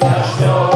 Jaśno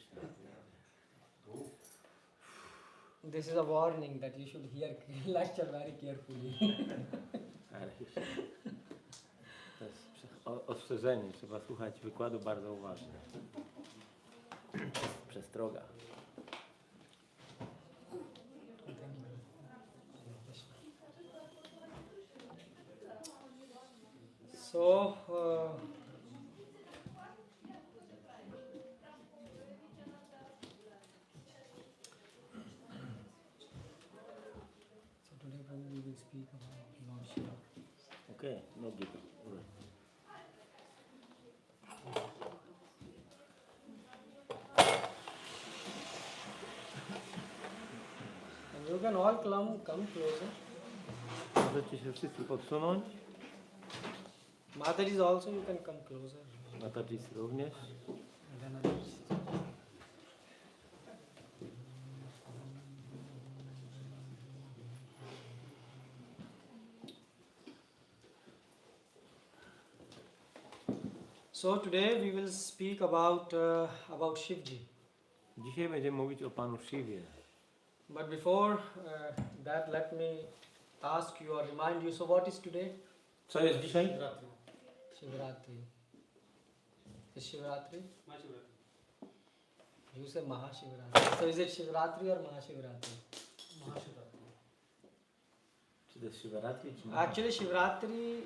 Krishna. This is a warning that you should hear lecture very carefully. Hare Krishna. To jest ostrzeżenie, trzeba słuchać wykładu bardzo uważnie. Przestroga. So, today we will speak about Lord Shiva. Okay, no Gita. And you can all come closer. Możecie się wszyscy podsunąć. Mataji's also, you can come closer. Matajis również. And then others. So today we will speak about Shivji. Dzisiaj będziemy mówić o Panu Shiwie. But before that, let me ask you or remind you. So what is today? Co jest dzisiaj? Shivratri. Is Shivratri? You say Mahashivratri. So is it Shivratri or Mahashivratri? Czy to jest Shivaratri, czy Actually, Shivratri.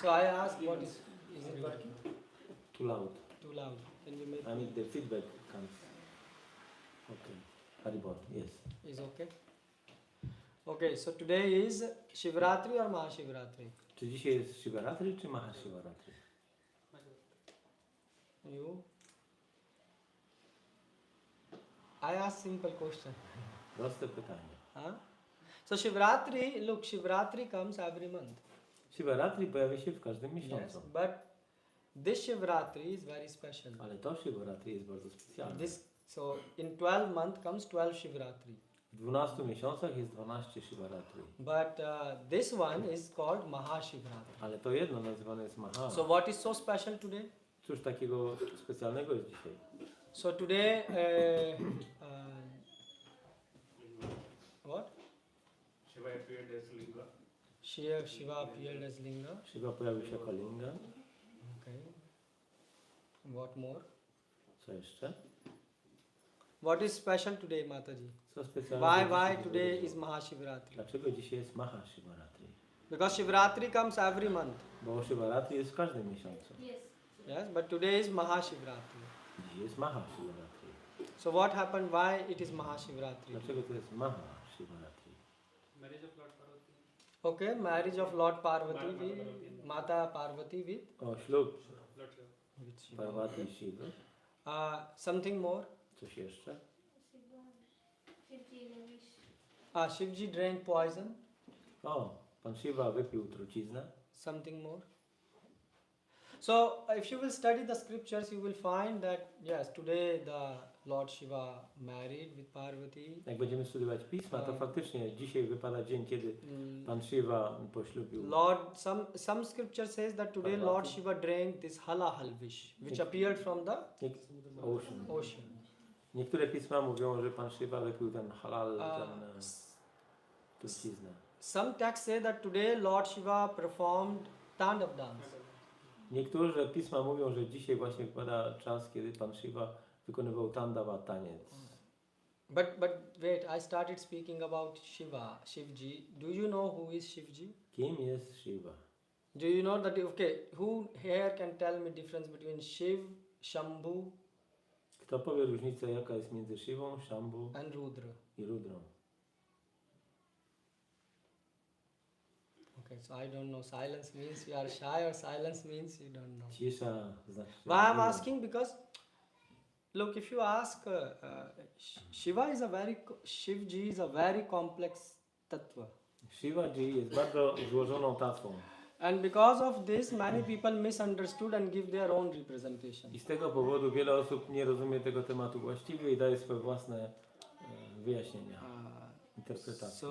So I asked, what is it working? Too loud. Too loud. Can you make? I mean the feedback comes. Okay. Haribol, yes. Is okay. Okay. So today is Shivratri or Mahashivratri? Czy dzisiaj jest Shivaratri, czy Mahashivaratri? You? I ask simple question. Proste pytanie. Huh? So Shivratri, look, Shivratri comes every month. Shivaratri pojawia się w każdym Yes, miesiącu. but this Shivratri is very special. Ale to Shivaratri jest bardzo specjalne. So in 12 months comes 12 Shivratri. W 12 miesiącach jest 12 Shivaratri. But this one is called Mahashivratri. Ale to jedno nazywane jest Maha. So what is so special today? Cóż takiego specjalnego jest dzisiaj? So today, what? Shiva appeared as Linga. Shiva appeared as Linga. Shiva pojawił się jako Linga. Okay. What more? Co jeszcze? What is special today, Mataji? Co specjalnego? Why today is Mahashivratri? Dlaczego dzisiaj jest Mahashivaratri? Because Shivratri comes every month. Bo Shivaratri jest w każdym miesiącu. Yes, but today is Mahashivratri. Dzisiaj jest Mahashivaratri. So what happened? Why it is Mahashivratri? Dlaczego to jest Mahashivaratri? Marriage of Lord Parvati. Okay, marriage of Lord Parvati with Mata Parvati with O, ślub Lord Shiva. Shiva. Parvati i Shivy. Something more? Coś jeszcze? Shivji drank poison. O, Pan Shiva wypił truciznę. Something more? So if you will study the scriptures, you will find that yes, today the Lord Shiva married with Parvati. Jak będziemy studiować Pisma, to faktycznie dzisiaj wypada dzień, kiedy Pan Shiva poślubił. Lord, some scripture says that today Lord Shiva drank this halahal-vish, which appeared from the ocean. Niektóre pisma mówią, że Pan Shiva wypił ten halal, ten truciznę. Some texts say that today Lord Shiva performed Tandav dance. Niektóre pisma mówią, że dzisiaj właśnie wypada czas, kiedy Pan Shiva wykonywał tandava, taniec. But wait, I started speaking about Shiva, Shivji. Do you know who is Shivji? Kim jest Shiva? Do you know that, okay, who here can tell me difference between Shiv, Shambhu Kto powie różnicę, jaka jest między Shivą, Shambhu and Rudra? i Rudrą? Okay, so I don't know. Silence means you are shy or silence means you don't know. Cisza znaczy... Why I'm asking? Because look, if you ask, Shivji is a very complex tattva. Shivaji jest bardzo złożoną tatwą. And because of this, many people misunderstood and give their own representation. I z tego powodu wiele osób nie rozumie tego tematu właściwie i daje swoje własne wyjaśnienia, interpretacje.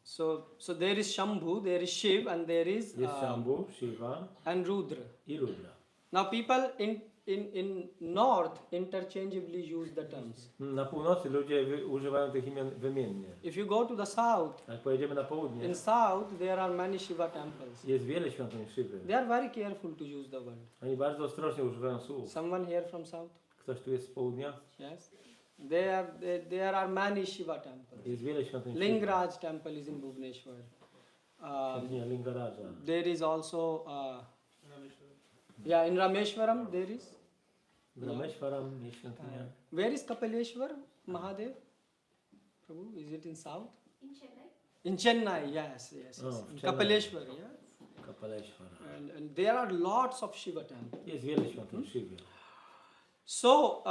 So there is Shambhu, there is Shiv, and there is Jest Shambhu, Shiva and Rudra. i Rudra. Now people in north interchangeably use the terms. Na północy ludzie używają tych imion wymiennie. If you go to the south, Jak pojedziemy na południe, in south there are many Shiva temples. jest wiele świątyń Shiwy. They are very careful to use the word. Oni bardzo ostrożnie używają słów. Someone here from south? Ktoś tu jest z południa? Yes. There are many Shiva temples. Jest wiele świątyń Shiwy. Lingaraj temple is in Bhubaneswar. Świątynia Lingaraja. There is also yeah, in Rameshwaram there is. Rameshwaram jest świątynia. Where is Kapileshwar Mahadev? Prabhu, is it in south? In Chennai. In Chennai, yes. Oh, In Chennai. Kapileshwar, yeah. Kapaleshwara. And there are lots of Shiva temples. Jest wiele świątyń Shiwy. So,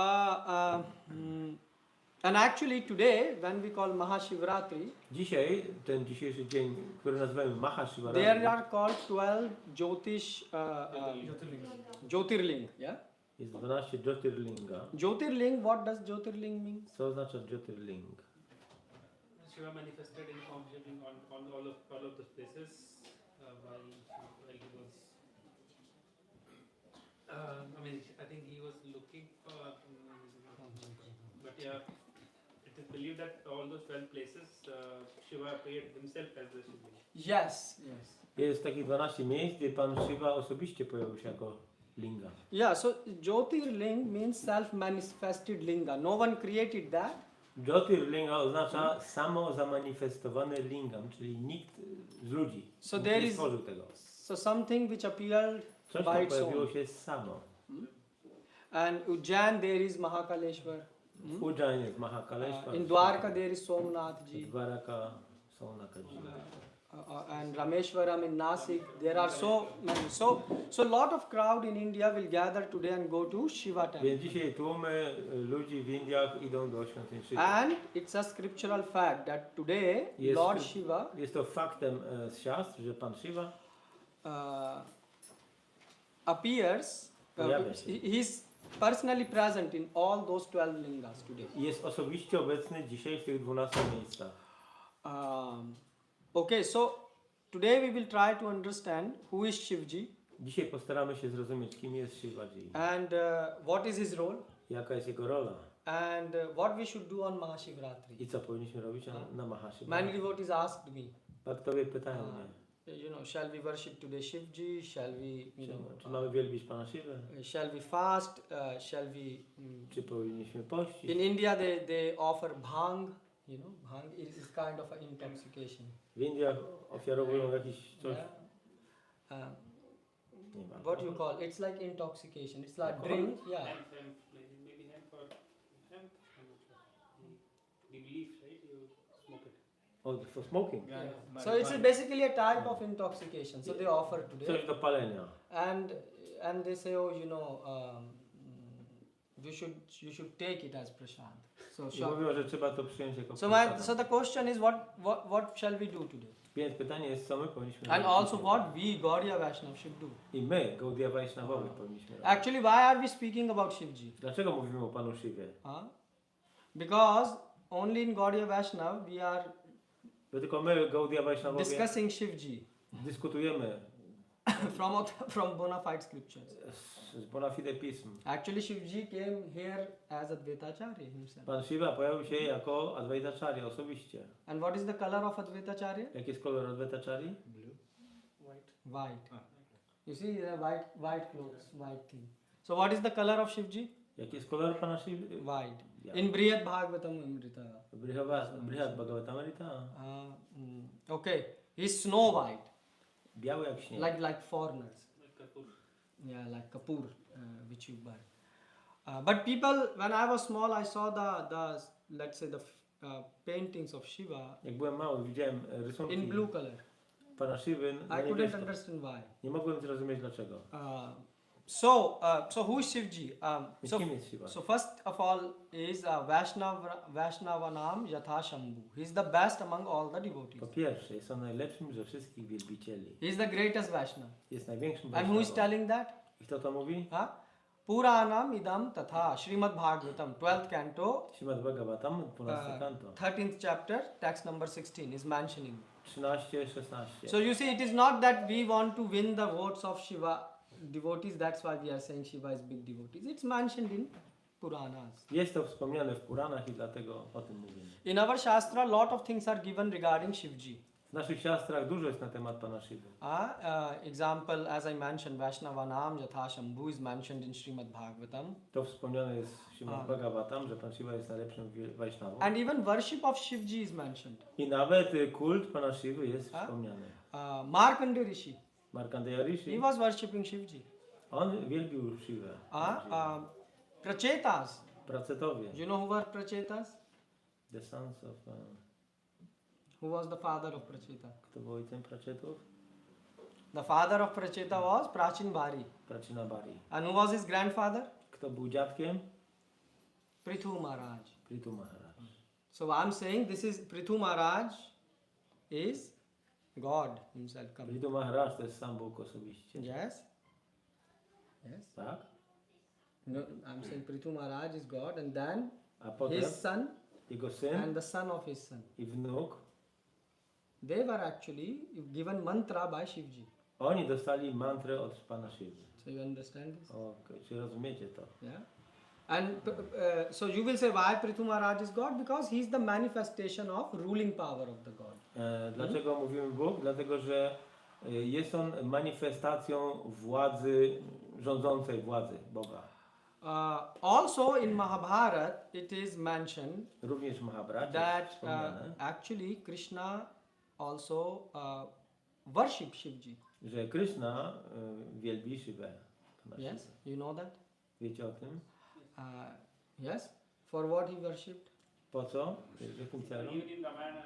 and actually today, when we call Mahashivratri, Dzisiaj, ten dzisiejszy dzień, który nazywamy there Mahashivaratri, are called 12 Jyotirling, yeah? jest 12 Jyotirlinga. Jyotirling, what does Jyotirling mean? Co oznacza Jyotirling? Shiva manifested in form shaping on all of those places while he was. I mean, I think he was looking for. But yeah, it is believed that all those 12 places, Shiva appeared himself as the Shiva. Yes. Jest takich 12 miejsc, gdzie Pan Shiva osobiście pojawił się jako linga. Yeah, so Jyotirling means self-manifested linga. No one created that. Jyotirlinga oznacza samo zamanifestowany lingam, czyli nikt z ludzi So there nie is stworzył tego. so something which appeared Coś by tam its pojawiło own. się samo. And Ujjain there is Mahakaleshwar. W Ujjain jest Mahakaleshwar. In Dwarka there is Somnath w ji. Dwaraka są Nakaji. And Rameshwaram in Nasik. There are so many. So lot of crowd in India will gather today and go to Shiva Więc temple. dzisiaj tłumy ludzi w Indiach idą do świątyń Shiva. And it's a scriptural fact that today Yes, Lord to- Shiva Jest to faktem z siastr, że Pan Shiva appears. Pojawia się. He's personally present in all those 12 lingas today. jest osobiście obecny dzisiaj w tych 12 miejscach. Okay, so today we will try to understand who is Shivji Dzisiaj postaramy się zrozumieć, kim jest Shivaji, and what is his role jaka jest jego rola and what we should do on Mahashivratri. i co powinniśmy robić na Many Mahashivaratri. devotees asked me, Bhaktowie pytają mnie, shall we worship today Shivji? Shall we, czy mamy wielbić Pana Shivę, shall we fast? Shall we? czy powinniśmy pościć. In India, they offer bhang. Bhang is kind of an intoxication. W Indiach ofiarowują jakiś coś, Yeah. nie ma. What you call? It's like intoxication. It's like Alcohol? drink. Yeah. Maybe hemp for hemp. I'm not sure. The leaf, right? You smoke it. For smoking. So it's basically a type of intoxication. So they offer today, Coś do palenia. and they say, oh, you should take it as prasad. So I mówią, że trzeba to przyjąć jako So prasada. the question is what shall we do today? Więc pytanie jest, co my powinniśmy And robić also dzisiaj. what we Gaudiya Vaishnava should do. I my, Gaudiya Vaishnavowie, powinniśmy robić. Actually, why are we speaking about Shivji? Dlaczego mówimy o Panu Shiwie? Because only in Gaudiya Vaishnava we are Bo tylko my, Gaudiya Vaishnavowie, discussing Shivji dyskutujemy from bona fide scriptures. z bona fide pism. Actually, Shivji came here as Advaitacharya himself. Pan Shiva pojawił się jako Advaitacharya osobiście. And what is the color of Advaitacharya? Jaki jest kolor Advaitacharya? White. You see, the white clothes, white thing. So what is the color of Shivji? Jaki jest kolor Pana Shiva? White. Yeah. In Brihad Bhagavatam Amrita. Brihad Bhagavatamrita. Okay, he's snow white, Biały jak śnieg. like foreigners. Like Kapoor. Yeah, like Kapoor, which you buy. But people, when I was small, I saw the let's say the paintings of Shiva Jak byłem mały, widziałem rysunki in blue color. Pana Shivy na I couldn't niebiesko. understand why. Nie mogłem zrozumieć dlaczego. So who is Shivji? Więc kim jest Shiva? So first of all is Vaishnavanam Yatha Shambhu. He is the best among all the devotees. Po pierwsze, jest on najlepszym ze wszystkich wielbicieli. He is the greatest Vaishnav. Jest największym And who is Vaishnavą. telling that? I kto to mówi? Puranam idam tatha Srimad Bhagavatam 12th canto Śrimad Bhagavatam, 12 kanto. 13th chapter text number 16 is mentioning. 13, 16. So you see, it is not that we want to win the votes of Shiva devotees, that's why we are saying Shiva is big devotees. It's mentioned in Puranas. Jest to wspomniane w Puranach i dlatego o tym mówimy. In our Shastra, lot of things are given regarding Shivji. W naszych siastrach dużo jest na temat Pana Shivy. Example, as I mentioned, Vaishnavanam Yatha Shambhu is mentioned in Srimad Bhagavatam. To wspomniane jest w Śrimad Bhagavatam, że Pan Shiva jest najlepszym Vaishnavą. And even worship of Shivji is mentioned. I nawet kult Pana Shivy jest wspomniany. Markandeya Rishi, Markandeya he Rishi, was worshipping Shivji. on wielbił Shivę. Prachetas, Pracetowie, you know who were Prachetas? the sons of... Who was the father of Pracheta? Kto był ojcem Pracetów? The father of Pracheta was Prachin Bhari. Pracina Bari. And who was his grandfather? Kto był dziadkiem? Prithu Maharaj. Prithu Maharaj. So I'm saying this is Prithu Maharaj is God himself coming. Prithu Maharaj to jest sam Bóg osobiście. Yes? Yes? Tak? No, I'm saying Prithu Maharaj is God and then A potem his son jego syn and the son of his son. i wnuk, They were actually given mantra by Shivji. oni dostali mantrę od Pana Shivy. So you understand this? Okej, czy rozumiecie to? Yeah. And so you will say why Prithu Maharaj is God? Because he is the manifestation of ruling power of the God. Dlaczego mówimy Bóg? Dlatego, że jest on manifestacją władzy, rządzącej władzy Boga. Also in Mahabharat it is mentioned Również w Mahabharacie that jest wspomniane, actually Krishna also worship Shivji. że Krishna wielbi Shivę. Yes, you know that? Wiecie o tym? Yes. For what he worshipped? Po co? W jakim celu? Even in Ramayana,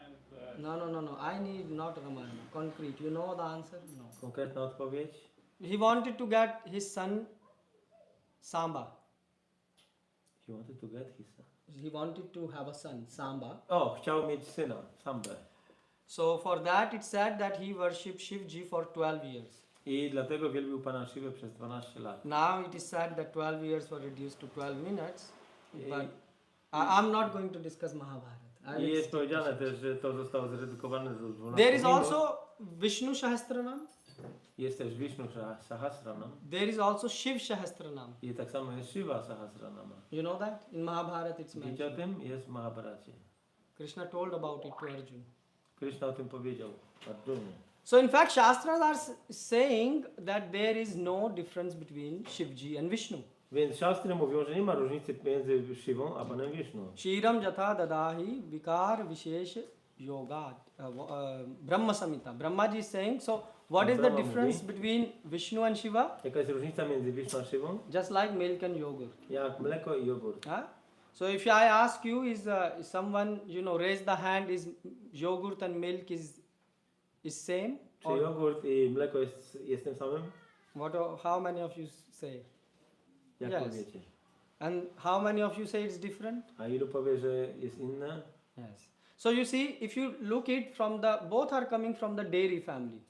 No. I need not Ramayana. Concrete. You know the answer? No. Konkretna odpowiedź? He wanted to get his son Samba. He wanted to get his son. He wanted to have a son, Samba. O, chciał mieć syna, Sambę. So for that it said that he worshipped Shivji for 12 years. I dlatego wielbił Pana Shivę przez 12 lat. Now it is said that 12 years were reduced to 12 minutes. But I'm not going to discuss Mahabharata. I jest powiedziane też, że to zostało zredukowane do 12 There is minut. also Vishnu Sahasranam. Jest też Vishnu Sahasranam. There is also Shiv Sahasranam. I tak samo jest Shiva Sahasranama. You know that? In Mahabharata it's Wiecie o mentioned. tym? Jest w Mahabharacie. Krishna told about it to Arjuna. Krishna o tym powiedział Arjunie. So in fact Shastras are saying that there is no difference between Shivji and Vishnu. Więc siostry mówią, że nie ma różnicy między Shivą a Panem Vishnu. Kshiram jatha dadahi vikar vishesh yoga Brahma Samhita. Brahmaji is saying, so what is the Brahma difference mówi, between Vishnu and Shiva? Jaka jest różnica między Vishnu a Shivą? Just like milk and yogurt. Jak mleko i jogurt. Huh? So if I ask you, is someone, raise the hand, is yogurt and milk is same? Czy jogurt i mleko jest tym samym? How many of you say? Jak Yes. powiecie? And how many of you say it's different? A ilu powie, że jest inne? Yes. So you see, if you look it from both are coming from the dairy family.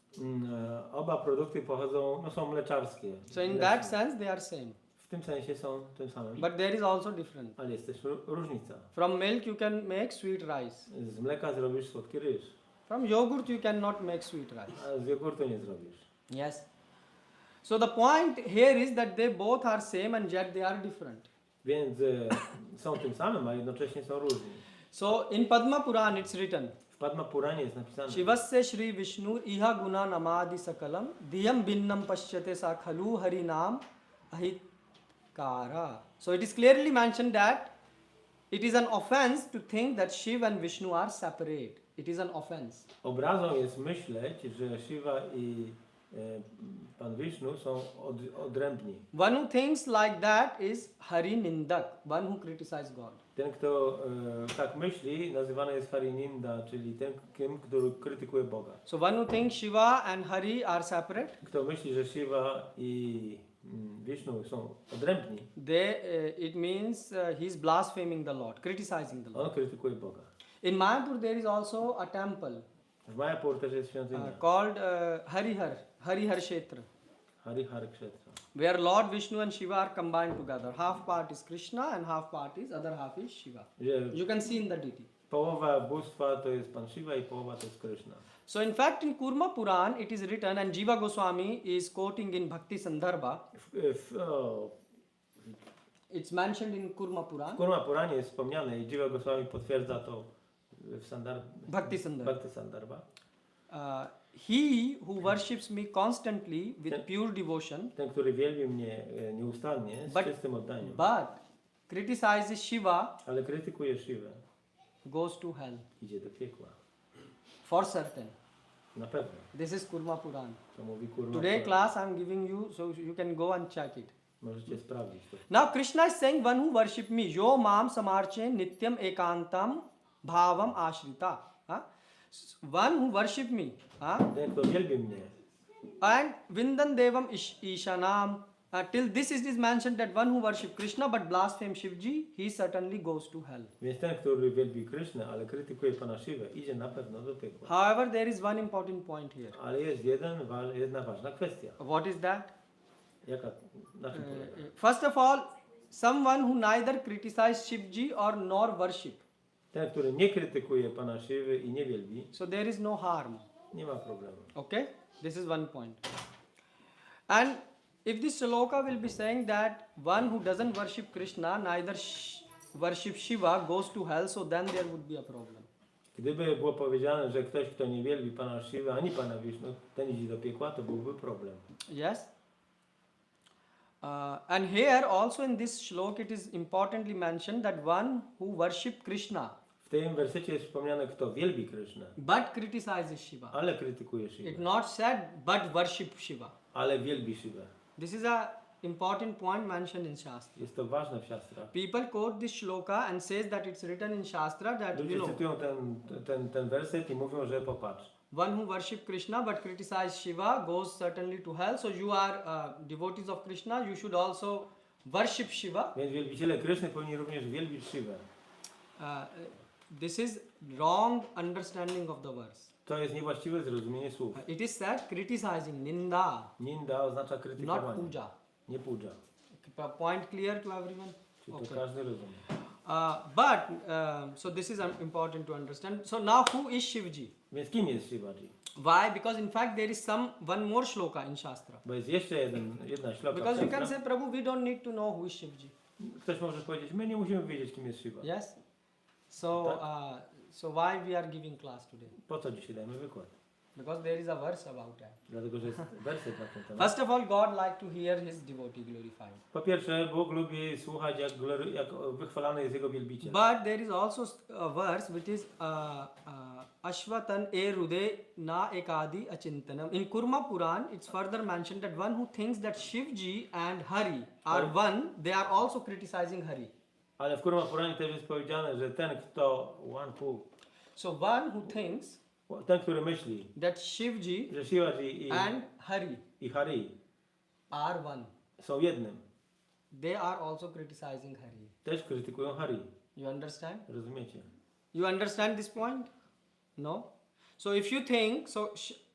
Oba produkty pochodzą, są mleczarskie. So in that sense they are same. W tym sensie są tym samym. But there is also difference. Ale jest też różnica. From milk you can make sweet rice. Z mleka zrobisz słodki ryż, From yogurt you cannot make sweet rice. a z jogurtu nie zrobisz. Yes. So the point here is that they both are same and yet they are different. Więc są tym samym, a jednocześnie są różni. So in Padma Puran it's written, W Padma Puranie jest napisane, Shivasya Shri Vishnu iha guna namadi sakalam diyam binnam pasyate sa khalu harinam ahitkara. So it is clearly mentioned that it is an offense to think that Shiva and Vishnu are separate. It is an offense. obrazą jest myśleć, że Shiva i Pan Vishnu są odrębni. One who thinks like that is Hari Nindak, one who criticizes God. Ten, kto tak myśli, nazywany jest Harininda, czyli ten, który krytykuje Boga. So one who thinks Shiva and Hari are separate, Kto myśli, że Shiva i Vishnu są odrębni, it means he is blaspheming the Lord, criticizing the Lord. on krytykuje Boga. In Mayapur there is also a temple W Mayapur też jest świątynia. called Harihar Kshetra, Harihar Kshetra, where Lord Vishnu and Shiva are combined together. Half part is Krishna and half part is other half is Shiva. gdzie You can see in the deity. Połowa bóstwa to jest Pan Shiva i połowa to jest Krishna. So in fact in Kurma Puran it is written, and Jiva Goswami is quoting in Bhakti Sandarbha. It's mentioned in Kurma W Puran. Kurma Puranie jest wspomniane i Jiva Goswami potwierdza to w Bhakti Sandarbha. Bhakti Sandarbha. He who worships me constantly with pure devotion, Ten, który wielbi mnie nieustannie, z But- czystym oddaniem, but criticizes Shiva, ale krytykuje Shivę, goes to hell. idzie do piekła. For certain. Na pewno. This is Kurma Puran. To mówi Kurma Today Puran. class I am giving you, so you can go and check it. Możecie sprawdzić to. Now Krishna is saying, one who worship me, yo mam samarche nityam ekantam bhavam ashrita. Huh? One who worship me, Ten, kto wielbi mnie, and vindan devam ishanam. Till this is mentioned that one who worship Krishna but blaspheme Shivji, he certainly goes to hell. więc ten, który wielbi Krysznę, ale krytykuje Pana Shivę, idzie na pewno do piekła. However, there is one important point here. Ale jest jedna ważna kwestia. What is that? Jaka? Na czym polega? First of all, someone who neither criticize Shivji or nor worship. Ten, który nie krytykuje Pana Shiwy i nie wielbi, So there is no harm. nie ma problemu. Okay? This is one point. And if this shloka will be saying that one who doesn't worship Krishna, neither worship Shiva, goes to hell, so then there would be a problem. Gdyby było powiedziane, że ktoś, kto nie wielbi Pana Shiwy ani Pana Wisznu, ten idzie do piekła, to byłby problem. Yes? And here also in this shlok it is importantly mentioned that one who worship Krishna W tym wersecie jest wspomniane, kto wielbi Krysznę, but criticizes Shiva. ale krytykuje It Shivę, not said but worship Shiva. ale wielbi Shivę. This is a important point mentioned in Shastra. Jest to ważne w Siastrach. People quote this shloka and says that it's written in Shastra that Ludzie cytują ten werset i mówią, że popatrz. one who worship Krishna but criticize Shiva goes certainly to hell. So you are devotees of Krishna, you should also worship Shiva. Więc wielbiciele Kryszny powinni również wielbić Shivę. This is wrong understanding of the verse. To jest niewłaściwe zrozumienie słów. It is said criticizing, ninda, Ninda oznacza not krytykowanie, puja. nie puja. Point clear to everyone? Czyli Okay. to każdy rozumie. So this is important to understand. So now who is Shivji? Więc kim jest Shivaji? Why? Because in fact there is one more shloka in Shastra. Bo jest jeszcze jedna śloka. Because you can Shastra. say, Prabhu, we don't need to know who is Shivji. Ktoś może powiedzieć, my nie musimy wiedzieć, kim jest Shiva. Yes? So, so why we are giving class today? Po co dzisiaj dajemy wykład? Because there is a verse about that. Dlatego, że jest werset na ten temat. First of all, God like to hear his devotee glorified. Po pierwsze, Bóg lubi słuchać, jak wychwalany jest Jego wielbiciel. But there is also a verse which is Ashvatan e rude na ekadi achintanam. In Kurma Puran, it's further mentioned that one who thinks that Shivji and Hari are one, they are also criticizing Hari. Ale w Kurma Puranie też jest powiedziane, że ten, kto, So one who thinks ten, który myśli, that Shivji że Shivaji and Hari i Hari are one, są jednym, they are also criticizing Hari. też krytykują Hari. You understand? Rozumiecie? You understand this point? No? So if you think,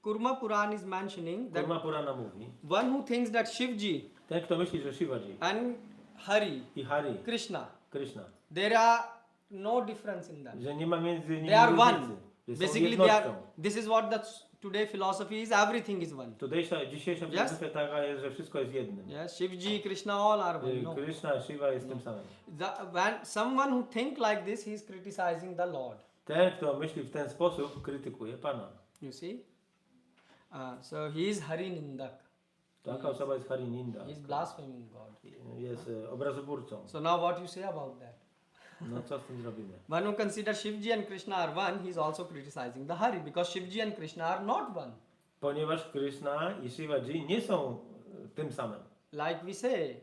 Kurma Puran is mentioning that Kurma Purana mówi, one who thinks that Shivji ten, kto myśli, że Shivaji and Hari, i Hari, Krishna, Krishna, there are no difference in that. że nie ma między nimi They are różnicy, one. że są Basically, they are. jednością. This is what the today philosophy is. Everything is one. Dzisiejsza filozofia taka jest, że wszystko jest jednym. Yes, Shivji, Krishna, all are one. No. Krishna, Shiva jest tym samym. When someone who think like this, he is criticizing the Lord. Ten, kto myśli w ten sposób, krytykuje Pana. You see? So he is Hari Nindak. Taka osoba jest Harininda. He is blaspheming God. Jest obrazoburcą. So now what you say about that? No co z tym zrobimy? One who considers Shivji and Krishna are one, he is also criticizing the Hari because Shivji and Krishna are not one. Ponieważ Krishna i Shivaji nie są tym samym. Like we say,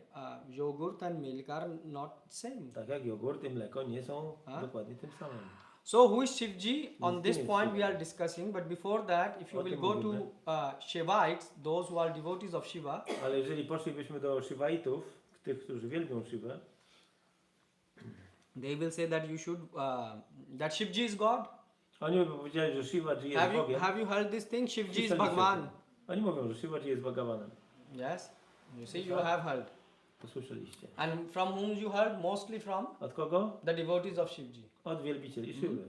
yogurt and milk are not same. Tak jak jogurt i mleko nie są dokładnie tym samym. So who is Shivji? On Kim this jest point we Shiva? are discussing, but before that, if you O will tym go to mówimy. Shivites, those who are devotees of Shiva, Ale jeżeli poszlibyśmy do Shivaitów, tych, którzy wielbią Shivę, they will say that you should, that Shivji is God. oni by powiedzieli, że Shivaji jest Bogiem. Have you heard this thing? Shivji is Słyszeliście Bhagwan. to? Oni mówią, że Shivaji jest Bhagavanem. Yes, you see, you have heard. To słyszeliście. And from whom you heard? Mostly from Od kogo? the devotees of Shivji. Od wielbicieli Shiwy.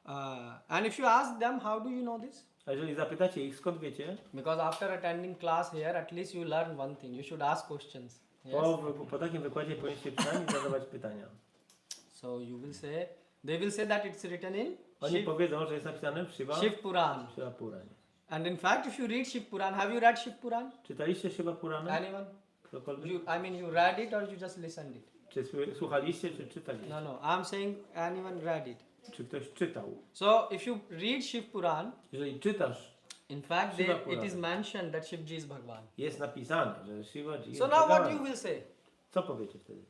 And if you ask them, how do you know this? A jeżeli zapytacie ich, skąd wiecie, Because after attending class here, at least you learn one thing. You should ask questions. Yes. po takim wykładzie powinniście przynajmniej zadawać pytania. So you will say, they will say that it's written in Oni powiedzą, że jest napisane w Shiva Puran. Puranie. And in fact, if you read Shiv Puran, have you read Shiv Puran? Czytaliście Shiva Purana? Anyone? Ktokolwiek? You read it or you just listened it? Czy słuchaliście, czy czytaliście? No, no. I'm saying anyone read it. Czy ktoś czytał? So if you read Shiv Puran, Jeżeli czytasz, in fact, Shiva it Puran. is mentioned that Shivji is Bhagwan. jest napisane, że Shivaji jest So now what Bhagawan. you will say? Co powiecie wtedy?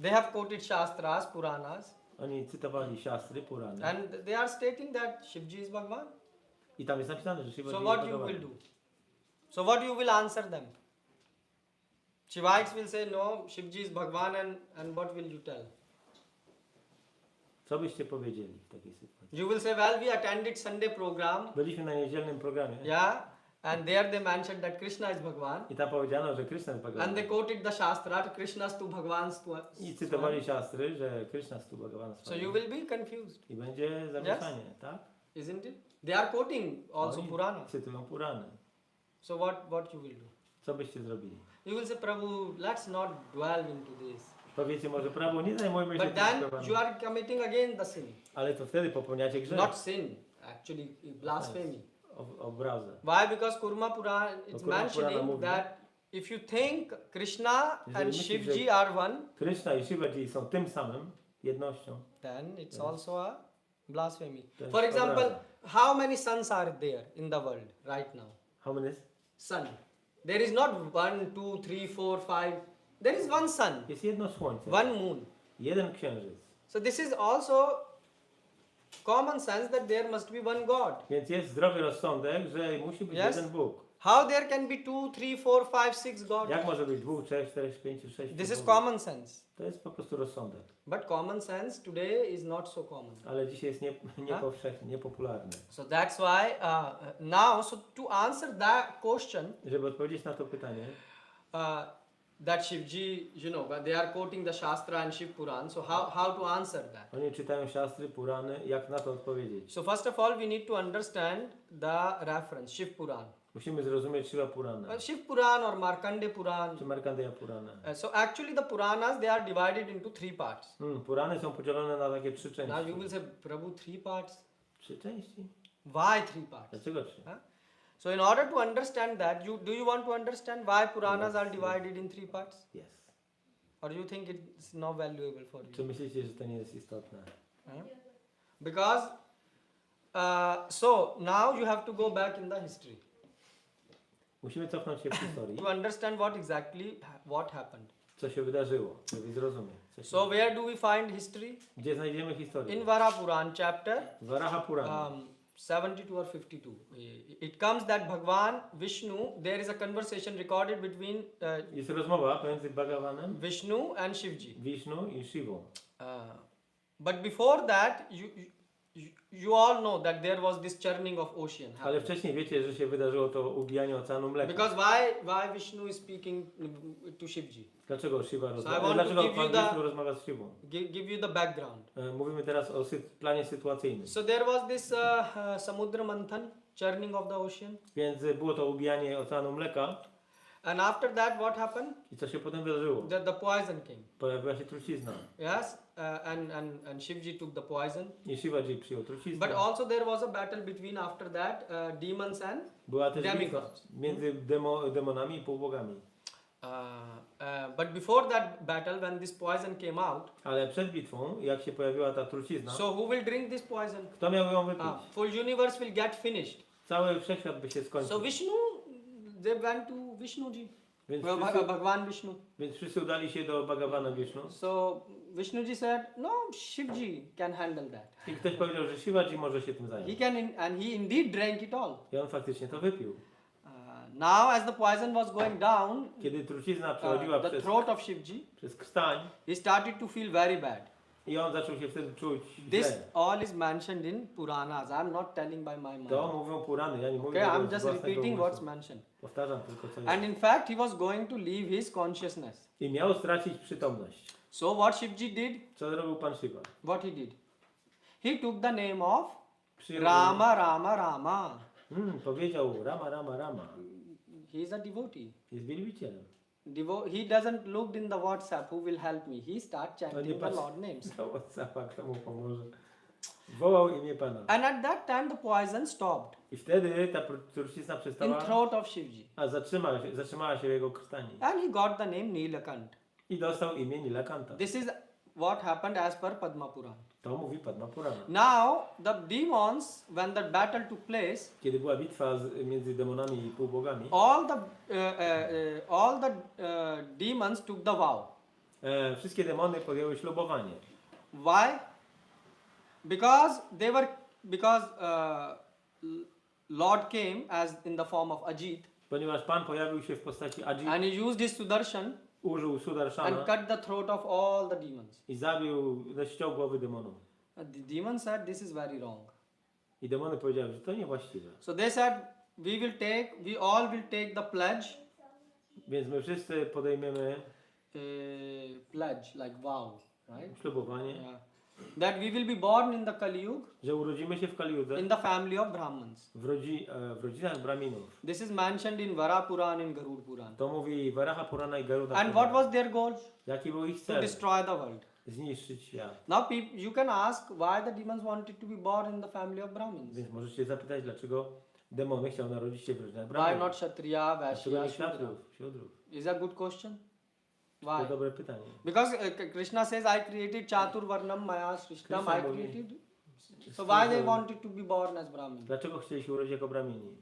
They have quoted Shastras, Puranas, Oni cytowali siastry, Purany. and they are stating that Shivji is Bhagwan. I tam jest napisane, że Shivaji So jest what you Bhagawan. will do? So what you will answer them? Shivaites will say no, Shivji is Bhagwan, and what will you tell? Co byście powiedzieli w takiej sytuacji? You will say, well, we attended Sunday program, Byliśmy na niedzielnym programie yeah, and there they mentioned that Krishna is Bhagwan, i tam powiedziano, że Krishna jest and Bhagawan. they quoted the Shastra, Krishna's to Bhagwan's to. I cytowali siastry, że Krishna jest tu Bhagawan. So you will be confused, I będzie zamieszanie, tak? isn't it? They are quoting also Oni Purana. cytują Purany. So what you will do? Co byście zrobili? You will say, Prabhu, let's not dwell into this. Powiecie może prawo, nie zajmujmy się But tym then sprawami. you are committing again the sin. Ale to wtedy popełniacie grzech. Not sin, actually blasphemy. Obrazę. Why? Because Kurma Purana is Kurma Purana mentioning mówi, that if you think Krishna Jeżeli and myślisz, Shivji że- are one, Krishna i Shivaji są tym samym, jednością. then it's also a blasphemy. To jest For example, obraza. how many suns are there in the world right now? How many? Sun. There is not 1, 2, 3, 4, 5. There is one sun, Jest jedno słońce, one moon. jeden księżyc. So this is also common sense that there must be one God. Więc jest zdrowy rozsądek, że musi być Yes. jeden Bóg. How there can be 2, 3, 4, 5, 6 gods? Jak może być 2, 3, 4, 5, 6? This is common sense. To jest po prostu rozsądek. But common sense today is not so common. Ale dzisiaj jest niepowszechny, niepopularny. So that's why now, so to answer that question, Żeby odpowiedzieć na to pytanie, that Shivji, you know, they are quoting the Shastra and Shiv Puran. So how to answer that? oni czytają siastry, Purany, jak na to odpowiedzieć? So first of all, we need to understand the reference, Shiv Puran. Musimy zrozumieć Shiva Purana, Shiv Puran or Markandeya Puran. czy Markandeya Purana. So actually the Puranas, they are divided into 3 parts. Purany są podzielone na takie 3 części. Now you will say, Prabhu, 3 parts? 3 części? Why 3 parts? Dlaczego 3? Huh? So in order to understand that, do you want to understand why Puranas are divided in 3 parts? Yes. Or do you think it's not valuable for you? Czy myślicie, że to nie jest istotne? Huh? Because, so now you have to go back in the history Musimy cofnąć się w historii, to understand what happened. co się wydarzyło, żeby zrozumieć. So where do we find history? Gdzie znajdziemy historię? In Vara Puran chapter Varaha Purana. 72 or 52. It comes that Bhagwan Vishnu, there is a conversation recorded between Jest rozmowa pomiędzy Bhagawanem, Vishnu and Shivji. Vishnu i Shivą. But before that, you all know that there was this churning of ocean. Ale happening. wcześniej wiecie, że się wydarzyło to ubijanie oceanu mlekiem. Because why Vishnu is speaking to Shivji? Dlaczego Shiva I want rozmawia? to Dlaczego give you Pan the- Vishnu rozmawia z Shivą? Give you the background. Mówimy teraz o planie sytuacyjnym. So there was this Samudra Manthan, churning of the ocean. Więc było to ubijanie oceanu mleka. And after that, what happened? I co się potem wydarzyło? The poison came. Pojawiła się trucizna. Yes, and Shivji took the poison. I Shivaji przyjął truciznę. But also there was a battle between after that demons and Była też bitwa demigods. między demonami i półbogami. But before that battle, when this poison came out, Ale przed bitwą, jak się pojawiła ta trucizna, so who will drink this poison? kto miał ją wypić? Full universe will get finished. Cały wszechświat by się skończył. So Vishnu, they went to Vishnuji, Więc well, wszyscy, Bhagwan Vishnu. więc wszyscy udali się do Bhagawana Vishnu. So Vishnuji said, no, Shivji can handle that. I ktoś powiedział, że Shivaji może się tym He zająć. can, and he indeed drank it all. I on faktycznie to wypił. Now, as the poison was going down, Kiedy trucizna przechodziła the throat of Shivji, przez krtań he started to feel very bad. i on zaczął się wtedy czuć This źle. all is mentioned in Puranas. I'm not telling by my mind. To mówią Purany, ja nie mówię Okay, tego I'm z just własnego repeating what's umysłu. mentioned. Powtarzam tylko co And jest. in fact, he was going to leave his consciousness. I miał stracić przytomność. So what Shivji did? Co zrobił Pan Shiva? What he did? he took the name of Przyjął- Rama, Rama, Rama. Powiedział Rama, Rama, Rama. He is a devotee. Jest wielbicielem. He doesn't look in the WhatsApp who will help me. He start chanting the patrzy Lord names. na WhatsAppa, kto mu pomoże. Wołał imię Pana. And at that time the poison stopped I wtedy ta trucizna in przestała, throat of Shivji. a zatrzymała się w jego krtani. And he got the name Nilakant. I dostał imię Nilakanta. This is what happened as per Padma Puran. To mówi Padma Purana. Now the demons, when the battle took place, Kiedy była bitwa między demonami i półbogami, all the demons took the vow. wszystkie demony podjęły ślubowanie. Why? Because Lord came as in the form of Ajit Ponieważ Pan pojawił się w postaci Ajit, and he used his Sudarshan użył and Sudarshana cut the throat of all the demons. i zabił, ściął głowy demonów. The demons said this is very wrong. I demony powiedziały, że to niewłaściwe. So they said we all will take the pledge, Więc my wszyscy podejmiemy pledge like vow, right? ślubowanie, Yeah. That we will be born in the Kali Yuga że urodzimy się w Kaliudze in the family of Brahmins. w rodzinach Brahminów. This is mentioned in Vara Puran and Garud Puran. To mówi Varaha Purana i Garuda And Purana. what was their goal? Jaki był ich To cel? destroy the world. Zniszczyć świat. Now you can ask why the demons wanted to be born in the family of Brahmins. Więc możecie się zapytać, dlaczego demony chciały narodzić się w rodzinach Why Brahminów. not Kshatriya, Dlaczego Vaishya, nie Shudra? siódrów? Is a good question. To Why? dobre pytanie. Because Krishna says, I created Chatur Varnam Maya Srishtam, Krishna I mówi- created. So why they wanted to be born as Brahmins? Dlaczego chcieli się urodzić jako Brahmini?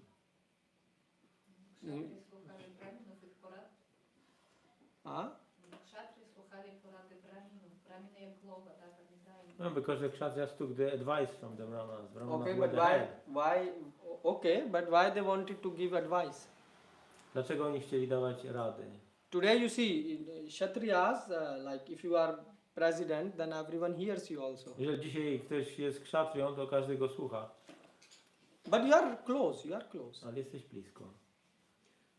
Kshatriy słuchali Brahminów ich porad. Huh? Kshatriy słuchali porady Brahminów. Brahminy jak głowa, tak pamiętają. No, because the Kshatriyas took the advice from the Brahmanas. Brahmanas Okay, were but the head. but why they wanted to give advice? Dlaczego oni chcieli dawać rady? Today you see, Kshatriyas, like if you are president, then everyone hears you also. Jeżeli dzisiaj ktoś jest kszatrią, to każdy go słucha, But you are close, ale jesteś blisko.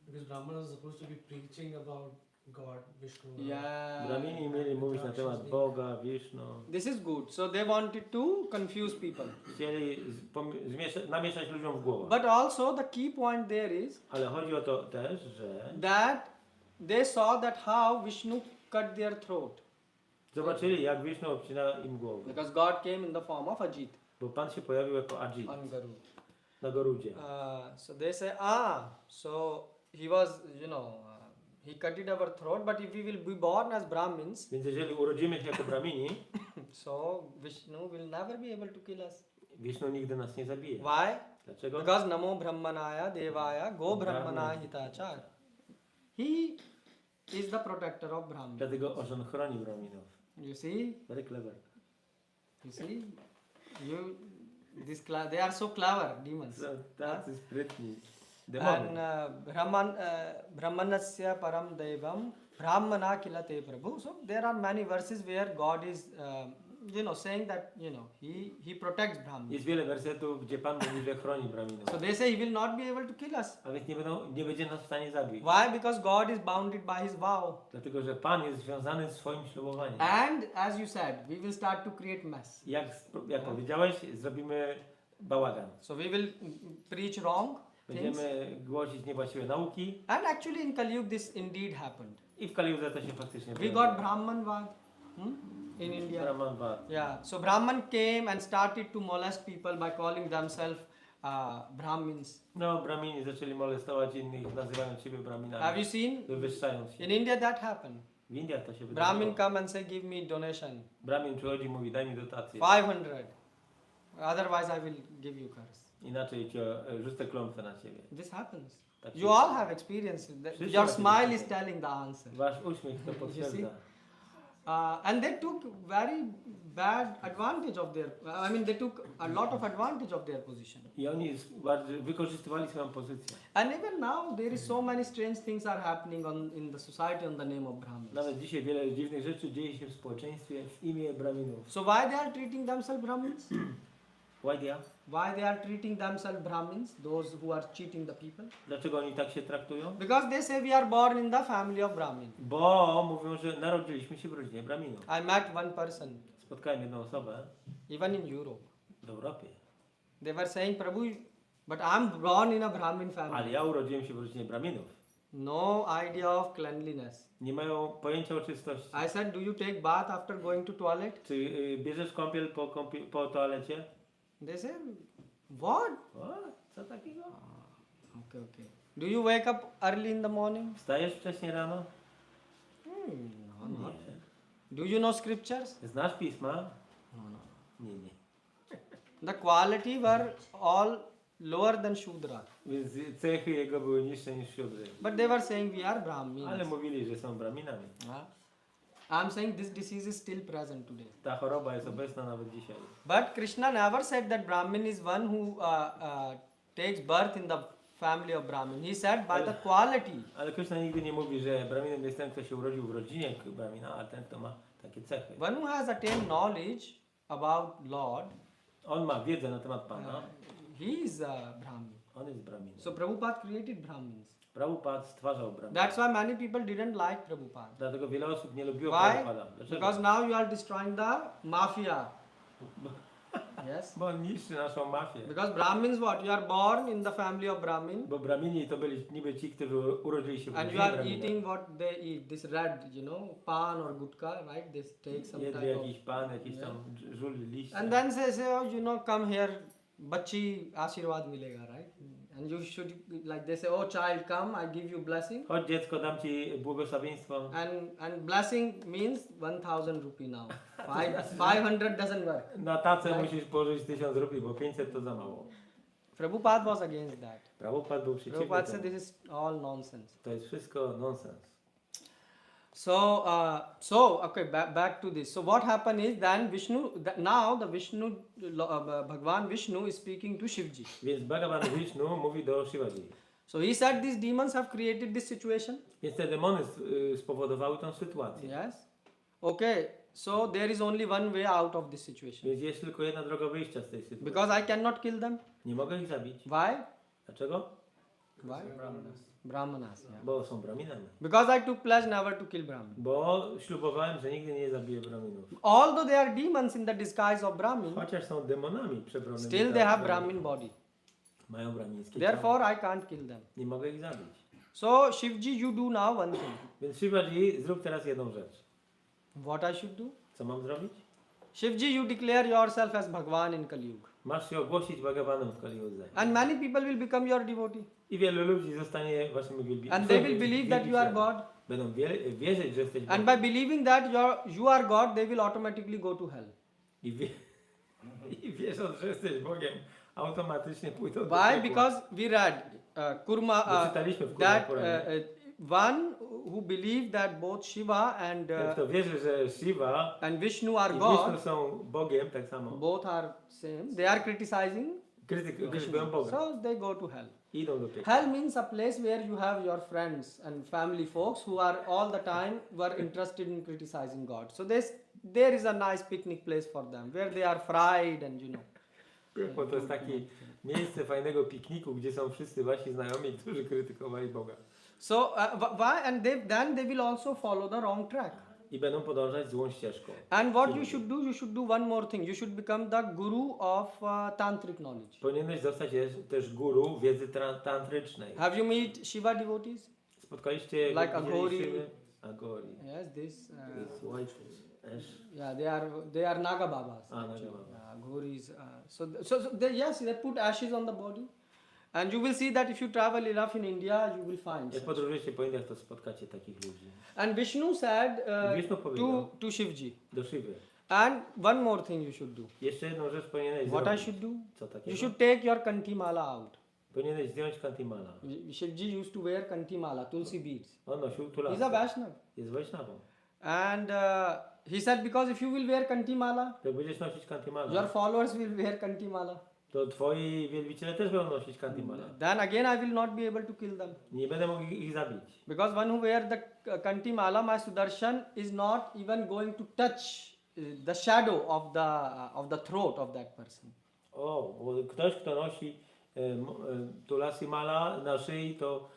Because Brahmanas are supposed to be preaching about God, Vishnu. Yeah. Brahmini mieli mówić na temat Boga, Wisznu. This is good. So they wanted to confuse people. Chcieli namieszać ludziom w głowach. But also the key point there is Ale chodzi o to też, że that they saw that how Vishnu cut their throat. zobaczyli, jak Wisznu obcina im głowę. Because God came in the form of Ajit Bo Pan się pojawił jako Ajit on Garud. na Gorudzie. So they say, so he was, he cut our throat, but if we will be born as Brahmins, Więc jeżeli urodzimy się jako Brahmini, so Vishnu will never be able to kill us. Wisznu nigdy nas nie zabije. Why? Dlaczego? Because Namo Brahmanaya Devaya Go Brahmanaya Hitachar. He is the protector of Brahmin. Dlatego on chroni Brahminów. You see? Very clever. You see? They are so clever, demons. Są tacy sprytni. And Demony. Brahmanasya Param Devam Brahmana Kilate Prabhu. So there are many verses where God is, saying that, he protects Brahmins. Jest wiele wersetów, gdzie Pan mówi, że chroni Brahminów. So they say he will not be able to kill us. A więc nie będzie nas w stanie zabić. Why? Because God is bounded by his vow. Dlatego, że Pan jest związany z swoim ślubowaniem. And as you said, we will start to create mess. Jak powiedziałeś, zrobimy bałagan. So we will preach wrong things. Będziemy głosić niewłaściwe nauki And actually in Kali Yuga this indeed happened. i w Kaliudze to się faktycznie We got Brahmanvad in India. Brahmanvad. Yeah, so Brahman came and started to molest people by calling themselves Brahmins. No, Brahmini zaczęli molestować innych, nazywając siebie Have Brahminami, you seen? wywyższając się. In India that happened. W Indiach to się Brahmin wydarzyło. come and say, give me donation. Brahmin przychodzi i mówi, daj mi dotację. 500. Otherwise I will give you curse. Inaczej rzucę klątwę na ciebie. This happens. Tak You się- all have experienced it. Wszyscy Your macie smile is doświadczenie. telling the answer. Wasz uśmiech to potwierdza. And they took very bad advantage of they took a lot of advantage of their position. I oni bardzo wykorzystywali swoją pozycję. And even now, there is so many strange things are happening in the society on the name of Brahmins. Nawet dzisiaj wiele dziwnych rzeczy dzieje się w społeczeństwie w imię Brahminów. So why they are treating themselves Brahmins? Why they are? Why they are treating themselves Brahmins, those who are cheating the people? Dlaczego oni tak się traktują? Because they say we are born in the family of Brahmin. Bo mówią, że narodziliśmy się w rodzinie Brahminów. I met one person, Spotkałem jedną osobę, even in Europe. W Europie. They were saying, Prabhu, but I'm born in a Brahmin Ale family. ja urodziłem się w rodzinie Braminów. No idea of cleanliness. Nie mają pojęcia o czystości. I said, do you take bath after going to toilet? Czy bierzesz kąpiel po toalecie? They say, what? O, co takiego? Okay. Do you wake up early in the morning? Wstajesz wcześniej rano? No, not. Nie. Do you know scriptures? Znasz pisma? No. Nie. The quality were all lower than Shudra. Więc cechy jego były niższe niż siódmy. But they were saying we are Brahmins. Ale mówili, że są Braminami. I'm saying this disease is still present today. Ta choroba jest obecna nawet dzisiaj. But Krishna never said that Brahmin is one who takes birth in the family of Brahmin. He said by the quality. Ale Krishna nigdy nie mówi, że Braminem jest ten, kto się urodził w rodzinie Bramina, a ten, kto ma takie cechy. One who has attained knowledge about Lord, On ma wiedzę na temat Pana. he is a Brahmin. On jest Braminem. So Prabhupada created Brahmins. Prabhupada stwarzał Bramina. That's why many people didn't like Prabhupada. Dlatego wiele osób nie lubiło Why? Prabhupada. Dlaczego? Because now you are destroying the mafia. Yes. Bo on niszczy naszą mafię. Because Brahmins what? You are born in the family of Brahmin Bo Bramini to byli niby ci, którzy urodzili się w and you rodzinie are Bramina. eating what they eat. This red, pan or gutka, right? They take some Jedli type of... jakiś pan, jakiś tam żuli liście. And then say, oh, come here, bachchi ashirwad milega, right? And you should, like they say, oh child, come, I give you blessing. Chodź dziecko, dam ci błogosławieństwo. And blessing means 1,000 rupee now. 500 doesn't work. Na tacę musisz położyć 1000 rupii, bo 500 to za mało. Prabhupada was against that. Prabhupada był przeciwny Prabhupada said temu. this is all nonsense. To jest wszystko nonsens. So, okay, back to this. So what happened is then now the Vishnu, Bhagwan Vishnu is speaking to Shivji. Więc Bhagavan Vishnu mówi do Shivaji. So he said these demons have created this situation. Więc te demony spowodowały tą sytuację. Yes. Okay. So there is only one way out of this situation. Więc jest tylko jedna droga wyjścia z tej sytuacji. Because I cannot kill them. Nie mogę ich zabić. Why? Dlaczego? Why? Brahmanas. Yeah. Bo są Braminami. Because I took pledge never to kill Brahmin. Bo ślubowałem, że nigdy nie zabiję Braminów. Although they are demons in the disguise of Brahmin, Chociaż są demonami przebranymi. still they have Brahmin body. Mają brahmińskie ciało. Therefore I can't kill them. Nie mogę ich zabić. So Shivji, you do now one thing. Więc Shivaji, zrób teraz jedną rzecz. What I should do? Co mam zrobić? Shivji, you declare yourself as Bhagwan in Kali Yuga. Masz się ogłosić Bhagavanem w Kaliudze. And many people will become your devotee. I wielu ludzi zostanie waszymi wielbicielami. And they will believe that you are God. Będą wierzyć, że jesteś And Bogiem. by believing that you are God, they will automatically go to hell. I wierząc, że jesteś Bogiem, automatycznie pójdą do Why? piekła. Because we read Bo czytaliśmy w that Kurma one who believed that both Shiva and ten, kto wierzy, że Shiva and Vishnu are i Vishnu God, są Bogiem, tak samo. both are same. They are criticizing, Krytykują Boga. so they go to hell. Idą do piekła. Hell means a place where you have your friends and family folks who are all the time were interested in criticizing God. So there is a nice picnic place for them where they are fried and Piekło to jest takie miejsce fajnego pikniku, gdzie są wszyscy wasi znajomi, którzy krytykowali Boga. So why? And then they will also follow the wrong track. I będą podążać złą ścieżką. And what you should do? You should do one more thing. You should become the guru of tantric knowledge. Powinieneś zostać też guru wiedzy tantrycznej. Have you met Shiva devotees? Spotkaliście Like Agori. Shiwy? Agori. Yes, this. It's white ash. Yeah, they are Naga Babas. Naga actually. Babas. Gauris. So they put ashes on the body, and you will see that if you travel enough in India, you will find. Jak podróżujecie po Indiach, to spotkacie takich ludzi. And Vishnu said Vishnu powiedział to Shivji. do Shiwy. And one more thing you should do. Jeszcze jedną rzecz powinieneś What I zrobić. should do? Co takiego? You should take your kantimala out. Powinieneś zdjąć kantimala. Shivji used to wear kantimala, tulsi beads. On nosił He's a tulasy. Vaishnav. Jest Vaishnavą. And he said, because if you will wear kantimala, Jak będziesz nosić kantimala, your followers will wear kantimala. to twoi wielbiciele też będą nosić kantimala. Then again I will not be able to kill them. Nie będę mógł ich zabić. Because one who wear the kantimala, my Sudarshan, is not even going to touch the shadow of the throat of that person. O, bo ktoś, kto nosi tulasi mala na szyi, to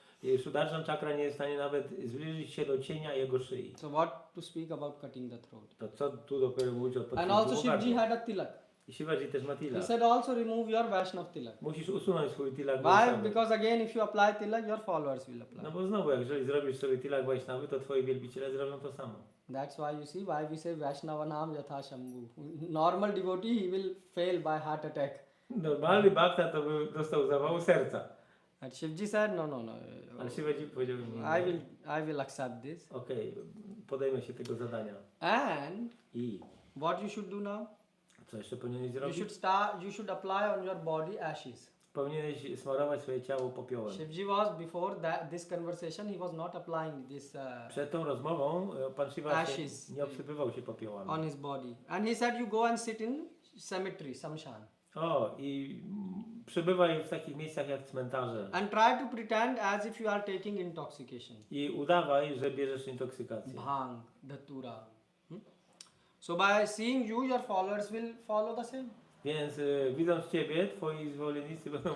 Sudarshan czakra nie jest w stanie nawet zbliżyć się do cienia jego szyi. So what to speak about cutting the throat? To co tu dopiero mówić o And also podcięciu Shivji gardła. had a tilak. I Shivaji też ma He tilak. said also remove your Vaishnav tilak. Musisz usunąć swój tilak Why? Vaishnawy. Because again, if you apply tilak, your followers will apply. No bo znowu, jeżeli zrobisz sobie tilak Vaishnawy, to twoi wielbiciele zrobią to samo. That's why you see why we say Vaishnava Nam Yatha Shambhu. Normal devotee, he will fail by heart attack. Normalny bhakta to by dostał zawału serca. And Shivji said, no. Ale Shivaji powiedział mi, I will accept this. okej, podejmę się tego zadania. And I what you should do now? co jeszcze powinieneś You zrobić? you should apply on your body ashes. Powinieneś smarować swoje ciało popiołem. Shivji was before this conversation, he was not applying this Przed tą rozmową pan Shiva się Ashes. nie obsypywał się popiołami. on his body. And he said, you go and sit in cemetery, samshan. O, i przebywaj w takich miejscach jak cmentarze. And try to pretend as if you are taking intoxication. I udawaj, że bierzesz intoksykację. Bhang, datura. So by seeing you, your followers will follow the same. Więc widząc Ciebie, Twoi zwolennicy będą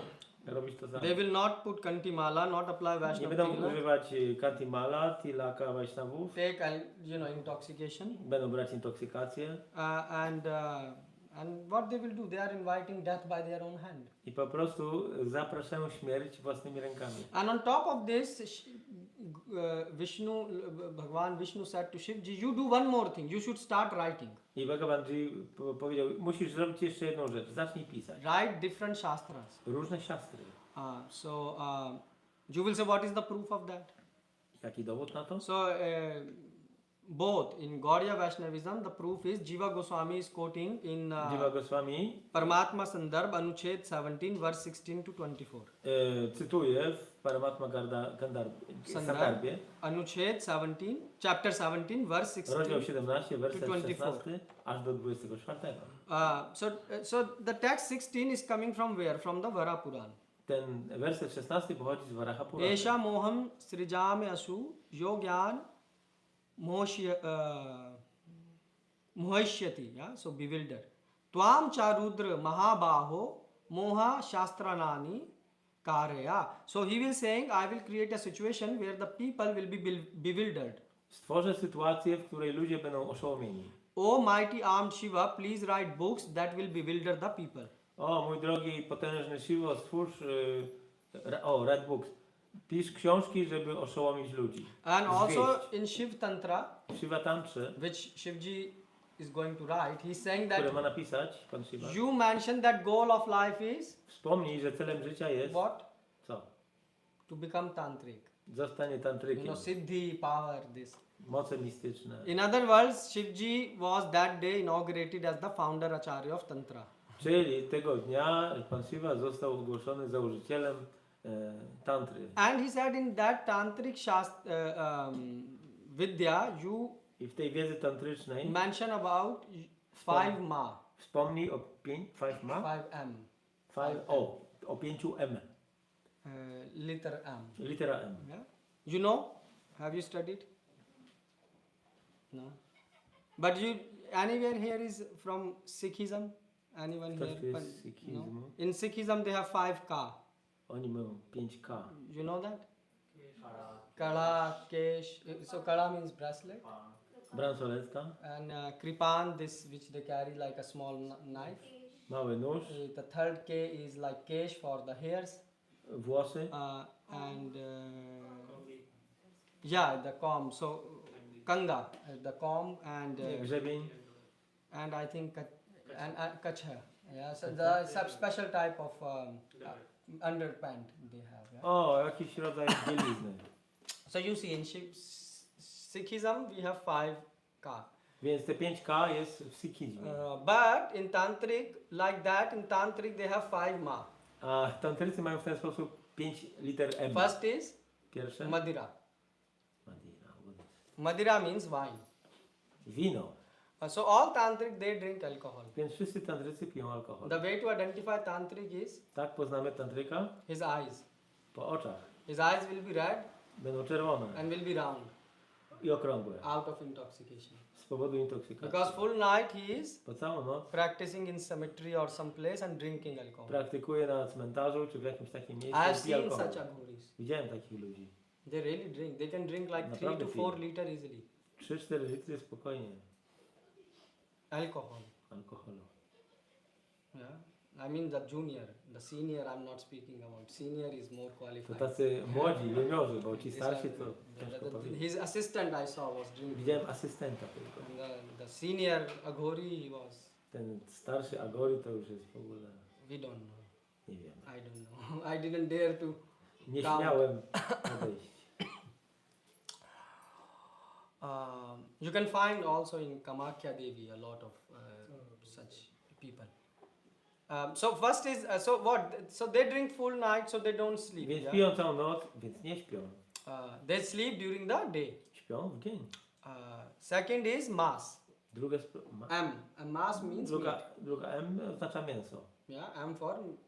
robić to samo. They will not put kantimala, not apply Nie Vaishnav będą tilak, używać kantimala, tilaka, Vaishnavów. take intoxication. Będą brać intoksykację. And what they will do? They are inviting death by their own hand. I po prostu zapraszają śmierć własnymi rękami. And on top of this, Bhagwan Vishnu said to Shivji, you do one more thing. You should start writing. I Bhagavan Ji powiedział, musisz zrobić jeszcze jedną rzecz. Zacznij pisać. Write different shastras. Różne siastry. You will say, what is the proof of that? Jaki dowód na to? So, both in Gaudiya Vaishnavism, the proof is Jiva Goswami is quoting in Jiva Goswami Paramatma Sandarbh Anuched 17, verse 16 to 24. cytuję w Paramatma Sandarbhie, Anuched 17, chapter 17, verse 16. rozdział 17, werset to 24. 16, aż do 24. So the text 16 is coming from where? From the Vara Puran. Ten werset 16 pochodzi z Varaha Purana. Esha moham srijame asu yogyan mohishyati, yeah? So bewildered. Tvam charudra mahabaho moha shastranani karya. So he will saying, I will create a situation where the people will be bewildered. Stworzę sytuację, w której ludzie będą oszołomieni. O mighty armed Shiva, please write books that will bewilder the people. O, mój drogi i potężny Shivo, stwórz Red Books. Pisz książki, żeby oszołomić ludzi. And also Zwieść. in Shiv Tantra, W Shiva Tantrze, which Shivji is going to write, he's saying które that ma napisać pan Shiva, you mentioned that goal of life is wspomnij, że celem życia jest what? co? To become tantric. Zostanie tantrykiem. Siddhi, power, this. Moce mistyczne. In other words, Shivji was that day inaugurated as the founder Acharya of Tantra. Czyli tego dnia pan Shiva został ogłoszony założycielem tantry. And he said in that tantric vidya, you I w tej wiedzy tantrycznej mention about 5 ma, wspomnij o 5 ma? 5 m, O 5 m. liter m. Litera M. Yeah? You know? Have you studied? No. But you anywhere here is from Sikhism? Anyone Ktoś here? tu jest z Sikhizmu? No. In Sikhism they have 5K. Oni mają 5K. You know that? Kala, Kesh. So Kala means bracelet. Bransoletka, And Kripan, this which they carry like a small knife. mały nóż, The third K is like Kesh for the hairs. włosy, And yeah, the comb. So Kanga, the comb grzebień, and I think kachha. Yeah, so the special type of underpant they have. Yeah? o, jakiś rodzaj bielizny. So you see in Sikhism we have 5K. Więc te 5K jest w Sikhizmie. But in Tantric, like that, in Tantric they have 5 ma. A tantrycy mają w ten sposób 5 liter M. First is Pierwsze? Madira. Madira, Madira means wine. wino. So all Tantric they drink alcohol. Więc wszyscy tantrycy piją alkohol. The way to identify Tantric is Tak poznamy tantryka? his eyes. Po oczach. His eyes will be red Będą czerwone and will be round i okrągłe. out of intoxication. Z powodu intoksykacji. Because full night he is Po całą noc practicing in cemetery or some place and drinking alcohol. praktykuje na cmentarzu czy w jakimś takim I miejscu have i pije seen alkohol. such aghoris. Widziałem takich ludzi. They really drink. They can drink like 3 Naprawdę to piją. 4 liter easily. 3-4 litry spokojnie Alcohol. alkoholu. I mean the junior. The senior I'm not speaking about. Senior is more To qualified. tacy młodzi, juniorzy, bo ci These starsi are- to ciężko powiedzieć. his assistant I saw was drinking. Widziałem asystenta tylko. The senior Aghori was, Ten starszy Agori to już jest w ogóle, we don't know. nie wiem. I don't know. I didn't dare to. Nie Tam. śmiałem podejść. You can find also in Kamakya Devi a lot of such people. So first is so what? So they drink full night, so they don't sleep. Więc Yeah? piją całą noc, więc nie śpią. They sleep during the day. Śpią w dzień. Second is mass. Druga, A mass means meat. druga M oznacza mięso. Yeah, M for meat.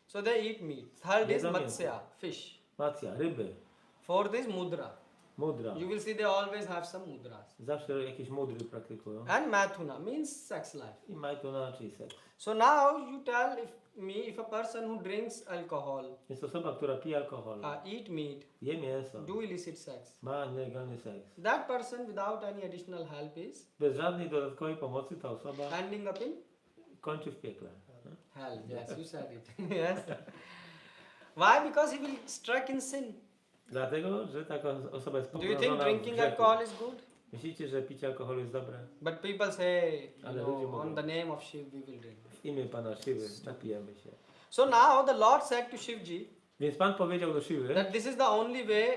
So they eat meat. Third is Jedzą mięso. matsya, fish. Macja, ryby, Fourth is mudra. mudra. You will see they always have some mudras. Zawsze jakieś mudry praktykują. And mathuna means sex life. I majtuna, czyli seks. So now you tell if a person who drinks alcohol, Jest osoba, która pije alkohol, eat meat, je mięso, do illicit sex, ma nielegalny seks. that person without any additional help is Bez żadnej dodatkowej pomocy ta osoba ending up in kończy w piekle. hell. Yes, you said it. Yes. Why? Because he will struck in sin. Dlatego, że taka osoba jest Do you think pogrążona w drinking grzechu. alcohol is good? Myślicie, że picie alkoholu jest dobre? But people say, Ale ludzie mówią. on the name of Shiv we will drink. W imię Pana Siwy napijemy się. So now the Lord said to Shivji Więc Pan powiedział do Siwy, that this is the only way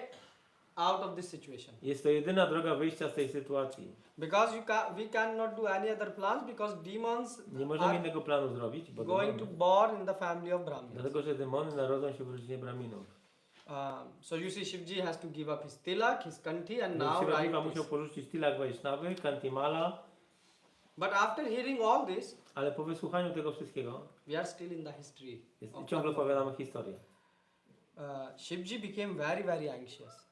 out of this situation. jest to jedyna droga wyjścia z tej sytuacji. Because we cannot do any other plans because demons Nie możemy are innego planu zrobić, bo going to demony, born in the family of Brahmins. dlatego, że demony narodzą się w rodzinie Braminów. So you see Shivji has to give up his tilak, his kanti and Więc now Shiva write musiał this. porzucić Tilak Vaishnawy, Kantimala, But after hearing all this, ale po wysłuchaniu tego wszystkiego we are still in the history. of ciągle Padma. opowiadamy historię. Shivji became very, very anxious.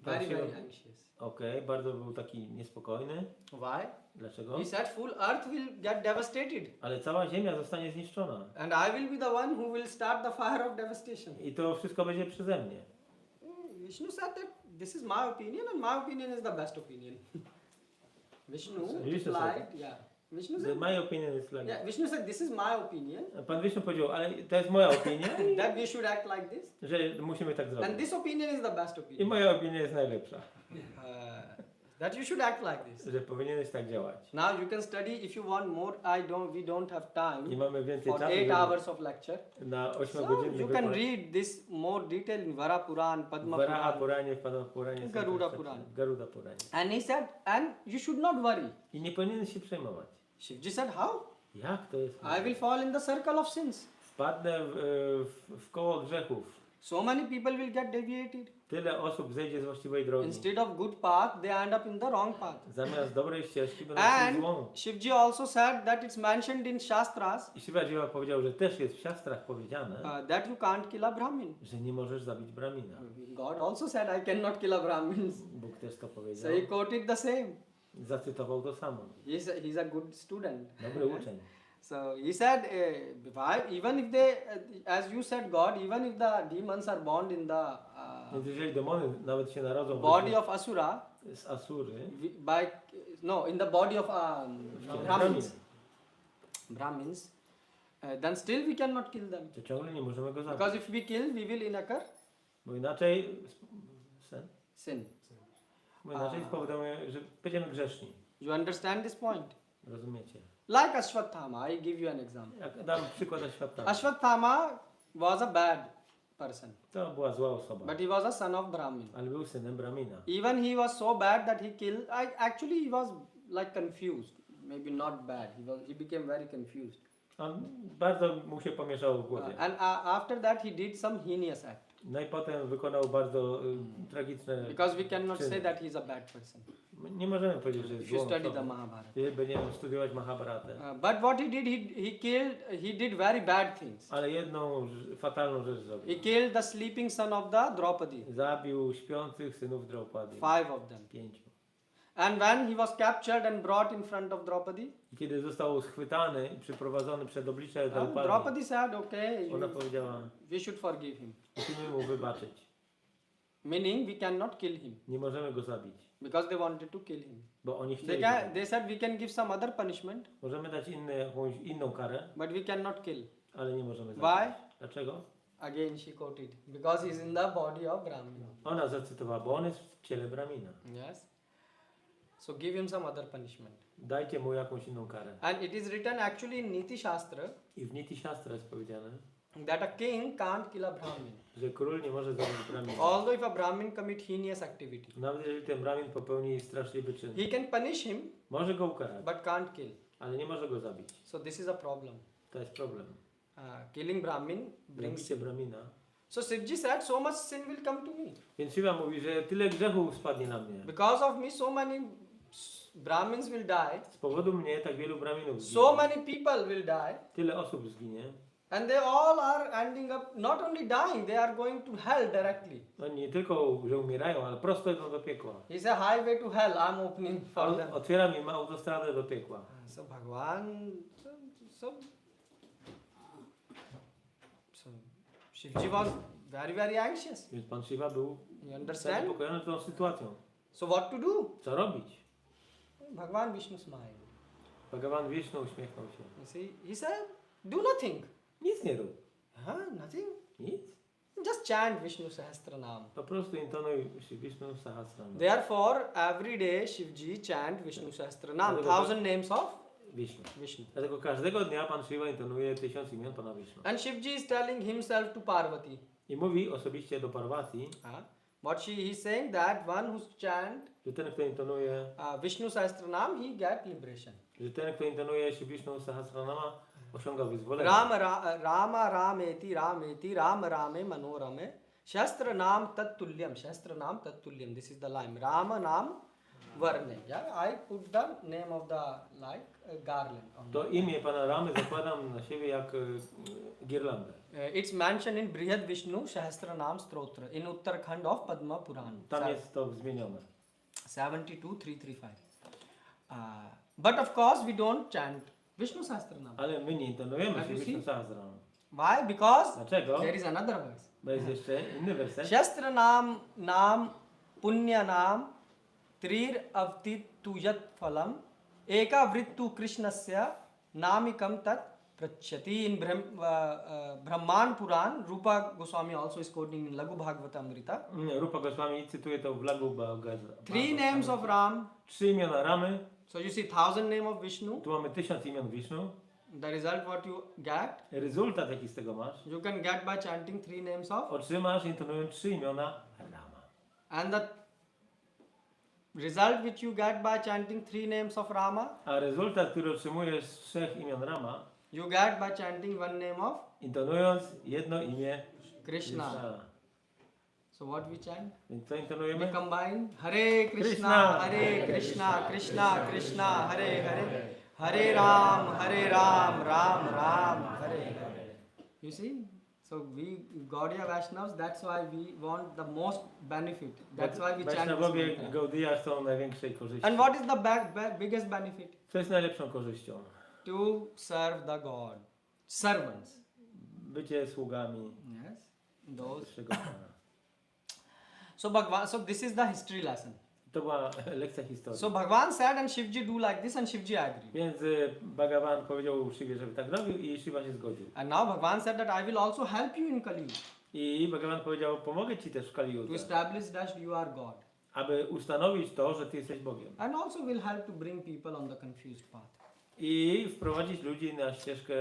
Pan Shiva- Very anxious. Okej, bardzo był taki niespokojny. Why? Dlaczego? He said full earth will get devastated Ale cała ziemia zostanie zniszczona. and I will be the one who will start the fire of devastation. I to wszystko będzie przeze mnie. Vishnu said that this is my opinion and my opinion is the best opinion. Vishnu Vishnu replied, said- yeah. Vishnu Że said, my opinion is like yeah, Vishnu said this is my opinion Pan Wisznu powiedział, ale to jest moja opinia, that we should act like this że musimy tak and zrobić. this opinion is the best I opinion. moja opinia jest najlepsza, That you should act like this. że powinieneś tak działać. Now you can study if you want more. We don't have Nie time mamy więcej for czasu 8 żeby- hours of lecture. na So 8-godzinny you can wykład. read this more detail in Vara Puran, Padma Varaha Puran. Puranie, w Padma Puranie, Garuda Puranie. Garuda Puranie. And he said, and you should not worry. I nie powinieneś się przejmować. Shivji said, how? Jak to jest? I will fall in the circle of sins. Wpadnę w koło grzechów. So many people will get deviated. Tyle osób zejdzie z właściwej drogi. Instead of good path, they end up in the wrong path. Zamiast dobrej ścieżki będą szli And złą. Shivji also said that it's mentioned in Shastras I Shiva Jiva powiedział, że też jest w siastrach powiedziane, that you can't kill a Brahmin. że nie możesz zabić Bramina. God also said, I cannot kill a Brahmin. Bóg też to So powiedział. he quoted the same. Zacytował to samo. He's a good student. Dobry uczeń. So he said, even if they, as you said, God, even if the demons are born in the Więc jeżeli demony nawet się narodzą body of Asura, z Asury, in the body of Brahmin, Brahmins, then still we cannot kill them. to ciągle nie możemy go Because zabić. if we kill, we will incur Bo inaczej sin. Bo inaczej spowodujemy, że będziemy grzeszni. You understand this point? Rozumiecie? Like Ashwatthama, I give you an example. Jak dam przykład Ashwatthama. Ashwatthama was a bad person, To była zła osoba, but he was a son of Brahmin. ale był synem Bramina. Even he was so bad that he killed. Actually he was like confused. Maybe not bad. He became very confused. On bardzo mu się pomieszało w głowie. And after that he did some heinous act. No i potem wykonał bardzo tragiczne Because we cannot czyny. say that he is a bad person. Nie możemy powiedzieć, że jest If you złą study the osobą. Mahabharata. Jeżeli będziemy studiować Mahabharatę. But what he did, he did very bad things. Ale jedną fatalną rzecz He zrobił. killed the sleeping son of the Draupadi. Zabił śpiących synów Draupadi. 5 of them. 5. And when he was captured and brought in front of Draupadi, I kiedy został schwytany i przyprowadzony przed oblicze Draupadi, Draupadi said, okay, ona powiedziała, we should forgive him. musimy mu wybaczyć. Meaning we cannot kill him. Nie możemy go zabić. because they wanted to kill him. Bo oni chcieli. They said we can give some other punishment, Możemy dać jakąś inną karę, but we cannot kill. ale nie możemy Why? zabić. Dlaczego? Again she quoted, because he is in the body of Brahmin. Ona zacytowała, bo on jest w ciele Bramina. Yes. So give him some other punishment. Dajcie mu jakąś inną karę. And it is written actually in Niti Shastra I w Niti Shastra jest powiedziane, that a king can't kill a Brahmin. że król nie może zabić Bramina. Although if a Brahmin commit heinous activity, Nawet jeżeli ten Bramin popełni straszliwy czyn, he can punish him może go ukarać, but can't kill. ale nie może go zabić. So this is a problem. To jest problem. Killing Brahmin brings. Zabicie Bramina. So Shivji said, so much sin will come to me. Więc Shiva mówi, że tyle grzechów spadnie na mnie. Because of me, so many Brahmins will die. Z powodu mnie tak wielu Braminów So zginie. many people will die. Tyle osób zginie. And they all are ending up not only dying, they are going to hell directly. Oni nie tylko, że umierają, ale prosto idą do piekła. It's a highway to hell I'm opening for On them. otwiera mi autostradę do piekła. So Bhagwan, so Shivji was very, very anxious. Więc pan Shiva był You understand? zaniepokojony tą sytuacją. So what to do? Co robić? Bhagwan Vishnu smiled. Bhagavan Vishnu uśmiechnął się. You see, he said, do nothing. Nic nie rób. Nothing. Nic. Just chant Vishnu Sahasranam. Po prostu intonuj Vishnu Sahasranam. Therefore, every day Shivji chant Vishnu Sahasranam. 1000 names of Vishnu. Vishnu. Dlatego każdego dnia pan Shiva intonuje 1000 imion pana Vishnu. And Shivji is telling himself to Parvati. I mówi osobiście do Parvati, What he's saying that one who chant że ten, kto intonuje, Vishnu Sahasranam, he get liberation. że ten, kto intonuje się Vishnu Sahasranama, osiąga wyzwolenie. Rama Rameti Rameti Rama Rame Manorame Shastra Nam Tattulyam. Shastra Nam Tattulyam. This is the line. Rama Nam Varne. Yeah, I put the name of the garland. To imię pana Ramy zakładam na siebie jak girlandę. It's mentioned in Brihad Vishnu Sahasranam Stotra in Uttarakhand of Padma Puran. Tam jest to zmienione. 72335. But of course we don't chant Vishnu Sahasranam. Ale my nie intonujemy Have się you Vishnu seen? Sahasranam. Why? Because Dlaczego? there is another verse. Bo jest jeszcze inny werset. Shastranam Nam Punyanam Trir Avti Tuyat Phalam Eka Vrittu Krishnasya Namikam Tat Prachyati. In Brahman Puran, Rupa Goswami also is quoting in Laghu Bhagavatamrita. Rupa Goswami cytuje to w Laghu Bhagavatamrita. 3 names of Ram. 3 imiona Ramy. So you see 1000 name of Vishnu. Tu mamy 1000 imion Vishnu. The result what you get, Rezultat jaki z tego masz? you can get by chanting 3 names of. Otrzymasz intonując 3 imiona Rama. And the result which you get by chanting 3 names of Rama, A rezultat, który otrzymujesz z 3 imion Rama, you get by chanting 1 name of intonując jedno imię Krishna. Krishna. So what we chant? Więc co We intonujemy? combine Hare Krishna, Krishna. Hare Krishna, Krishna Krishna, Hare Hare, Hare Ram, Ram Ram, Hare Hare. You see? So we Gaudiya Vaishnavas, that's why we want the most benefit. That's why we chant this Vaishnawowie mantra. Gaudiya chcą największej korzyści. And what is the biggest benefit? Co jest najlepszą korzyścią? To serve the God. Servants. Bycie sługami Yes. Those. naszego Pana. So Bhagwan, so this is the history lesson. To była lekcja historii. So Bhagwan said and Shivji do like this and Shivji agreed. Więc Bhagavan powiedział Shiwie, żeby tak robił i Shiva się zgodził. And now Bhagwan said that I will also help you in Kali I Bhagavan powiedział, pomogę Ci też w Kali to Yuga, establish that you are God. aby ustanowić to, że Ty jesteś Bogiem. And also will help to bring people on the confused path. I wprowadzić ludzi na ścieżkę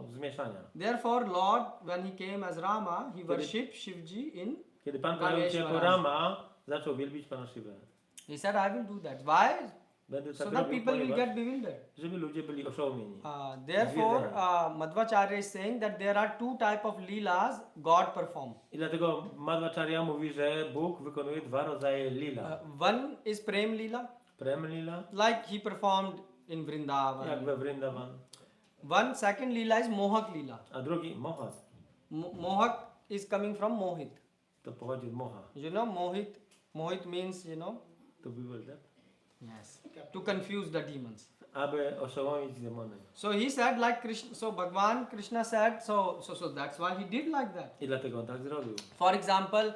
zmieszania. Therefore Lord, when he came as Rama, he worshipped Shivji in. Kiedy Pan pojawił się jako Rama, zaczął wielbić Pana Shivę. He said, I will do that. Why? Będę So tak that robił, people will ponieważ, get bewildered. żeby ludzie byli oszołomieni. Therefore, Madhvacharya is saying that there are 2 types of leelas God perform. I dlatego Madhvacharya mówi, że Bóg wykonuje 2 rodzaje lila. One is Prem Leela, Prem lila, like he performed in Vrindavan. jak we Vrindavan. One second Leela is Mohak Leela. A drugi Mohat. Mohak is coming from Mohit. To pochodzi od Moha. You know Mohit? Mohit means, you know? To bewilder. Yes. To confuse the demons. Aby oszołomić demony. So he said like Krishna, so Bhagwan Krishna said, so that's why he did like that. I dlatego on tak zrobił. For example,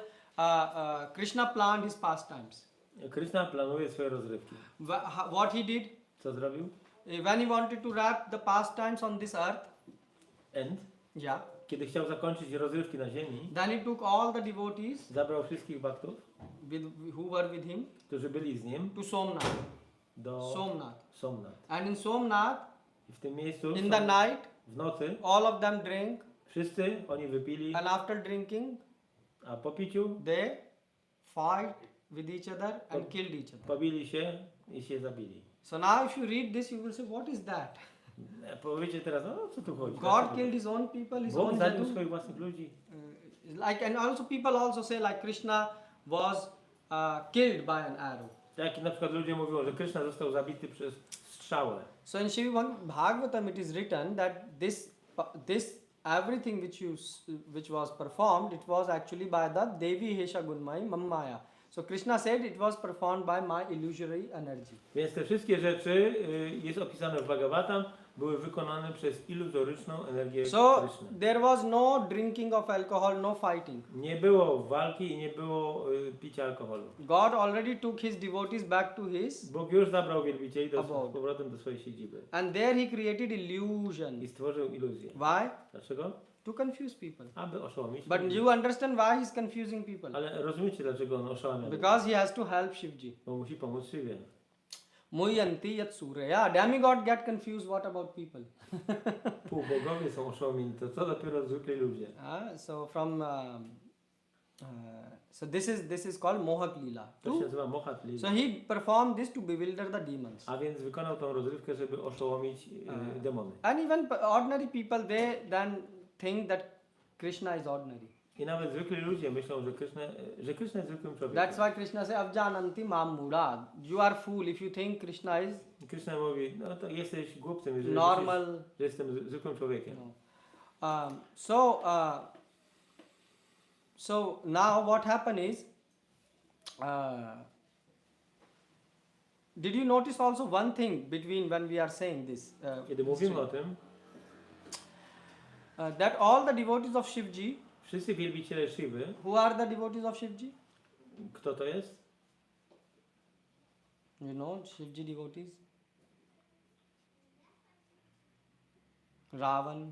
Krishna planned his pastimes. Krishna planuje swoje rozrywki. What he did? Co zrobił? When he wanted to wrap the pastimes on this earth, End. yeah, Kiedy chciał zakończyć rozrywki na ziemi, then he took all the devotees zabrał wszystkich baktów, who were with him którzy byli z nim, to Somnath. do Somnath. Somnath. And in Somnath, I w tym miejscu in the night, w nocy all of them drank, wszyscy oni wypili, and after drinking, a po piciu they fight with each other and killed each other. pobili się i się zabili. So now if you read this, you will say, what is that? Powiecie teraz, no co tu chodzi? God killed his own people, his Bóg own zabił Hindu. swoich własnych ludzi. Like, and also people also say like Krishna was killed by an arrow. Tak na przykład ludzie mówią, że Krishna został zabity przez strzałę. So in Shiva Bhagavatam it is written that this everything which was performed, it was actually by the Devi Hesha Gunmai Mammaya. So Krishna said it was performed by my illusory energy. Więc te wszystkie rzeczy, jest opisane w Bhagavatam, były wykonane przez iluzoryczną energię So Krishny. there was no drinking of alcohol, no fighting. Nie było walki i nie było picia alkoholu. God already took his devotees back to his, Bóg już zabrał wielbicieli z Abode. powrotem do swojej siedziby and there he created illusion. i stworzył iluzję. Why? Dlaczego? To confuse people. Aby oszołomić But ludzi. you understand why he's confusing people? Ale rozumiecie, dlaczego on oszałamia ludzi? Because he has to help Shivji. Bo musi pomóc Shiwie. Muyanti yat surya. Demigod get confused. What about people? Półbogowie są oszołomieni, to co dopiero zwykli ludzie. So from so this is called Mohak Leela. To się nazywa Mohat Lila. So he performed this to bewilder the demons. A więc wykonał tą rozrywkę, żeby oszołomić demony. And even ordinary people, they then think that Krishna is ordinary. I nawet zwykli ludzie myślą, że Krishna jest zwykłym człowiekiem. That's why Krishna says, Avjananti mam mura. You are fool if you think Krishna is Krishna mówi, no to jesteś głupcem, jeżeli normal. myślisz, że jestem zwykłym człowiekiem. So now what happened is, did you notice also one thing between when we are saying this? Kiedy mówimy o tym, That all the devotees of Shivji, wszyscy wielbiciele Shiwy, who are the devotees of Shivji? kto to jest? You know, Shivji devotees? Ravan,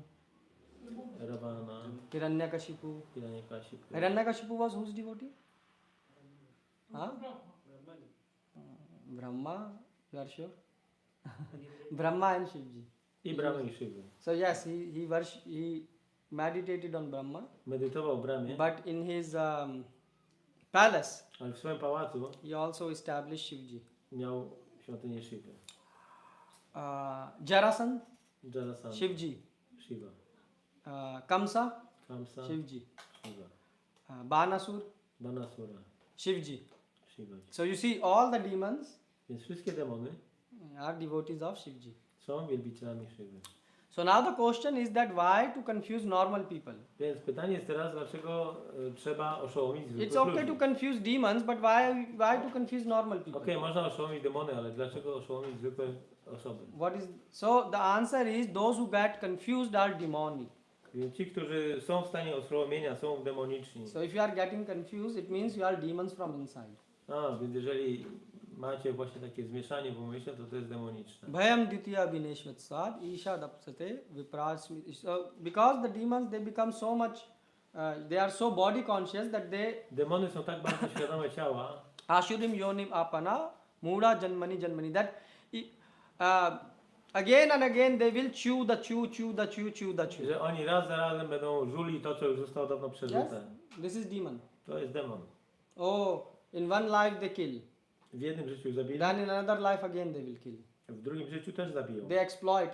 Ravana, Hiranyakashipu. Hiranyakashipu. Hiranyakashipu was whose devotee? Huh? Brahma, you are sure? Brahma and Shivji. I Brahmy i Shivy. So yes, he meditated on Brahma, Medytował w Brahmie, but in his palace, ale w swoim pałacu he also established Shivji. miał świątynię Shiwy. Jarasandh, Jarasandha, Shivji. Shiva. Kamsa, Kamsa, Shivji. Shiva. Banasur, Banasura, Shivji. Shiva. So you see, all the demons Więc wszystkie demony are devotees of Shivji. są wielbicielami Shiwy. So now the question is that why to confuse normal people? Więc pytanie jest teraz, dlaczego trzeba oszołomić zwykłych It's okay ludzi? to confuse demons, but why to confuse normal people? Okej, można oszołomić demony, ale dlaczego oszołomić zwykłe osoby? So the answer is those who get confused are demonic. Więc ci, którzy są w stanie oszołomienia, są demoniczni. So if you are getting confused, it means you are demons from inside. Więc jeżeli macie właśnie takie zmieszanie w umyśle, to jest demoniczne. Bhayam ditya vineshvatsad isha dapsate viprasmi. So because the demons they become so much, they are so body conscious that they Demony są tak bardzo świadome ciała, ashurim yonim apana muda janmani that again and again they will chew the chew. że oni raz za razem będą żuli to, co już zostało dawno Yes, przeżyte. this is demon. To jest demon. Oh, in one life they kill, W jednym życiu zabili, then in another life again they will kill. w drugim życiu też zabiją. They exploit.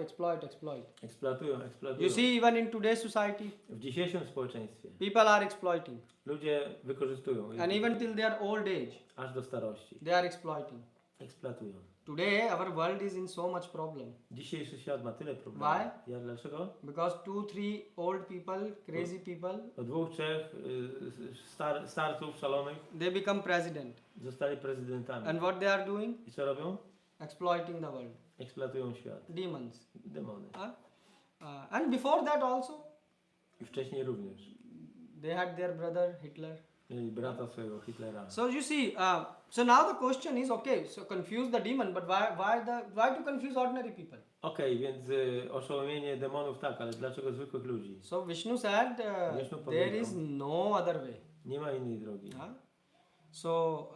Eksploatują. You see, even in today's society, W dzisiejszym społeczeństwie people are exploiting, ludzie wykorzystują and even till their old age, aż do starości. they are exploiting. Eksploatują. Today, our world is in so much problem. Dzisiejszy świat ma tyle problemów. Why? Dlaczego? Because 2-3 old people, crazy people, O 2-3 starców szalonych they become president. zostali prezydentami. And what they are doing? I co robią? Exploiting the world. Eksploatują świat. Demons. Demony. And before that also, I wcześniej również. they had their brother Hitler. Mieli brata swojego Hitlera. So you see, so now the question is, okay, so confuse the demon, but why to confuse ordinary people? Okej, więc oszołomienie demonów tak, ale dlaczego zwykłych ludzi? So Vishnu said, Vishnu there powiedział. is no other way. Nie ma innej drogi. Huh? So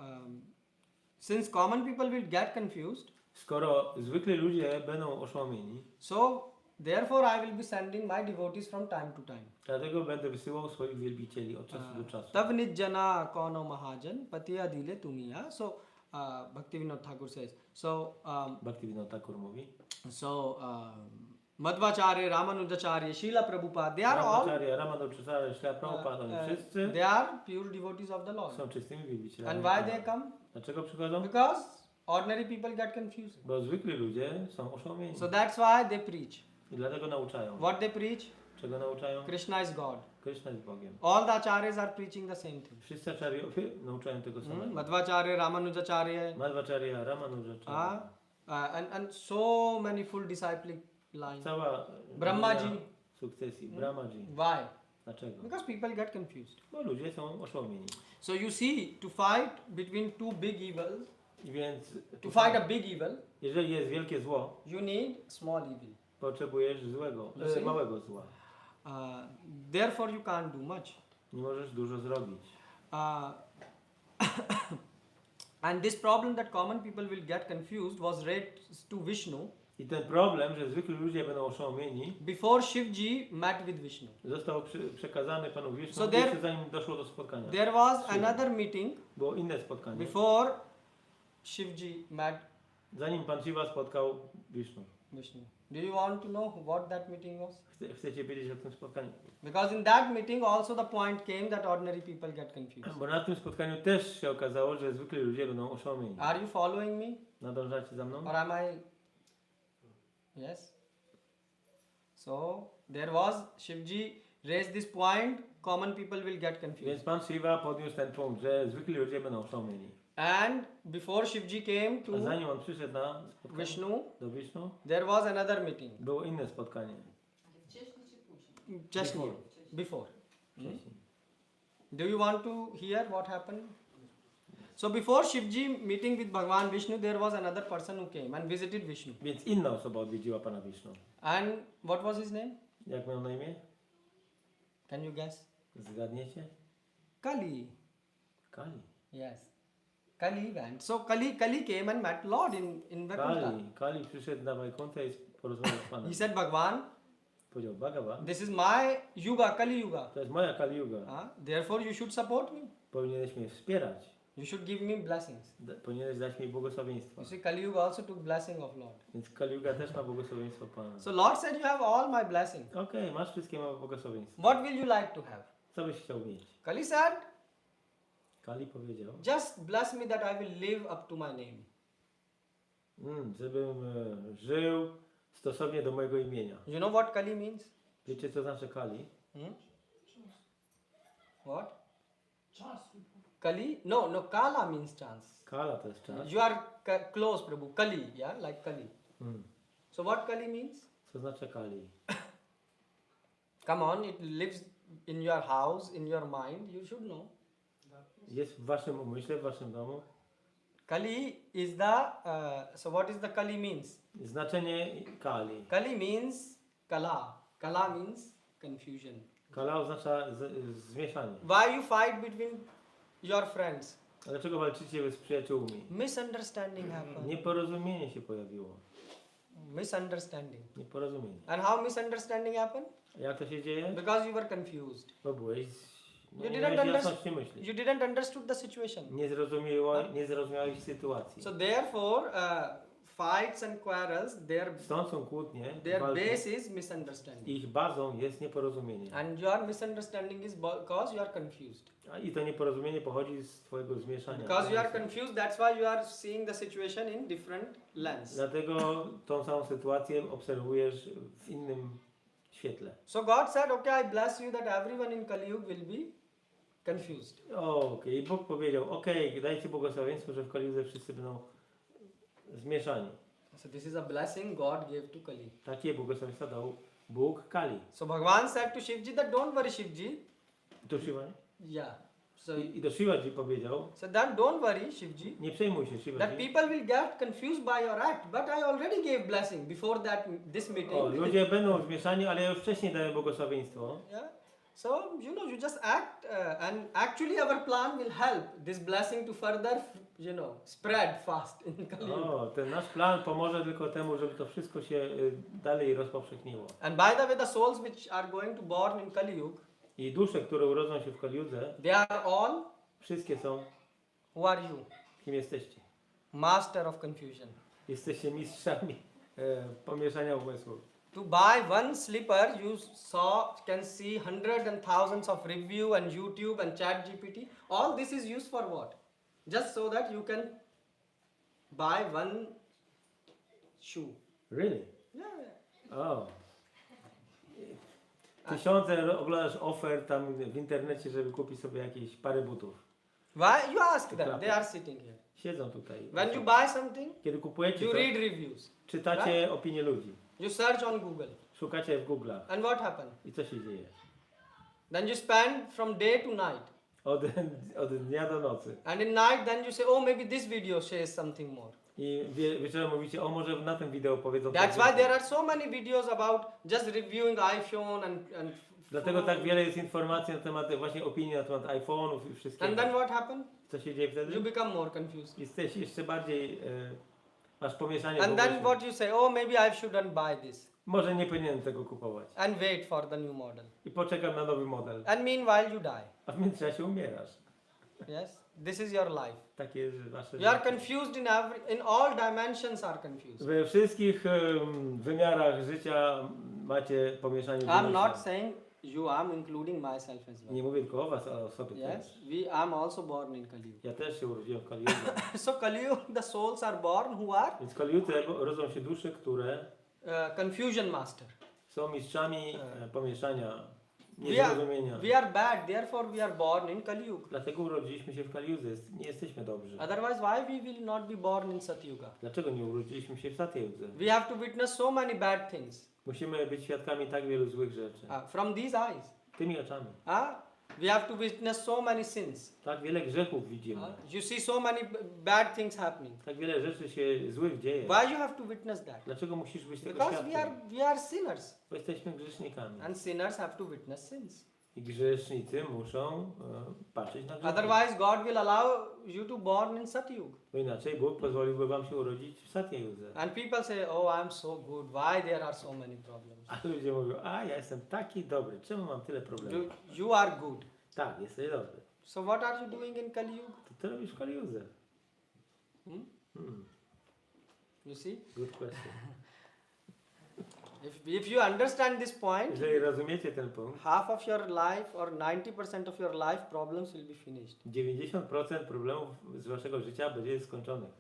since common people will get confused, Skoro zwykli ludzie będą oszołomieni, so therefore I will be sending my devotees from time to time. dlatego będę wysyłał swoich wielbicieli od czasu do czasu. Tav nijjana kono mahajan patiya dile tumiya. So Bhaktivinoda Thakur says. So Bhaktivinoda Thakur mówi. Madhvacharya, Ramanujacharya, Srila Prabhupada, they are all Ramacharya, Ramanujacharya, Śrila Prabhupada, oni wszyscy they are pure devotees of the Lord. są czystymi wielbicielami. And why they come? Dlaczego przychodzą? Because ordinary people get confused. Bo zwykli ludzie są oszołomieni. So that's why they preach. I dlatego nauczają. What they preach? Czego nauczają? Krishna is God. Krishna jest Bogiem. All the acharyas are preaching the same thing. Wszyscy acharyowie nauczają tego samego. Madhvacharya, Ramanujacharya, Madhvacharya, Ramanujacharya. and so many full disciplic lines. Cała Brahmaji. linia sukcesji. Brahmaji. Why? Dlaczego? Because people get confused. Bo ludzie są oszołomieni. So you see, to fight between two big evils, I więc to fight a big evil, jeżeli jest wielkie zło, you need small evil. potrzebujesz złego, See? małego zła. Therefore you can't do much. Nie możesz dużo zrobić. And this problem that common people will get confused was raised to Vishnu I ten problem, że zwykli ludzie będą oszołomieni, before Shivji met with Vishnu. został przekazany Panu Wisznu, So there- jeszcze zanim doszło do spotkania. There was another meeting Było inne spotkanie. before Shivji met Zanim Pan Shiva spotkał Wisznu. Vishnu. Do you want to know what that meeting was? Chcecie wiedzieć o tym spotkaniu? Because in that meeting also the point came that ordinary people get confused. Bo na tym spotkaniu też się okazało, że zwykli ludzie będą oszołomieni. Are you following me? Nadążacie za mną? Or am I? Yes. So there was Shivji raised this point, common people will get Więc confused. Pan Shiva podniósł ten punkt, że zwykli ludzie będą oszołomieni. And before Shivji came A to zanim on przyszedł na spotkanie Vishnu, do Wisznu, there was another meeting. było inne spotkanie. Wcześniej czy później? Just Before. before. Wcześniej. Do you want to hear what happened? So before Shivji meeting with Bhagwan Vishnu, there was another person who came and visited Vishnu. Więc inna osoba odwiedziła Pana Wisznu. And what was his name? Jak miał na imię? Can you guess? Zgadniecie? Kali. Kali. Yes. Kali went. So Kali came and met Lord in Vaikuntha. Kali przyszedł na Wajkuntę i porozmawiał z Panem. He said, Bhagwan, Powiedział, Bhagavan, this is my yuga, Kali yuga. to jest moja Kali Yuga. Therefore you should support me. Powinieneś mnie wspierać. You should give me blessings. Powinieneś dać mi błogosławieństwa. You see, Kali yuga also took blessing of Lord. Więc Kali Yuga też ma błogosławieństwo Pana. So Lord said, you have all my blessings. Okej, masz wszystkie moje błogosławieństwa. What will you like to have? Co byś chciał mieć? Kali said, Kali powiedział, just bless me that I will live up to my name. żebym żył stosownie do mojego imienia. You know what Kali means? Wiecie co znaczy Kali? What? Kali? No, Kala means chance. Kala to jest czas. You are close, Prabhu. Kali, yeah, like Kali. So what Kali means? Co znaczy Kali? Come on, it lives in your house, in your mind. You should know. Jest w waszym umyśle, w waszym domu. Kali is the. So what is the Kali means? Znaczenie Kali. Kali means kala. Kala means confusion. Kala oznacza zmieszanie. Why you fight between your friends? A dlaczego walczycie z przyjaciółmi? Misunderstanding happened. Nieporozumienie się pojawiło. Misunderstanding. Nieporozumienie. And how misunderstanding happened? A jak to się dzieje? Because you were confused. Bo byłeś... No, You nie didn't miałeś jasności myśli. You didn't understood the situation. Nie zrozumiałeś sytuacji. So therefore, fights and quarrels, Stąd są kłótnie, their walki. base is misunderstanding. Ich bazą jest nieporozumienie. And your misunderstanding is because you are confused. I to nieporozumienie pochodzi z twojego zmieszania. Because you are confused, that's why you are seeing the situation in different lens. Dlatego tą samą sytuację obserwujesz w innym świetle. So God said, okay, I bless you that everyone in Kali Yuga will be confused. Okej, Bóg powiedział, okej, dajcie błogosławieństwo, że w Kaliudze wszyscy będą zmieszani. So this is a blessing God gave to Kali. Takie błogosławieństwa dał Bóg Kali. So Bhagwan said to Shivji that don't worry Shivji. To Shiva? Yeah. So, I do Shivaji powiedział, so that don't worry, Shivji. nie przejmuj się That Shivaji. people will get confused by your act, but I already gave blessing before this O, meeting. ludzie będą zmieszani, ale ja już wcześniej dałem błogosławieństwo. Yeah. So you just act, and actually our plan will help this blessing to further, spread fast in Kali Yuga. O, ten nasz plan pomoże tylko temu, żeby to wszystko się dalej rozpowszechniło. And by the way, the souls which are going to born in Kali Yuga, I dusze, które urodzą się w Kaliudze, they are all, wszystkie są, who are you? kim jesteście? Master of confusion. Jesteście mistrzami pomieszania umysłów. To buy one slipper, you can see hundreds and thousands of review and YouTube and ChatGPT. All this is used for what? Just so that you can buy one shoe. Really? Yeah. O. Tysiące oglądasz ofert tam w internecie, żeby kupić sobie jakieś parę butów. Why? You ask them. They are sitting here. Siedzą tutaj. When you buy something, Kiedy kupujecie you to, read reviews. czytacie opinie ludzi. You search on Google. Szukacie w Google'ach. And what happens? I co się dzieje? Then you spend from day to night. Od dnia do nocy. And in night, then you say, oh, maybe this video shares something more. I wieczorem mówicie, o może na tym wideo powiedzą That's coś why więcej. there are so many videos about just reviewing iPhone and Dlatego tak wiele jest informacji na temat, właśnie opinii na temat iPhone'ów i wszystkiego. and then what happens? Co się dzieje wtedy? You become more confused. Jesteś jeszcze bardziej, masz pomieszanie And w then umyśle. what you say, oh, maybe I shouldn't buy this. Może nie powinienem tego kupować. And wait for the new model. I poczekam na nowy model. And meanwhile, you die. A w międzyczasie umierasz. Yes? This is your life. Takie jest wasze You are życie. confused in all dimensions are confused. We wszystkich wymiarach życia macie pomieszanie w I'm umyśle. not saying you, I'm including myself as well. Nie mówię tylko o was, ale o sobie też. Yes, I'm also born in Kali Yuga. Ja też się urodziłem w Kaliudze. So Kali Yuga, the souls are born who are Więc w Kaliudze rodzą się dusze, które confusion master. są mistrzami pomieszania, We are, niezrozumienia. we are bad, therefore we are born in Kali Yuga. Dlatego urodziliśmy się w Kaliudze. Nie jesteśmy dobrzy. Otherwise, why we will not be born in Satyuga? Dlaczego nie urodziliśmy się w Satyudze? We have to witness so many bad things Musimy być świadkami tak wielu złych rzeczy. from these eyes. Tymi oczami. We have to witness so many sins. Tak wiele grzechów widzimy. You see so many bad things happening. Tak wiele rzeczy się złych dzieje. Why you have to witness that? Dlaczego musisz być tego Because świadkiem? we are sinners, Bo jesteśmy grzesznikami. and sinners have to witness sins. I grzesznicy muszą patrzeć na grzech. Otherwise, God will allow you to born in Satyuga. Bo inaczej Bóg pozwoliłby wam się urodzić w Satyudze. And people say, oh, I'm so good. Why there are so many problems? A ludzie mówią, a ja jestem taki dobry, czemu mam tyle problemów? You are good. Tak, jesteś dobry. So what are you doing in Kali Yuga? To ty robisz w Kaliudze. You see? Good question. If you understand this point, Jeżeli rozumiecie ten punkt, half of your life or 90% of your life problems will be finished. 90% problemów z waszego życia będzie skończonych.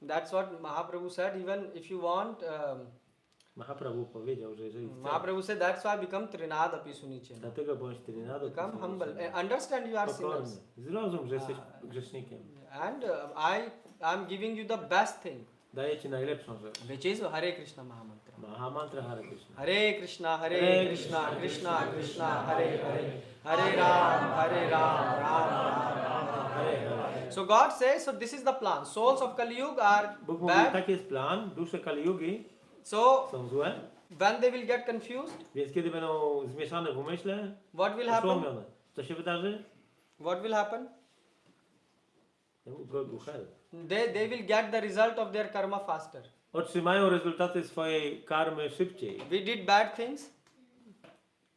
That's what Mahaprabhu said. Even if you want, Mahaprabhu powiedział, że jeżeli chcesz, Mahaprabhu said that's why become Trinada Pisunichena. dlatego bądź trinado, Become humble. Understand you are spokojny. sinners. Zrozum, że jesteś grzesznikiem. And I'm giving you the best thing, Daję ci najlepszą rzecz. which is Hare Krishna Mahamantra. Mahamantra Hare Krishna. Hare Krishna, Krishna Krishna, Hare Hare, Hare Ram, Ram Ram. Hare Hare. So God says, so this is the plan. Souls of Kali Yuga are Bóg mówi, bad. tak jest plan, dusze Kaliugi So są złe, when they will get confused, więc kiedy będą zmieszane w umyśle, what will happen? oszołomione. Co się wydarzy? What will happen? God will help. They will get the result of their karma faster. Otrzymają rezultaty swojej karmy szybciej. We did bad things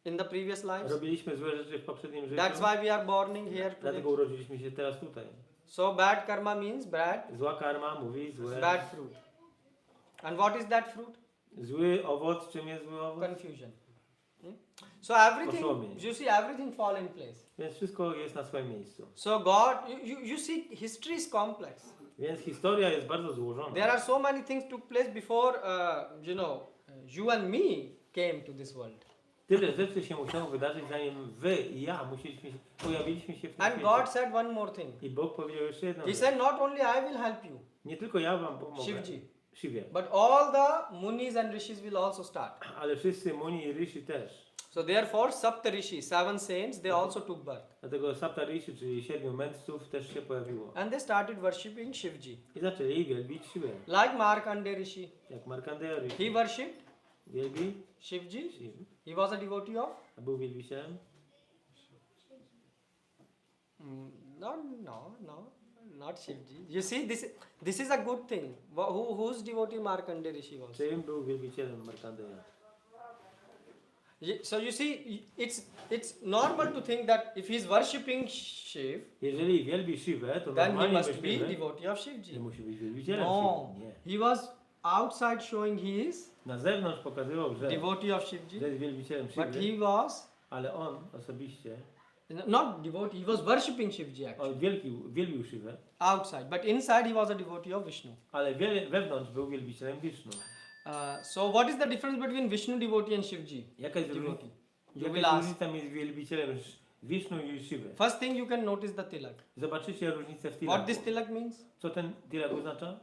in the previous lives. Robiliśmy złe rzeczy w poprzednim życiu, That's why we are born here today. dlatego urodziliśmy się teraz tutaj. So bad karma means bad, Zła karma mówi złe. bad fruit. And what is that fruit? Zły owoc, czym jest zły owoc? Confusion. So everything, Oszołomienie. you see, everything fall in place. Więc wszystko jest na swoim miejscu. So God, you see, history is complex. Więc historia jest bardzo złożona. There are so many things took place before, you and me came to this world. Tyle rzeczy się musiało wydarzyć, zanim wy i ja pojawiliśmy się w tym And świecie. God said one more thing. I Bóg powiedział jeszcze jedną He rzecz. said, not only I will help you, Nie tylko ja wam pomogę, Shivji, Shiwie, but all the munis and rishis will also start. ale wszyscy muni i rishi też. So therefore, Saptarishi, 7 saints, they also took birth. Dlatego Saptarishi, czyli 7 mędrców, też się pojawiło. And they started worshipping Shivji. I zaczęli wielbić siłę. Like Markandeya Rishi. Jak Markandeya He Rishi worshipped wielbi Shivji. Shiv, He was a devotee of? a był wielbicielem. No, not Shivji. You see, this is a good thing. Whose devotee Markandeya Rishi was? Czym był wielbicielem Markandeya? So you see, it's normal to think that if he is worshipping Shiv, Jeżeli wielbi Siwę, to then he normalnie must be myślimy, devotee of że Shivji. musi być wielbicielem No, Siwy. Nie. he was outside showing he is Na zewnątrz pokazywał, że devotee of Shivji, jest wielbicielem but Siwy, he was ale on osobiście, not devotee. He was worshipping Shivji actually on wielbił Siwę, outside, but inside he was a devotee of Vishnu. ale wewnątrz był wielbicielem Wisznu. So what is the difference between Vishnu devotee and Shivji Jaka jest devotee? różnica? You Jaka will jest ask. różnica między wielbicielem Wisznu i Siwy? First thing you can notice the tilak. Zobaczycie różnicę w What tilaku. this tilak means? Co ten tilak oznacza?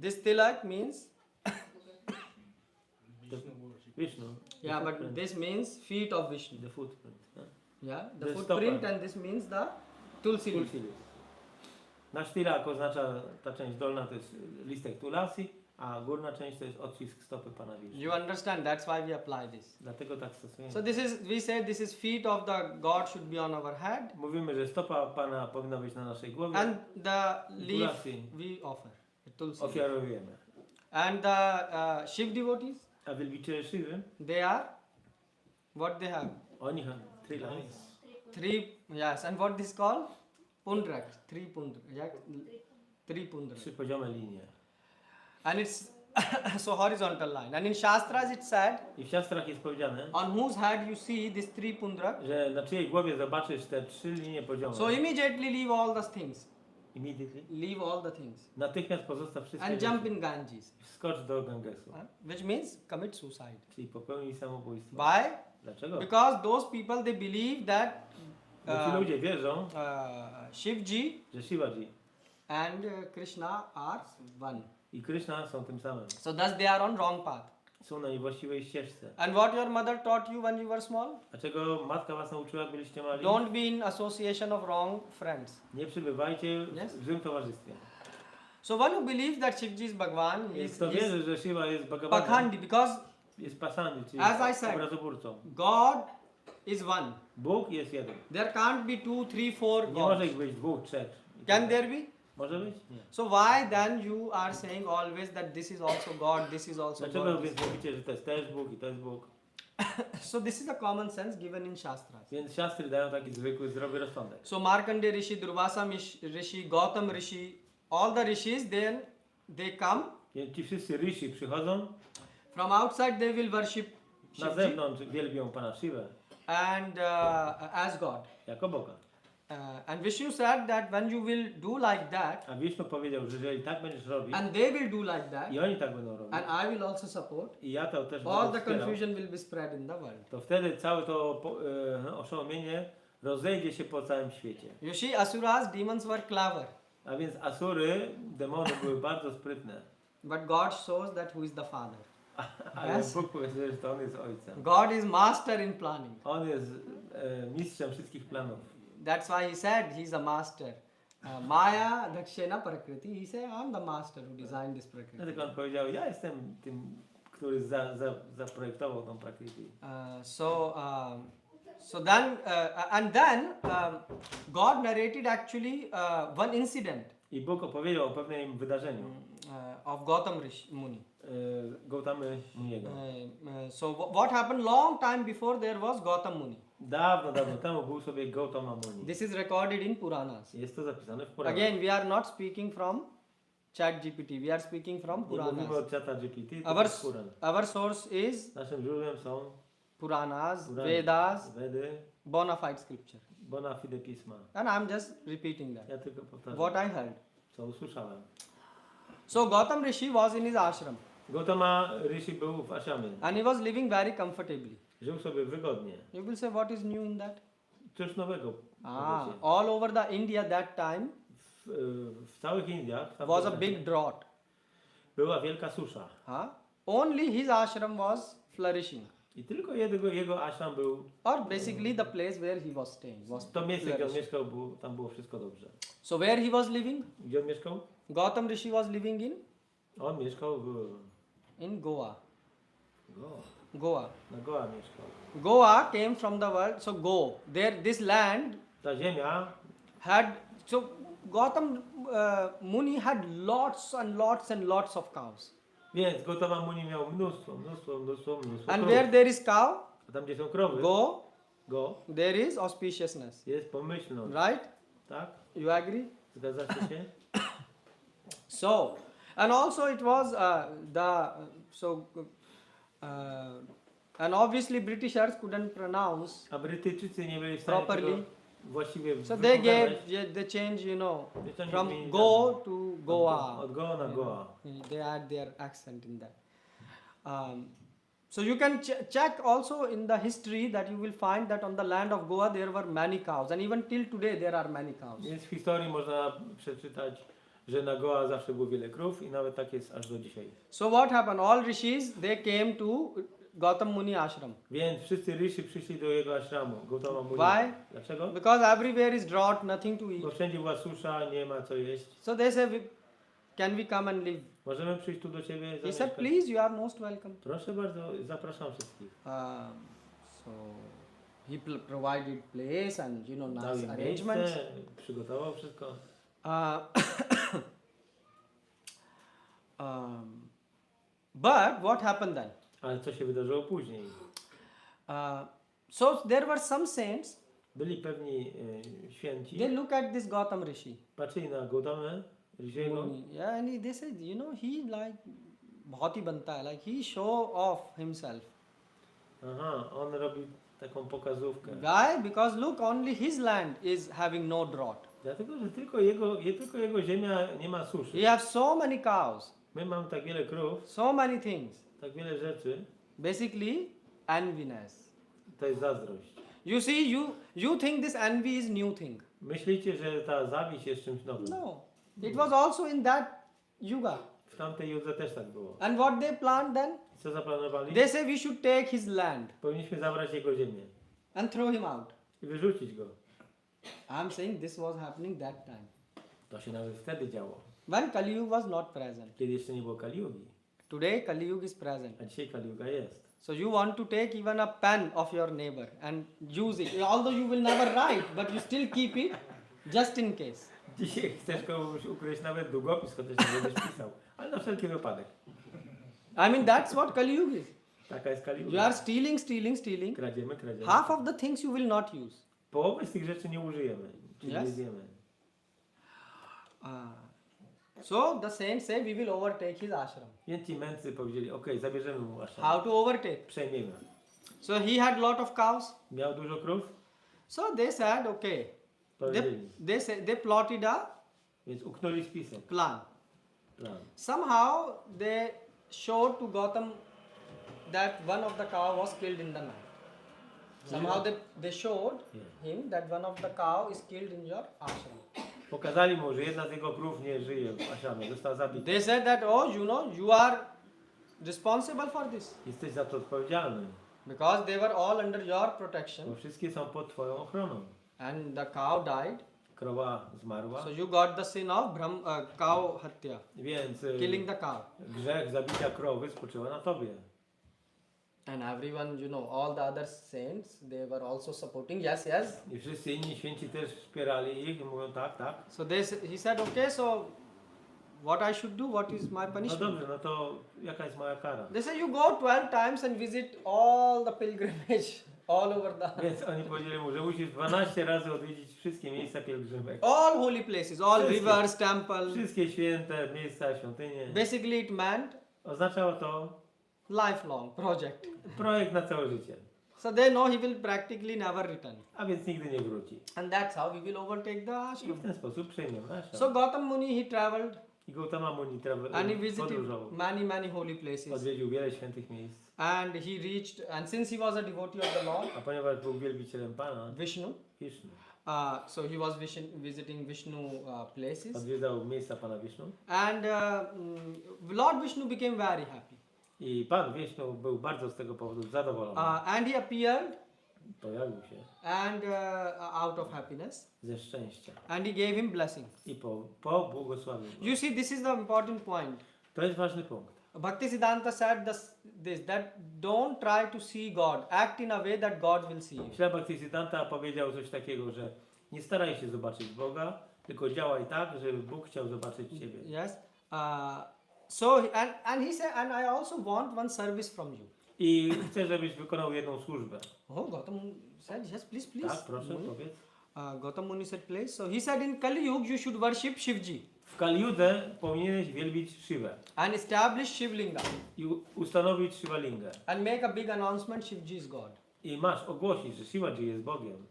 This tilak means Wisznu. yeah, but this means feet of Vishnu. The footprint. No? Yeah, the The footprint stopper. and this means the tulsi leaf. Tulsi leaf. Nasz tilak oznacza, ta część dolna to jest listek tulasi, a górna część to jest odcisk stopy Pana Wisznu. You understand? That's why we apply this. Dlatego tak stosujemy. So we say this is feet of the God should be on our head, Mówimy, że stopa Pana powinna być na naszej głowie. and the leaf Tulasi we offer. The tulsi. leaf. ofiarujemy. And the Shiv devotees, A wielbiciele Siwy, they are what they have? oni mają three lines. Three, yes, and what this called? Pundrak. Three pundrak. Yeah, three pundrak. 3 poziome linie. And it's so horizontal line. And in Shastras it said, I w siastrach jest powiedziane, on whose head you see this three pundrak, że na czyjej głowie zobaczysz te 3 linie poziome. so immediately leave all the things. Immediately. Leave all the things. Natychmiast pozostaw wszystkie And rzeczy. jump in Ganges. Skocz do Gangesu. Which means commit suicide. Czyli popełnij samobójstwo. Why? Dlaczego? Because those people they believe that Bo ci ludzie wierzą, Shivji że Shivaji and Krishna are one. i Krishna są tym samym. So thus they are on wrong path. Są na niewłaściwej ścieżce. And what your mother taught you when you were small? Dlaczego matka was nauczyła, jak byliście mali? Don't be in association of wrong friends. Nie przybywajcie Yes. w złym towarzystwie. So one who believes that Shivji is Bhagwan Więc is kto wierzy, że Shiva jest Bhagawanem, Pakhandi, because jest pasandi, czyli As I said, obrazoburcą. God is one. Bóg jest jeden. There can't be 2, 3, 4 Nie może gods. ich być 2, 3. Can there be? Może być? Nie. So why then you are saying always that this is also God, this is also Dlaczego God? więc mówicie, że to jest też Bóg i to jest Bóg? So this is a common sense given in Shastras. Więc siastry dają taki zwykły, zdrowy rozsądek. So Markandeya Rishi, Durvasa Rishi, Gautam Rishi, all the rishis then they come Więc ci wszyscy rishi przychodzą, from outside they will worship na Shivji zewnątrz wielbią Pana Shivę and as God. jako Boga. And Vishnu said that when you will do like that A Wisznu powiedział, że jeżeli tak będziesz robić, and they will do like that i oni tak będą robić, and I will also support, i ja to też all będę the wspierał, confusion will be spread in the world. to wtedy całe to oszołomienie rozejdzie się po całym świecie. You see, Asuras, demons were clever, A więc Asury, demony były bardzo sprytne. but God shows that who is the Father. Ale Yes. Bóg powiedział, że to On jest Ojcem. God is master in planning. On jest mistrzem wszystkich planów. That's why he said he's a master. Maya Dakshina Prakriti. He said, I'm the master who designed this Prakriti. Dlatego On powiedział, ja jestem tym, który zaprojektował tą Prakriti. So then, and then God narrated actually one incident I Bóg opowiedział o pewnym wydarzeniu. of Gautam Rishi Muni. Gautamy Muniego. So what happened long time before there was Gautam Muni? Dawno temu był sobie Gautama Muni. This is recorded in Puranas. Jest to zapisane w Puranach. Again, we are not speaking from ChatGPT. We are speaking from Nie mówimy Puranas. od czata GPT, to Our, jest Puran. our source is Naszym źródłem są Puranas, Purany, Vedas, Vedy, bona fide scripture. bona fide pisma. And I'm just repeating that. Ja tylko powtarzam, What I heard. co usłyszałem. So Gautam Rishi was in his ashram Gautama Rishi był w Ashramie. and he was living very comfortably. Żył sobie wygodnie. You will say, what is new in that? Cóż nowego? powiecie? All over the India that time W całych Indiach w was a tamtym big czasie drought. była wielka susza. Only his ashram was flourishing. I tylko jego ashram był, or basically the place where he was staying was to miejsce, gdzie on flourishing. mieszkał, tam było wszystko dobrze. So where he was living? Gdzie on mieszkał? Gautam Rishi was living On mieszkał in Goa. Goa. Goa. Na Goa mieszkał. Goa came from the world. So Go. There, this land Ta ziemia, had. So Gautam Muni had lots and lots and lots of cows. więc Gautama Muni miał mnóstwo And krów. where there is cow, A tam gdzie są krowy, go, there is auspiciousness. jest pomyślność. Right? Tak? You agree? Zgadzacie się? So, and also it was and obviously Britishers couldn't pronounce. A Brytyjczycy nie byli w stanie Properly. tego właściwie So they wypowiadać. they change, They from changed Go meaning. to Goa. Od Goa na Goa. They add their accent in that. So you can check also in the history that you will find that on the land of Goa there were many cows, and even till today there are many cows. Więc w historii można przeczytać, że na Goa zawsze było wiele krów i nawet tak jest aż do dzisiaj. So what happened? All rishis they came to Gautam Muni ashram. Więc wszyscy ryszy przyszli do jego ashramu, Gautama Muni. Why? Dlaczego? Because everywhere is drought, nothing to Bo eat. wszędzie była susza, nie ma co jeść. So they say, can we come and live? Możemy przyjść tu do ciebie? He said, zamieszkać? please, you are most welcome. Proszę bardzo, zapraszam wszystkich. So he provided place and Dał nice im arrangements. miejsce, przygotował wszystko. But what happened then? Ale co się wydarzyło później? So there were some saints. Byli pewni święci, They look at this Gautam Rishi. patrzyli na Gautamę, Rishiego. Muni. Yeah, and they said, he like बहुत ही बनता है, like he show off himself. Aha, on robi taką pokazówkę. Why? Because look, only his land is having no drought. Dlatego, że tylko jego ziemia nie ma suszy. He has so many cows, My mamy tak wiele krów, so many things. tak wiele rzeczy. Basically, enviness. To jest zazdrość. You see, you think this envy is new thing. Myślicie, że ta zawiść jest czymś nowym. No, it was also in that yuga. W tamtej judze też tak było. And what they planned then? Co zaplanowali? They say we should take his land Powinniśmy zabrać jego ziemię and throw him out. i wyrzucić go. I'm saying this was happening that time To się nawet wtedy działo, when Kali Yuga was not present. kiedy jeszcze nie było Kali Yugi. Today Kali Yuga is present. A dzisiaj Kali Yuga jest. So you want to take even a pen of your neighbor and use it, although you will never write, but you still keep it just in case. Dzisiaj chcesz komuś ukryć nawet długopis, chociaż nie będziesz pisał. Ale na wszelki wypadek. I mean, that's what Kali Yuga is. Taka jest Kali You Yuga. are stealing. Kradziemy. Half of the things you will not use. Połowę z tych rzeczy nie użyjemy, czyli Yes. nie zjemy. So the saints say we will overtake his ashram. Więc ci mędrcy powiedzieli, okej, zabierzemy mu ashram. How to overtake? Przejmiemy. So he had lot of cows. Miał dużo krów? So they said, okay. Powiedzieli. They plotted a Więc uknuli spisek, plan. plan. Somehow they showed to Gautam that one of the cow was killed in the night. Somehow they showed him that one of the cow is killed in your ashram. Pokazali mu, że jedna z jego krów nie żyje w ashramie, została zabita. They said that, oh, you are responsible for this. Jesteś za to odpowiedzialny, Because they were all under your protection. bo wszystkie są pod twoją ochroną. And the cow died. Krowa zmarła, So you got the sin of cow hatya. więc Killing the cow. grzech zabicia krowy spoczywa na tobie. And everyone, all the other saints, they were also supporting. Yes. I wszyscy inni święci też wspierali ich i mówią tak, tak. So he said, okay, so what I should do? What is my No punishment? dobrze, no to jaka jest moja kara? They say you go 12 times and visit all the pilgrimage all over the Więc oni powiedzieli mu, że musisz 12 razy odwiedzić wszystkie miejsca pielgrzymek. all holy places, all Wszystkie. rivers, temples. Wszystkie święte miejsca, świątynie. Basically, it meant Oznaczało to lifelong project. projekt na całe życie. So they know he will practically never return. A więc nigdy nie wróci. And that's how we will overtake the I ashram. w ten sposób przejmiemy ashram. So Gautam Muni, he traveled I Gautama Muni and he visited podróżował. many holy places. Odwiedził wiele świętych miejsc. And he reached, and since he was a devotee of the Lord, A ponieważ był wielbicielem Pana, Vishnu, Wisznu, so he was visiting Vishnu places. odwiedzał miejsca Pana Wisznu. And Lord Vishnu became very happy. I pan Wiesznu był bardzo z tego powodu zadowolony. And he appeared Pojawił się and out of happiness, ze szczęścia and he gave him blessing. i pobłogosławił go. You see, this is the important point. To jest ważny punkt. Bhaktisiddhanta said this, that don't try to see God, act in a way that God will see you. Śla Bhaktisiddhanta powiedział coś takiego, że nie staraj się zobaczyć Boga, tylko działaj tak, żeby Bóg chciał zobaczyć ciebie. Yes. So and he said, and I also want one service from you. I chcę, żebyś wykonał jedną służbę. Oh, Gautam said, yes, please, please. Tak, proszę, Muni. powiedz. Gautam Muni said, please. So he said, in Kali Yuga you should worship Shivji W Kaliudze powinieneś wielbić Shivę and establish Shivlinga i ustanowić Shivalingę. and make a big announcement, Shivji is God. I masz ogłosić, że Shivaji jest Bogiem.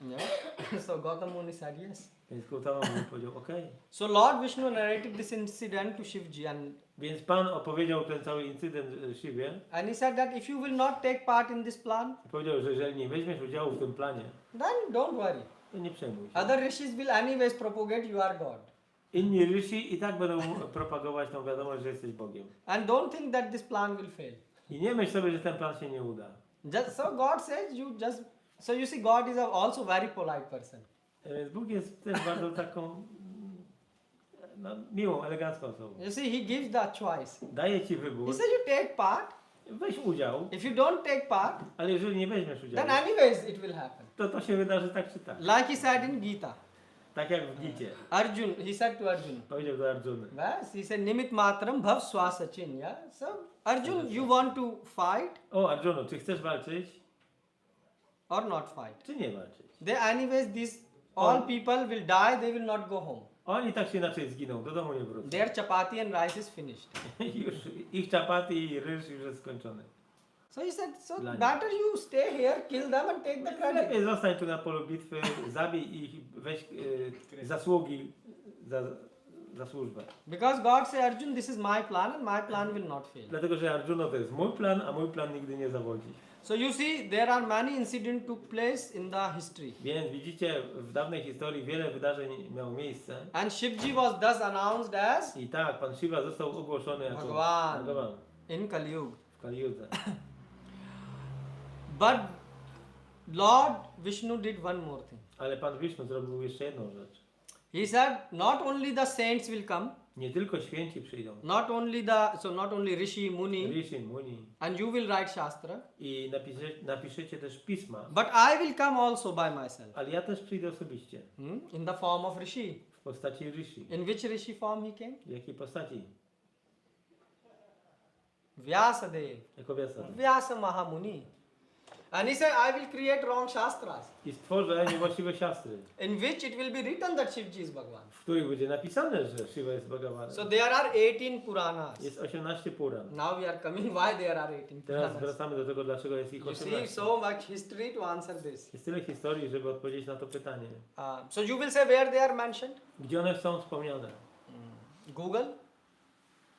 Yeah. So Gautam Muni said, yes. Więc Gautama mu powiedział, okej. So Lord Vishnu narrated this incident to Shivji and Więc Pan opowiedział ten cały incydent Shiwie. he said that if you will not take part in this plan, Powiedział, że jeżeli nie weźmiesz udziału w tym planie, then don't worry. to nie przejmuj się. Other rishis will anyways propagate you are God. Inni rysi i tak będą propagować tą wiadomość, że jesteś Bogiem. And don't think that this plan will fail. I nie myśl sobie, że ten plan się nie uda. So God says so you see God is also very polite person. Więc Bóg jest też bardzo taką miłą, elegancką osobą. You see, he gives the choice. Daje ci wybór, He says you take part. weź udział, If you don't take part, ale jeżeli nie weźmiesz udziału, then anyways it will happen. to się wydarzy tak czy tak. Like he said in Gita. Tak jak w Gicie. Arjun, he said to Arjun. Powiedział do Arjuny. Yes, he said nimit matram bhav swasachin. Yeah. So Arjun, you want to fight O Arjunu, czy chcesz walczyć, or not fight? czy nie walczyć? They anyways all people will die. They will not go home. Oni tak czy inaczej zginą, do domu nie wrócą. Their chapati and rice is finished. Już ich czapaty i ryż już jest skończony. So he said, so Lani. better you stay here, kill them and take the credit. Lepiej zostań tu na polu bitwy, zabij ich, weź zasługi za służbę. Because God said, Arjun, this is my plan and my plan will not fail. Dlatego, że Arjuno to jest mój plan, a mój plan nigdy nie zawodzi. So you see, there are many incidents took place in the history. Więc widzicie, w dawnej historii wiele wydarzeń miało miejsce. And Shivji was thus announced as I tak, pan Shiva został ogłoszony jako Bhagavan Bhagavan in Kali Yuga. w Kaliudze. But Lord Vishnu did one more thing. Ale pan Wisznu zrobił jeszcze jedną rzecz. He said, not only the saints will come, Nie tylko święci przyjdą. not only Rishi, Muni, Rishi, Muni. and you will write Shastra, I napiszecie też pisma. but I will come also by myself. Ale ja też przyjdę osobiście. In the form of Rishi. W postaci Rishi. In which Rishi form he came? W jakiej postaci? Vyasadev. Jako Vyasa. Vyasa Mahamuni. And he said, I will create wrong Shastras, I stworzę niewłaściwe siastry, in which it will be written that Shivji is Bhagavan. w których będzie napisane, że Shiva jest Bhagawanem. So there are 18 Puranas. Jest 18 Puran. Now we are coming, why there are 18 Teraz Puranas? wracamy do tego, dlaczego jest ich You see 18. so much history to answer this. Jest tyle historii, żeby odpowiedzieć na to pytanie. So you will say where they are mentioned? Gdzie one są wspomniane? Google.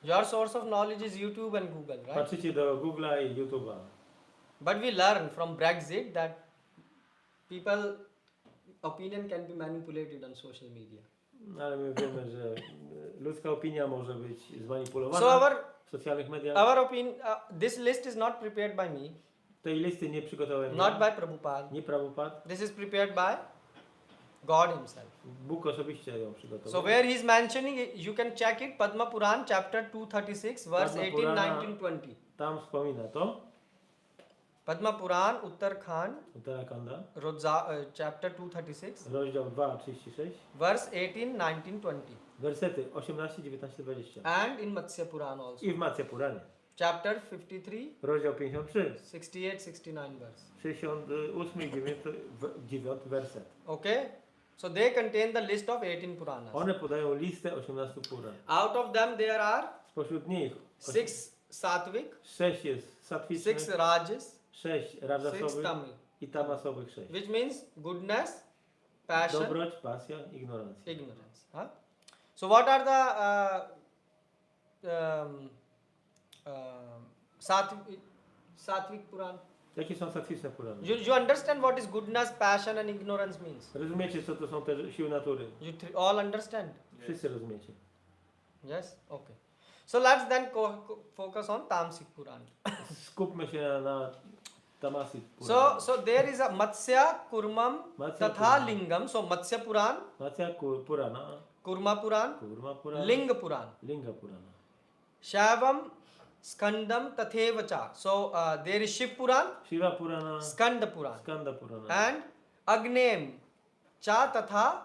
Your source of knowledge is YouTube and Google, right? Patrzycie do Google'a i YouTube'a. But we learn from Brexit that people opinion can be manipulated on social media. Ale my wiemy, że ludzka opinia może być zmanipulowana So w socjalnych mediach. this list is not prepared by me, Tej listy nie przygotowałem not ja, by Prabhupada. nie Prabhupada. This is prepared by God himself. Bóg osobiście ją przygotował. So where he is mentioning, you can check it, Padma Puran chapter 236 verse Padma 18, Purana. 19, 20. Tam wspomina to, Padma Puran, Uttarakhand, Uttarakhanda, chapter 236, rozdział 2:36, verse 18, 19, 20. wersety 18, 19, 20. And in Matsya Puran also. I w Matsya Puranie, Chapter 53, rozdział 53, 68, 69 verse. 68 i 9 werset. Okay? So they contain the list of 18 Puranas. One podają listę 18 Puran. Out of them there are Spośród nich 6 Sattvic, 6 jest 6 sattwicznych, Rajas, 6 6 rajasowych Tamil. i tamasowych 6. Which means goodness, passion, Dobroć, pasja, ignorancja. ignorance. Huh? So what are the Sattvic Puran? Jakie są sattwiczne Purany? You understand what is goodness, passion and ignorance means? Rozumiecie, co to są te siły natury? You all understand? Wszyscy rozumiecie. Yes? Okay. So let's then focus on Tamasic Puran. Skupmy się na Tamasic So Puran. so there is a Matsya, Kurmam, Matsya, Tatha Kurmam. Lingam. So Matsya Puran, Matsya Purana, Kurma Puran, Kurma Purana, Linga Puran, Linga Purana. Shaivam, Skandam, Tathevacha. So there is Shiv Puran, Shiva Purana, Skanda Puran, Skanda Purana. and Agnem, Cha Tatha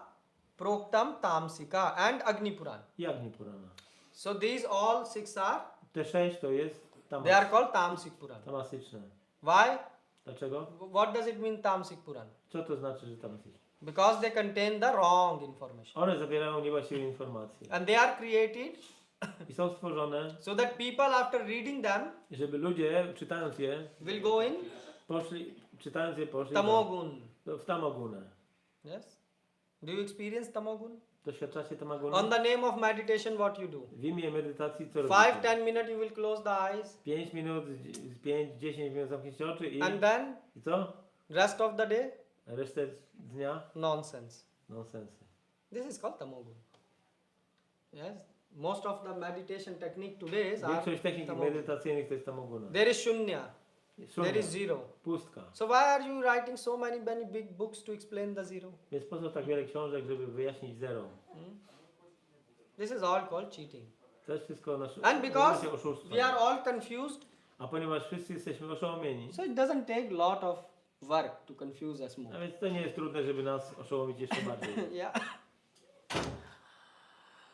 Proktam Tamsika, and Agni Puran. I Agni Purana. So these all 6 are, Te 6 to jest they are called Tamasic Puran. tamasyczne. Why? Dlaczego? What does it mean Tamasic Puran? Co to znaczy, że tamasyczne? Because they contain the wrong information. One zawierają niewłaściwe informacje. And they are created I są stworzone, so that people after reading them żeby ludzie, czytając je, will go in poszli Tamogun. w tamogunę. Yes? Do you experience Tamogun? Doświadczacie tamogunu? On the name of meditation, what you do? W imię medytacji co 5-10 minutes you will close the eyes 5 minut, 5-10 minut zamknięcie oczy and then i co? rest of the day Resztę dnia? nonsense. Nonsensy. This is called Tamogun. Yes? Most of the meditation technique today are Większość technik Tamogun. medytacyjnych to jest tamoguna. There is Shunya. Shunya, There is zero. pustka. So why are you writing so many big books to explain the zero? Więc po co tak wiele książek, żeby wyjaśnić zero? This is all called cheating. To jest wszystko nasze And because oszustwo. we are all confused, A ponieważ wszyscy jesteśmy oszołomieni, so it doesn't take lot of work to confuse us a more. więc to nie jest trudne, żeby nas oszołomić jeszcze bardziej. Yeah.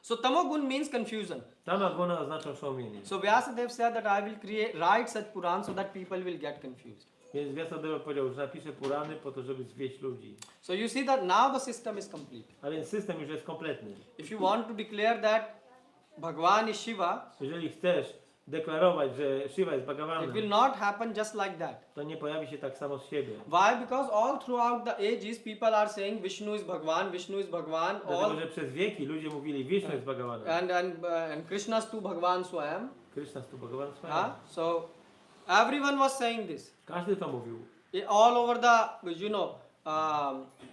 So Tamogun means confusion. Tamaguna oznacza oszołomienie. So Vyasadeva said that I will write such Puran so that people will get confused. Więc Vyasadeva powiedział, że napisze Purany po to, żeby zwieść ludzi. So you see that now the system is complete. A więc system już jest kompletny. If you want to declare that Bhagwan is Shiva, Jeżeli chcesz deklarować, że Shiva jest it will Bhagawanem, not happen just like that. to nie pojawi się tak samo z siebie. Why? Because all throughout the ages people are saying Vishnu is Bhagwan, Vishnu is Bhagwan, Dlatego, all że przez wieki ludzie mówili, Vishnu jest Bhagawanem. and Krishna's tu Bhagwan Swayam. Krishna jest tu Bhagawan swoim. So everyone was saying this. Każdy to mówił. All over the,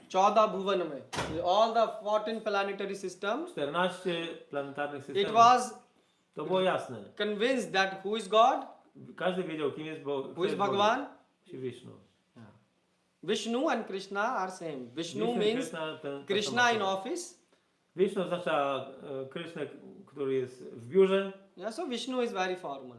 14 bhuvan mein, all the 14 planetary systems, 14 planetarnych it systemów. was To było jasne. convinced that who is God, Każdy wiedział, kim jest Bóg. who is Bhagwan. Vishnu. Vishnu and Krishna are same. Vishnu Vishnu i means Krishna, ta Krishna sama in osoba. office. Vishnu oznacza Krishnę, który jest w biurze. Yeah, so Vishnu is very formal.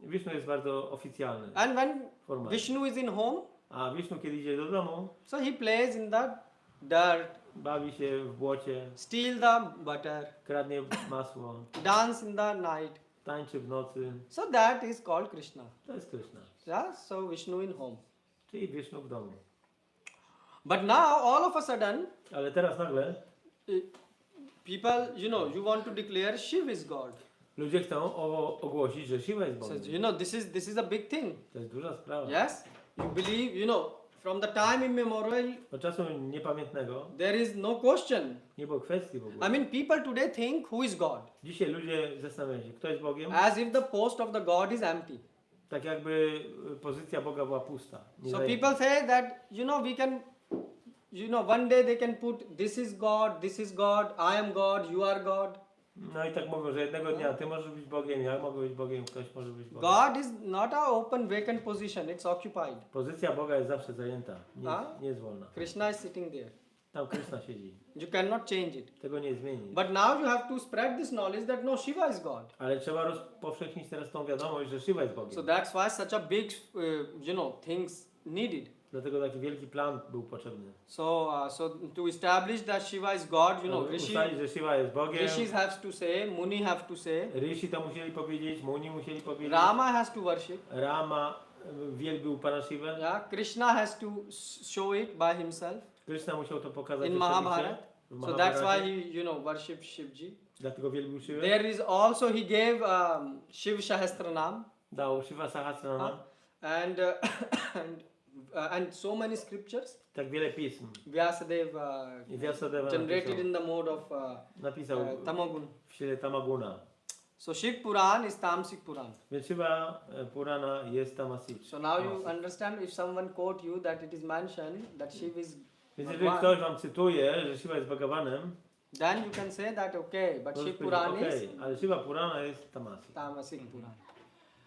Vishnu jest bardzo oficjalny, And when formalny. Vishnu is in home, A Vishnu, kiedy idzie do domu, so he plays in the dirt, bawi się w błocie, steal the butter, kradnie masło, dance in the night. tańczy w nocy. So that is called Krishna. To jest Krishna. Yeah, so Vishnu in home. Czyli Vishnu w domu. But now all of a sudden, Ale teraz nagle people, you want to declare Shiv is God. ludzie chcą ogłosić, że Shiva jest So Bogiem. this is a big thing. To jest duża sprawa. Yes, you believe, from the time immemorial, Od czasu niepamiętnego there is no question. nie było kwestii w ogóle. I mean, people today think who is God, Dzisiaj ludzie zastanawiają się, kto jest Bogiem? as if the post of the God is empty. Tak jakby pozycja Boga była pusta. nie So zajęta. people say that we can, one day they can put this is God, I am God, you are God. No i tak mówią, że jednego dnia ty możesz być Bogiem, ja mogę być Bogiem, ktoś może być Bogiem. God is not a open vacant position, it's occupied. Pozycja Boga jest zawsze zajęta, nie jest wolna. Krishna is sitting there. Tam Krishna siedzi. You cannot change it. Tego nie zmieni. But now you have to spread this knowledge that no, Shiva is God. Ale trzeba rozpowszechnić teraz tą wiadomość, że Shiva jest So Bogiem. that's why such a big, things needed. Dlatego taki wielki plan był potrzebny. So to establish that Shiva is God, Ustalić, że Shiva jest Bogiem. Rishis have to say, Muni have to say, Rishi to musieli powiedzieć, Muni musieli powiedzieć. Rama has to worship. Rama wielbił Pana Shivę. Yeah, Krishna has to show it by himself Krishna musiał to pokazać in osobiście Mahabharata. w So that's Mahabharacie. why he, worshipped Shivji. Dlatego wielbił Shivę. There is also he gave Shiv Sahasranam Dał Shiva Sahasranam. and so many scriptures. Tak wiele pism. Vyasadeva I Vyasadeva generated in the mode of napisał Tamogun. w ściele Tamaguna. So Shiv Puran is Tamasic Puran. Więc Shiva Purana jest Tamasic. So now you understand if someone quote you that it is mentioned that Shiv is Więc jeżeli Bhagwan. ktoś wam cytuje, że Shiva jest Bhagawanem, then you can say that okay, but Shiv Puran is Okej, ale Shiva Purana jest Tamasic. Tamasic Puran.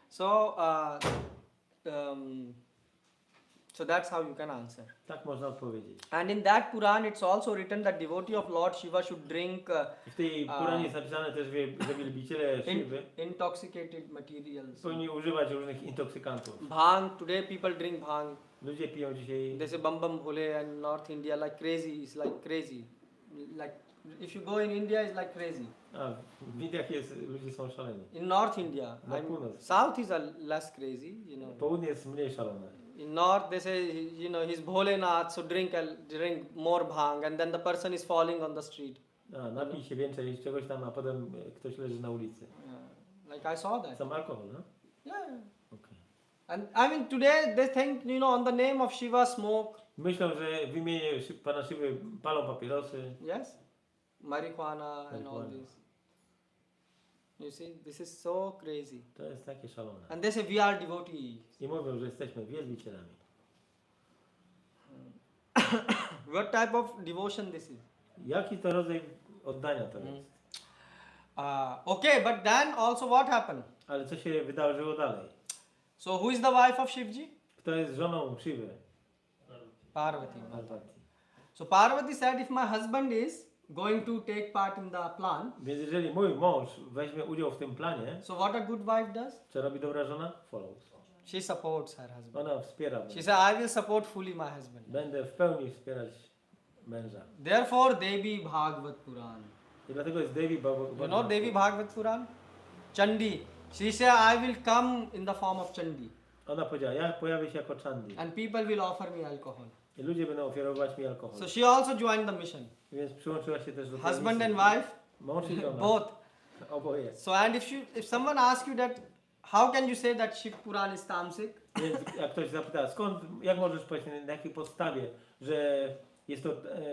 So, so that's how you can answer. Tak można odpowiedzieć. And in that Puran, it's also written that devotee of Lord Shiva should drink W tej Puranie jest napisane też, że wielbiciele Shiwy intoxicated materials. powinni używać różnych intoksykantów. Bhang, today people drink bhang. Ludzie piją dzisiaj, They say bam bam bhole and North India like crazy, it's like crazy. Like if you go in India, it's like crazy. a w Indiach jest, ludzie są szaleni. In North India, Na północ. South is a less crazy, you know. Południe jest mniej szalone. In North, they say, you know, he's Bholenath, so drink more bhang, and then the person is falling on the street. A, napij się więcej czegoś tam, a potem ktoś leży na ulicy. Yeah. Like I saw that. Sam alkohol, no? Yeah. Okay. And I mean, today they think, you know, on the name of Shiva, smoke. Myślą, że w imieniu Pana Shiwy palą papierosy. Yes. Marijuana and all Marijuana. this. You see, this is so crazy. To jest takie szalone. And they say we are devotees. I mówią, że jesteśmy wielbicielami. What type of devotion this is? Jaki to rodzaj oddania to jest? Okay, but then also what happened? Ale co się wydarzyło dalej? So who is the wife of Shivji? Kto jest żoną Shiwy? Parvati. Parvati. So Parvati said, if my husband is going to take part in the plan, Więc jeżeli mój mąż weźmie udział w tym planie, so what a good wife does? co robi dobra żona? Follows. She supports her husband. Ona wspiera mnie. She said, I will support fully my husband. Będę w pełni wspierać męża. Therefore, Devi Bhagavad Puran. I dlatego jest Devi You know Devi Bhagavad Puran? Chandi. She said, I will come in the form of Chandi. Ona powiedziała, ja pojawię się jako Chandi. And people will offer me alcohol. I ludzie będą ofiarować mi alkohol. So she also joined the mission. Więc przyłączyła się też do tej Husband misji. and wife, Mąż i żona. both. Oboje. So and if someone asks you that, how can you say that Shiv Puran is tamasic? Więc jak ktoś zapyta, jak możesz powiedzieć, na jakiej podstawie, że jest to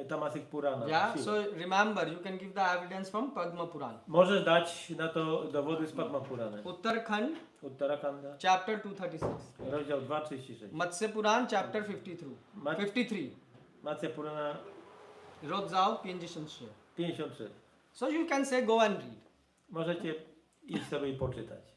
Tamasic Purana? Yeah, Shiva? so remember, you can give the evidence from Padma Puran. Możesz dać na to dowody z Padma Purany. Uttarakhand, Uttarakanda, chapter 236. rozdział 2:36. Matsya Puran, chapter 53. Mat- 53. Matsya Purana Rodzao 53. 53. So you can say, go and read. Możecie iść sobie i poczytać.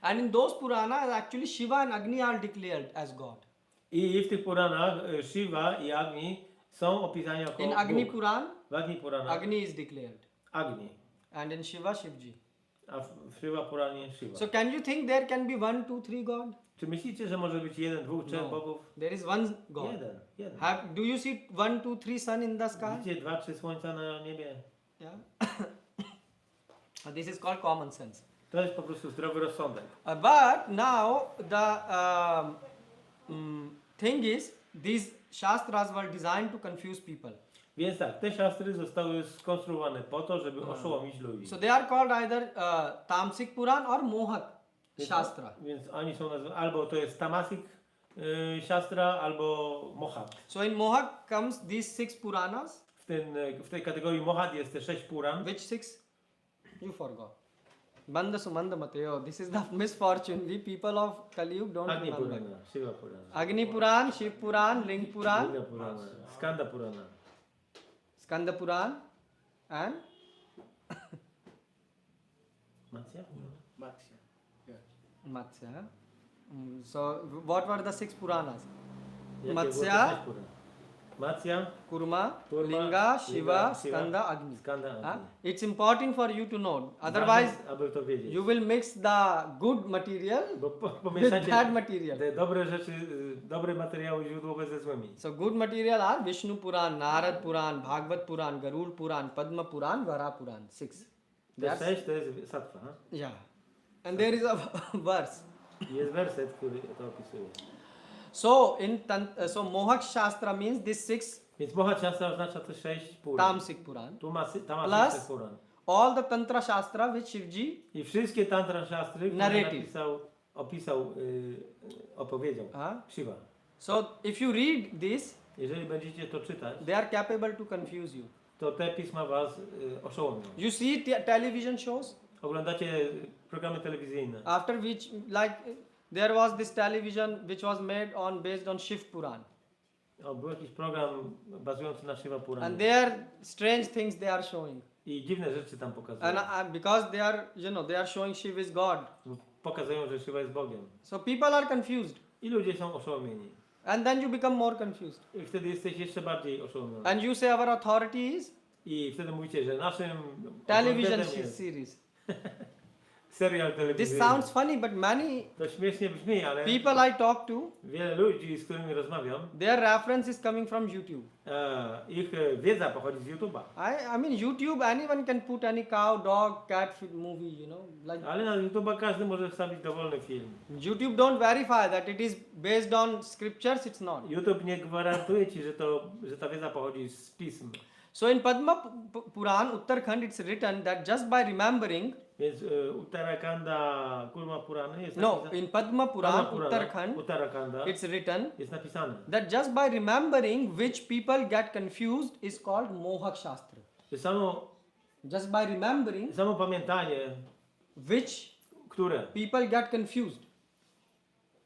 And in those Puranas, actually Shiva and Agni are declared as God. I w tych Puranach Shiva i Agni są opisani jako In Agni Bóg. Puran, W Agni Purana Agni is declared. Agni, And in Shiva, Shivji. a w Shiva Puranie Shiva. So can you think there can be 1, 2, 3 God? Czy myślicie, że może być 1, 2, 3 No. bogów? There is one God. Jeden. Do you see 1, 2, 3 sun in the sky? Widzicie 2, 3 słońca na niebie? Yeah. This is called common sense. To jest po prostu zdrowy rozsądek. But now the thing is, these shastras were designed to confuse people. Więc tak, te siastry zostały skonstruowane po to, żeby oszołomić ludzi. So they are called either Tamasic Puran or Mohak Shastra. Więc oni są nazwani, albo to jest Tamasic siastra, albo Mohat. So in Mohak comes these 6 Puranas. W tej kategorii Mohat jest te 6 Puran. Which 6? You forgot. Banda Sumanda Mateo. This is the misfortune. We people of Kali Yuga don't Agni remember. Purana, Shiva Purana, Agni Puran, Shiv Puran, Ling Puran, Linga Purana, Skanda Purana. Skanda Puran, and Matsya? Matsya. So what were the 6 Puranas? Jakie Matsya, było te 6 Puran? Matsya, Kurma, Kurma, Linga, Shiva, Linga, Shiva, Skanda, Agni. Skanda, Huh? Agni. It's important for you to know. Otherwise, Aby to wiedzieć. you will mix the good material Bo with pomieszacie bad material. te dobre rzeczy, dobre materiały źródłowe ze złymi. So good material are Vishnu Puran, Narad Puran, Bhagavad Puran, Garud Puran, Padma Puran, Vara Puran. 6. Te 6 to jest sattva. Yeah. And there is a verse. Jest werset, który to opisuje. So so Mohak Shastra means this 6 Więc Mohat Shastra oznacza te 6 Puran. Tamasic Puran. Tu ma Plus Tamasic Puran. all the Tantra Shastra which Shivji I wszystkie tantra szastry, które Narrative. opisał, opowiedział Shiva. So if you read this, Jeżeli będziecie to czytać, they are capable to confuse you. to te pisma was oszołomią. You see television shows Oglądacie programy telewizyjne. after which, like there was this television which was made based on Shiv Puran. O, był jakiś program bazujący na Shiva and Puranie. they are strange things they are showing. I dziwne rzeczy tam pokazują. And because they are, they are showing Shiva is God. Pokazują, że Shiva jest Bogiem. So people are confused. I ludzie są oszołomieni. And then you become more confused. I wtedy jesteś jeszcze bardziej oszołomiony. And you say our authority is I wtedy mówicie, że naszym television autorytetem jest series. serial This telewizyjny. sounds funny, but many To śmiesznie brzmi, ale people I talk to, wiele ludzi, z którymi rozmawiam, their reference is coming from YouTube. ich wiedza pochodzi z YouTube'a. I mean YouTube, anyone can put any cow, dog, cat movie, like Ale na YouTube'a każdy może wstawić dowolny film. YouTube don't verify that it is based on scriptures, it's not. YouTube nie gwarantuje ci, że ta wiedza pochodzi z pism. So in Padma Puran, Uttarakhand, it's written that just by remembering, Więc Uttarakhanda, Kurma Purany jest no, napisane. in Padma Puran, Uttarakhanda Uttarakhand, it's written jest napisane, that just by remembering which people get confused is called Mohak Shastra. że samo Just by remembering pamiętanie, which które people get confused.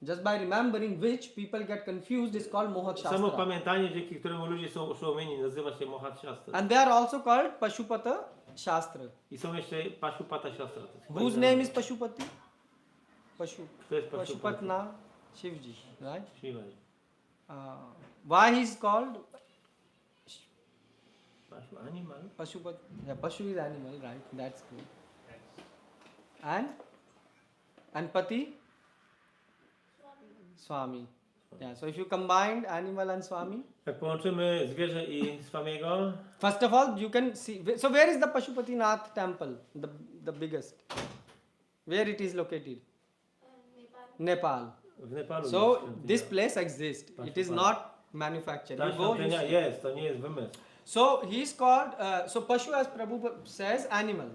Just by remembering which people get confused is called Mohak samo Shastra. pamiętanie, dzięki któremu ludzie są oszołomieni, nazywa się Mohat Shastra. And they are also called Pashupata Shastra. I są jeszcze Pashupata Shastra. To jest Whose name is Pashupati? To jest Pashupata. Pashupatna Shivji, right? Shiva. Why he is called Pashu, animal. Pashupat? Yeah, Pashu is animal, right? That's good. And Pati? Swami. Yeah, so if you combined animal and Swami, Jak połączymy zwierzę i Swamiego, first of all, you can see. So where is the Pashupatinath temple, the biggest? Where it is located? Nepal. w Nepalu So jest świątynia. this place exists. It is not manufactured. Ta You go, you świątynia see. jest, to nie jest wymysł. So he is called. So Pashu, as Prabhu says, animal.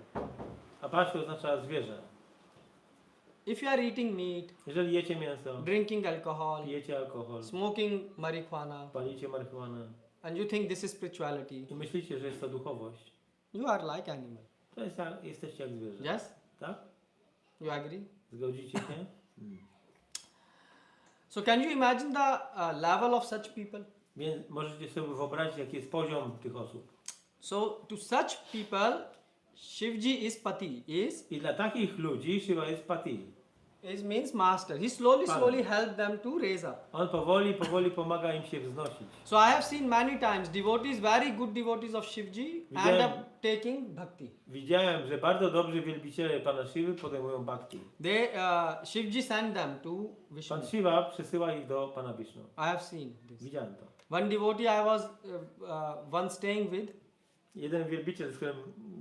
A Pashu oznacza zwierzę. If you are eating meat, Jeżeli jecie mięso, drinking alcohol, pijecie alkohol, smoking marijuana, palicie marihuanę and you think this is spirituality, i myślicie, że jest to duchowość, you are like animal. to jest jesteście jak zwierzę. Yes? Tak? You agree? Zgodzicie się? So can you imagine the level of such people? Więc możecie sobie wyobrazić, jaki jest poziom tych osób. So to such people, Shivji is Pati. I dla takich ludzi Shiva jest Pati. Is means master. He slowly Father. helped them to raise up. On powoli pomaga im się wznosić. So I have seen many times devotees, very good devotees of Shivji, end up taking bhakti. Widziałem, że bardzo dobrzy wielbiciele Pana Shivy podejmują bhakti. Shivji sent them to Vishnu. Pan Shiva przysyła ich do Pana Vishnu. I have seen this. Widziałem to. One devotee I was once staying with, Jeden wielbiciel, z którym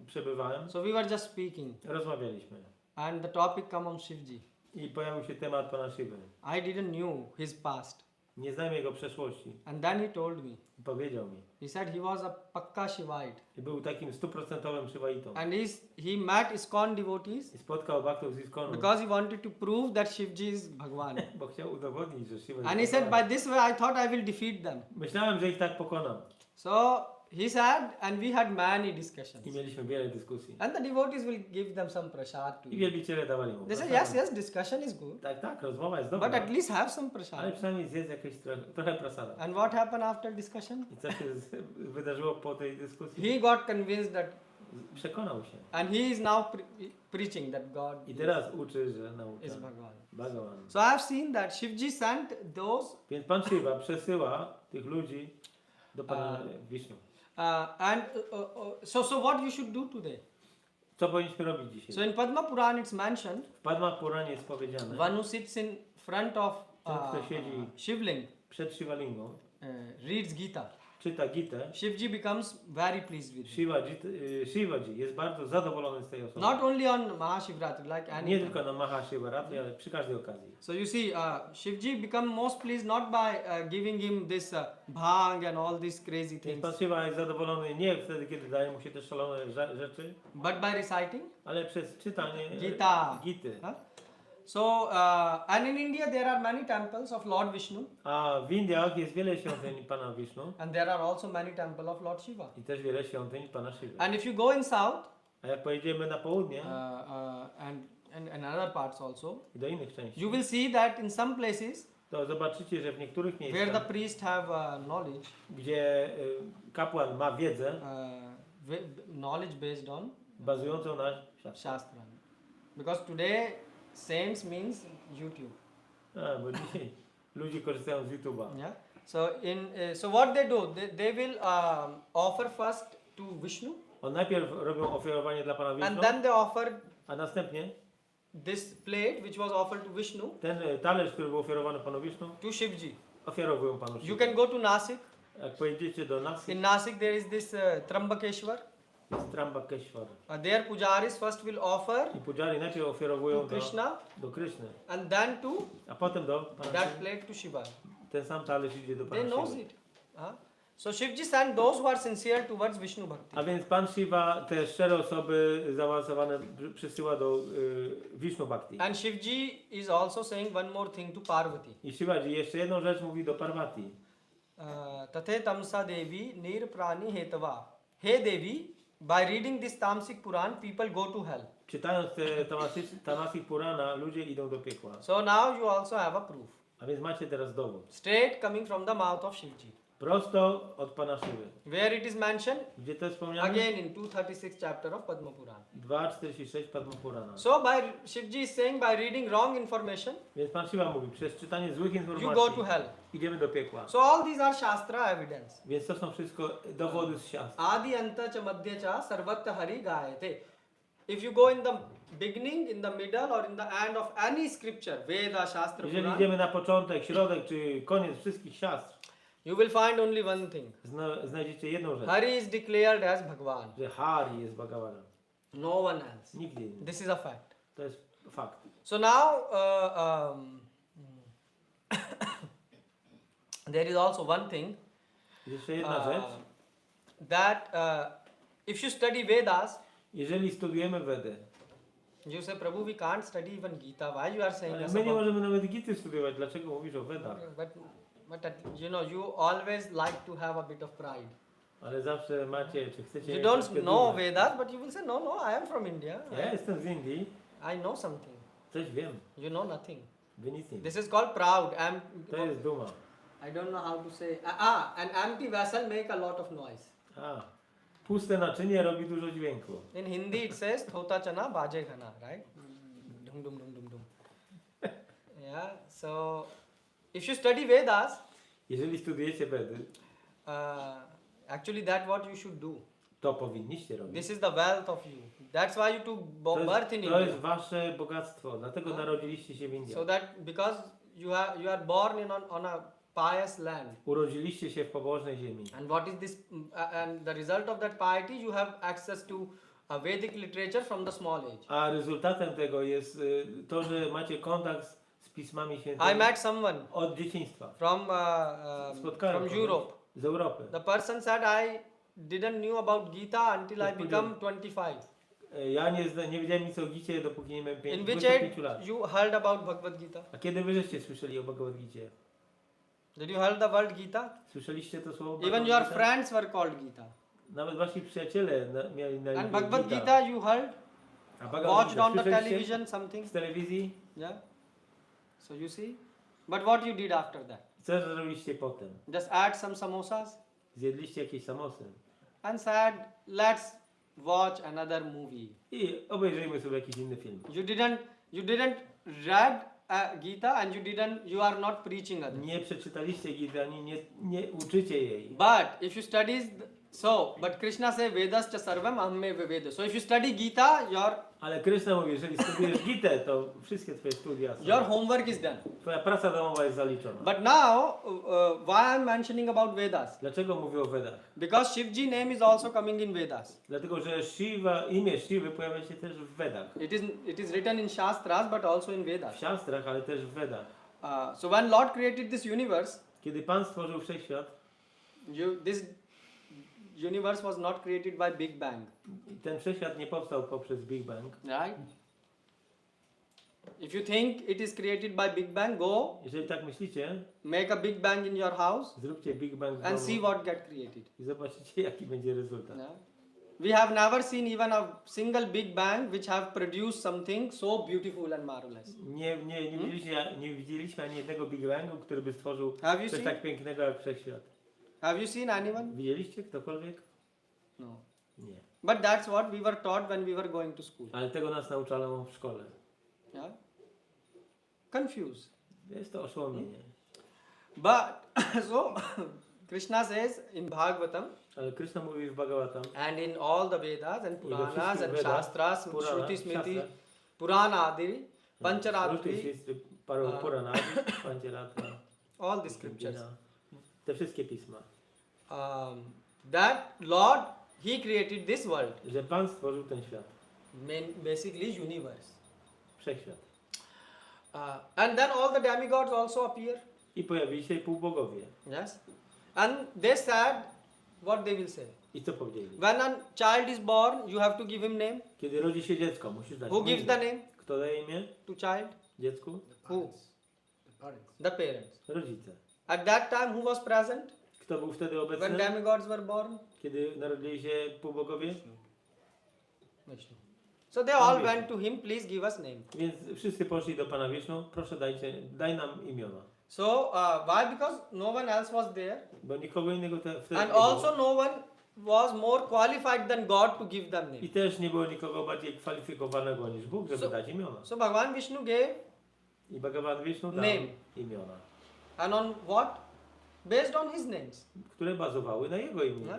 przebywałem, so we were just speaking, rozmawialiśmy. and the topic come on Shivji. I pojawił się temat Pana Shivy. I didn't knew his past, Nie znam jego przeszłości. and then he told me. Powiedział mi. He said he was a pakka Shivite, I był takim 100% Shivaitą. and he met ISKCON devotees I spotkał bhaktów z ISKCONu, because he wanted to prove that Shivji is Bhagwan. bo chciał udowodnić, że Shiva And he jest said, Bhagwan. by this way I thought I will defeat them. Myślałem, że ich tak pokonam. So he said, and we had many discussions. I mieliśmy wiele dyskusji. And the devotees will give them some prasad to I eat. wielbiciele dawali mu. They said, prasady. yes, discussion is good, Tak, rozmowa jest but dobra. at least have some Ale prasad. przynajmniej zjedz jakieś trochę prasada. And what happened after discussion? I co się wydarzyło po tej dyskusji? He got convinced that, Przekonał się. and he is now preaching that God I teraz uczy, że naucza is Bhagwan. Bhagawan. So I have seen that Shivji sent those, Więc Pan Shiva przesyła tych ludzi do Pana Wisznu. so what you should do today? Co powinniśmy robić So dzisiaj? in Padma Puran it's mentioned, W Padma Puranie jest powiedziane, one who sits in front of ten, kto siedzi Shivling przed Shivalingą, reads Gita. czyta Gitę, Shivji becomes very pleased with him. Shivaji jest bardzo zadowolony z tej osoby. Not only on Mahashivratri, like any Nie time. tylko na Mahashivaratri, ale przy każdej okazji. So you see, Shivji become most pleased not by giving him this bhang and all these crazy Więc things, Pan Shiva jest zadowolony nie wtedy, kiedy daje mu się te szalone rzeczy, but by reciting ale przez czytanie Gita. Gity. Huh? So, and in India there are many temples of Lord Vishnu, A w Indiach jest wiele świątyń Pana Wisznu and there are also many temples of Lord Shiva. i też wiele świątyń Pana Shiva. And if you go in south A jak pojedziemy na południe and other parts also, i do innych części, you will see that in some places to zobaczycie, że w niektórych where the miejscach, priest have knowledge, gdzie kapłan ma wiedzę knowledge based on bazującą na siastrze. Shastra. Because today saints means YouTube. Bo dzisiaj ludzie korzystają z YouTube'a. Yeah. So what they do? They will offer first to Vishnu, Najpierw robią ofiarowanie dla Pana and Wisznu, then they offer a następnie this plate which was offered to Vishnu ten talerz, który był ofiarowany Panu Wisznu, to Shivji. ofiarowują Panu You Shiwie. can go to Nasik. Jak pojedziecie do Nasik, In Nasik there is this Trambakeshwar. jest Trambakeshwar. Their pujaris first will offer I pujari najpierw ofiarowują to Krishna do Kryszny, and then to a potem do Pana that Shiwy. plate to Shiva. Ten sam talerz idzie do They Pana knows Shiwy. it. So Shivji sent those who are sincere towards Vishnu Bhakti. A więc Pan Shiva te szczere osoby zaawansowane przysyła do Vishnu Bhakti. And Shivji is also saying one more thing to Parvati. I Shivaji jeszcze jedną rzecz mówi do Parvati. Tathe tamsa devi nir prani hetava. Hey Devi, by reading this Tamasic Puran, people go to hell. Czytając te Tamasik Purana, ludzie idą do piekła. So now you also have a proof. A więc macie teraz dowód. Straight coming from the mouth of Shivji. Prosto od Pana Shiwy. Where it is mentioned? Gdzie to jest wspomniane? Again in 236 chapter of Padma Puran. 2.46 Padma Purana. So by Shivji is saying by reading wrong information, Więc Pan Shiva mówi, przez czytanie złych you go to informacji hell. idziemy do piekła. So all these are Shastra evidence. Więc to są wszystko dowody z siastr. Adi anta cha madhya cha sarvatra hari gayate. If you go in the beginning, in the middle or in the end of any scripture, Veda, Shastra, Jeżeli Puran, idziemy na początek, środek czy koniec wszystkich siastr, you will find only one thing. znajdziecie jedną rzecz, Hari is declared as Bhagwan. że Hari jest Bhagawanem. No one else. Nigdy inny. This is a fact. To jest fakt. So now there is also one thing Jeszcze jedna rzecz. that if you study Vedas, Jeżeli studujemy Wedę, you say, Prabhu, we can't study even Gita. Why you are saying ale us my nie about? możemy nawet Gity studiować. Dlaczego mówisz o Wedach? But you know, you always like to have a bit of pride. Ale zawsze macie, czy chcecie... You mieć don't troszkę know dumy. Vedas, but you will say, no, I am from India. Ja jestem z Indii, I know something. coś wiem. You know nothing. Wy nic nie This is called proud. To jest duma. I don't know how to say. An empty vessel make a lot of noise. Puste naczynie robi dużo dźwięku. In Hindi it says thota chana baje ghana, right? Dum dum dum dum dum. Yeah. So if you study Vedas, Jeżeli studujecie Wedy, actually that's what you should do. to powinniście robić. This is the wealth of you. That's why you took birth in To jest India. wasze bogactwo, dlatego narodziliście się w Indii. So that because you are born on a pious land. Urodziliście się w pobożnej ziemi. And what is this? And the result of that piety, you have access to a Vedic literature from the small age. A rezultatem tego jest to, że macie kontakt z pismami I świętymi met someone od dzieciństwa. from Spotkałem from kogoś Europe. z Europy. The person said, I didn't knew about Gita until I become 25. Ja nie wiedziałem nic o Gicie, dopóki nie miałem In which 25 age lat. you heard about Bhagavad Gita? A kiedy wy żeście słyszeli o Bhagavad Gicie? Did you heard the word Gita? Słyszeliście to słowo? Even Bhagavad your Gita? friends were called Gita. Nawet wasi przyjaciele mieli na And imię Bhagavad Gita. Gita you heard? A Bhagavad Watched Gita on the słyszeliście television something? z telewizji? Yeah. So you see? But what you did after that? Co zrobiliście potem? Just add some samosas Zjedliście jakieś samosy. and said, let's watch another movie. I obejrzyjmy sobie jakiś inny film. You didn't read Gita and you are not preaching others. Nie przeczytaliście Gity, ani nie uczycie jej. But if you study, but Krishna say Vedas cha sarvam ahamme viveda. So if you study Gita, Ale Kryszna mówi, jeżeli studiujesz Gitę, to wszystkie twoje studia są. your homework is done. Twoja praca domowa jest zaliczona. But now, why I'm mentioning about Vedas? Dlaczego mówię o Wedach? Because Shivji name is also coming in Vedas. Dlatego, że imię Shiwy pojawia się też w Wedach. It is written in Shastras, but also in W Vedas. siastrach, ale też w Wedach. So when Lord created this universe, Kiedy Pan stworzył wszechświat, this universe was not created by Big Bang. ten wszechświat nie powstał poprzez Big Bang. Right? If you think it is created by Big Bang, go Jeżeli tak myślicie, make a Big Bang in your house zróbcie Big Bang w and see domu what get created. i zobaczycie, jaki będzie rezultat. Yeah? We have never seen even a single Big Bang which have produced something so beautiful and marvelous. Nie widzieliśmy ani jednego Big Bangu, który by stworzył Have you coś seen? tak pięknego jak Wszechświat. Have you seen anyone? Widzieliście ktokolwiek? No. Nie. But that's what we were taught when we were going to school. Ale tego nas nauczano w szkole. Yeah. Confused. Jest to oszołomienie. But so Krishna says in Bhagavatam Ale Krishna mówi w Bhagavatam and in all the Vedas and i we Puranas wszystkich and Vedach, Shastras, Purana, Shruti, Smriti, Shastra, Puranadiri, Shruti, Pancharatri, Puranadi, Pancharatra, all the scriptures. Gita, te wszystkie pisma. That Lord, He created this world, Że Pan stworzył ten świat. basically universe. Wszechświat. And then all the demigods also appear. I pojawili się półbogowie. Yes. And they said what they will say. I co powiedzieli? When a child is born, you have to give him name. Kiedy rodzi się dziecko, musisz dać Who mu gives imię. the name Kto daje imię to child? dziecku? Who? The parents. The parents. Rodzice. At that time, who was present Kto był wtedy when obecny? demigods were born? Kiedy narodzili się półbogowie? Vishnu. So they all went to him, please give us name. Więc wszyscy poszli do Pana Wisznu, proszę daj nam imiona. So why? Because no one else was there, Bo nikogo innego wtedy and nie było. also no one was more qualified than God to give them name. I też nie było nikogo bardziej kwalifikowanego niż Bóg, żeby So- dać imiona. So Bhagavan Vishnu gave, I Bhagavan Wisznu dał Name. imiona, and on what? Based on his names. które bazowały na jego imieniu.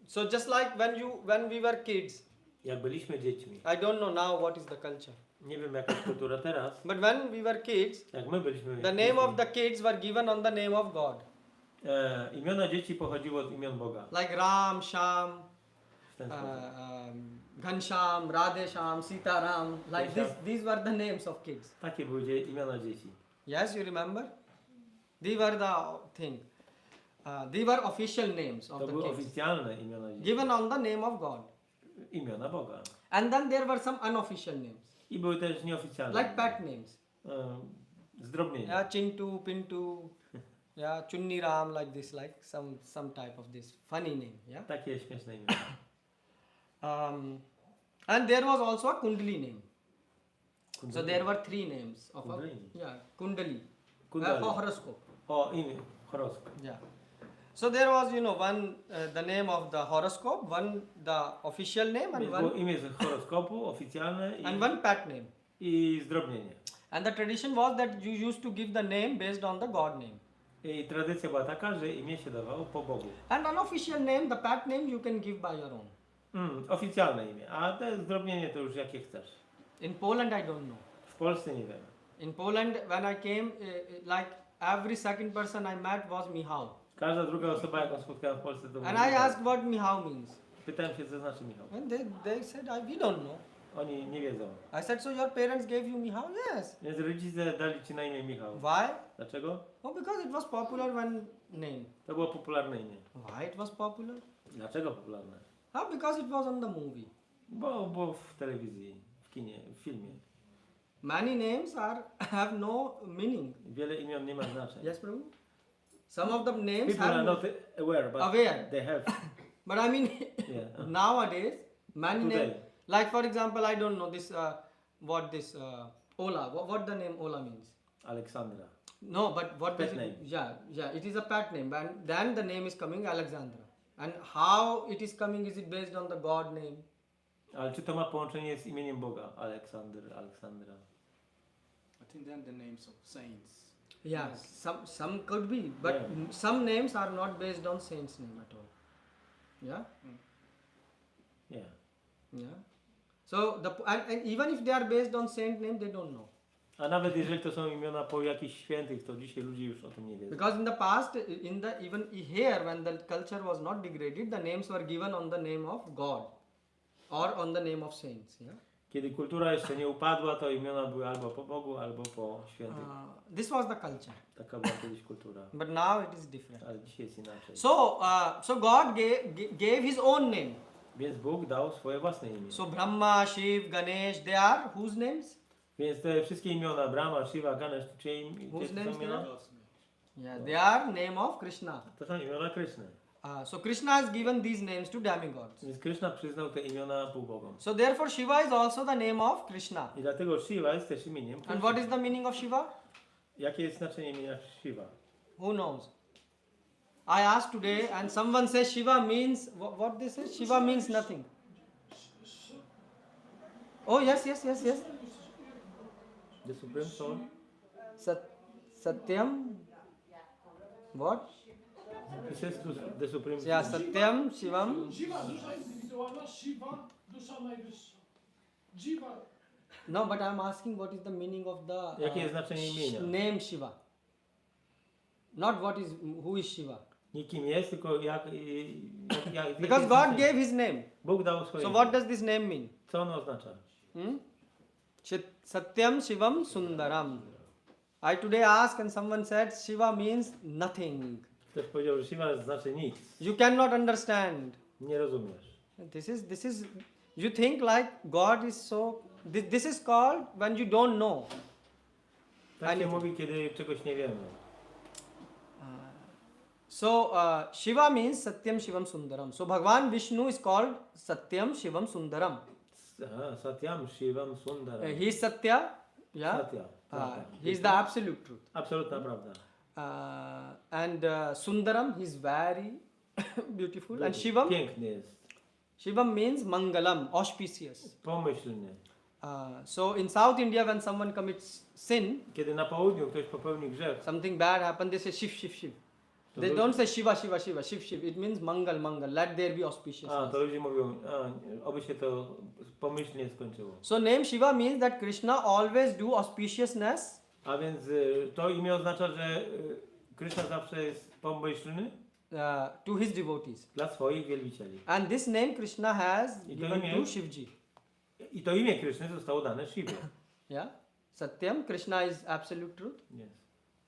So just like when we were kids, Jak byliśmy dziećmi, I don't know now what is the culture, nie wiem jaka jest kultura teraz, but when we were kids, jak my byliśmy the name of the kids were given on the name of God, imiona dzieci pochodziły od imion Boga. like Ram, Sham, W ten sposób. Ghansham, Radhesham, Sitaram, like this. These were the names of kids. Takie były imiona dzieci. Yes, you remember? These were the thing. These were official names of To the były kids, oficjalne imiona dzieci. given on the name of God. Imiona Boga. And then there were some unofficial names, I były też nieoficjalne. like pet names. Zdrobnienia. Yeah, Chintu, Pintu, yeah, Chunni Ram, like this, like some type of this funny name. Yeah. Takie śmieszne imiona. And there was also a Kundali name. So Kundali. there were three names of Kundalini. Kundali. Kundali. Horoscope. O, imię. Horoskop. Yeah. So there was, one the name of the horoscope, one the official name, and Więc było one imię z horoskopu oficjalne and one pet name. i zdrobnienie. And the tradition was that you used to give the name based on the God name. I tradycja była taka, że imię się dawało po Bogu. And unofficial name, the pet name, you can give by your own. Oficjalne imię, a te zdrobnienie to już jakie chcesz. In Poland, I don't know. W Polsce nie wiem. In Poland, when I came, like every second person I met was Michał. Każda druga osoba, jaką spotkałem w Polsce, to And mówiła I tak. asked what Michał means. Pytałem się, co znaczy Michał. And they said, we don't know. Oni nie wiedzą. I said, so your parents gave you Michał? Yes. Więc rodzice dali ci na imię Michał. Why? Dlaczego? Oh, because it was popular when name. To było popularne imię. Why it was popular? Dlaczego popularne? Because it was on the movie. Bo było w telewizji, w kinie, w filmie. Many names have no meaning. Wiele imion nie ma znaczenia. Yes, Prabhu? Some of the names People are have not aware, but Aware. they have. but I mean, Yeah. nowadays, many Today. names, like for example, I don't know this, what this, Ola, what the name Ola means. Aleksandra. No, but what Pet does name. it, yeah, it is a pet name, and then the name is coming Alexandra. And how it is coming, is it based on the God name? Ale czy to ma połączenie z imieniem Boga? Aleksandra. I think then the names of saints. Yeah, some could be, but Yeah. some names are not based on saint's name at all. Yeah, Yeah. yeah. So and even if they are based on saint name, they don't know. A nawet jeżeli to są imiona po jakichś świętych, to dzisiaj ludzie już o tym nie wiedzą. Because in the past, even here, when the culture was not degraded, the names were given on the name of God or on the name of saints. Yeah. Kiedy kultura jeszcze nie upadła, to imiona były albo po Bogu, albo po świętych. This was the culture, Taka była kiedyś kultura. but now it is different. Ale dzisiaj jest inaczej. So God gave His own name. Więc Bóg dał swoje własne imię. So Brahma, Shiv, Ganesh, they are whose names? Więc te wszystkie imiona, Brahma, Shiva, Ganesh, czyje Whose to names są imiona? Yeah, they are name of Krishna. To są imiona Kryszny. So Krishna has given these names to demigods. Więc Krishna przyznał te imiona półbogom. So therefore Shiva is also the name of Krishna. I dlatego Shiva jest też imieniem And Krishna. what is the meaning of Shiva? Jakie jest znaczenie imienia Shiva? Who knows? I asked today and someone says Shiva means, what this is? Shiva means nothing. Oh yes. The Supreme Soul? Satyam. What? He says to the Supreme Yeah, Soul. Satyam, Shivam. Dziwa, dusza indywidualna, Shiva, dusza najwyższa. Dziwa. No, but I'm asking what is the meaning of the Jakie jest znaczenie imienia? name Shiva. Not who is Shiva. Nie kim jest, tylko jak Because jest God znaczenie. gave his name. Bóg dał swoje So imię. what does this name mean? Co ono oznacza? Satyam Shivam Sundaram. I today asked and someone said Shiva means nothing. Ktoś powiedział, że Shiva znaczy nic. You cannot understand. Nie rozumiesz. This is you think like God is so this is called when you don't know. Tak się mówi, kiedy czegoś nie wiemy. So Shiva means Satyam Shivam Sundaram. So Bhagwan Vishnu is called Satyam Shivam Sundaram. Aha, Satyam Shivam Sundaram. He is Satya, yeah. Satya. He is the absolute truth. Absolutna prawda. And Sundaram, he is very beautiful. And Shivam, Piękny jest. Shivam means Mangalam, auspicious. Pomyślny. So in South India, when someone commits sin, Kiedy na południu ktoś popełni grzech, something bad happens, they say Shiv, Shiv, Shiv. To They lu- don't say Shiva, Shiva, Shiva, Shiv, Shiv. It means Mangal, Mangal. Let there be auspiciousness. to ludzie mówią, oby się to pomyślnie skończyło. So name Shiva means that Krishna always do auspiciousness A więc to imię oznacza, że Krishna zawsze jest pomyślny to his devotees. dla swoich wielbicieli. And this name Krishna has I to given imię- to Shivji. I to imię Krishny zostało dane Shiwie. Yeah. Satyam, Krishna is absolute truth. Yes.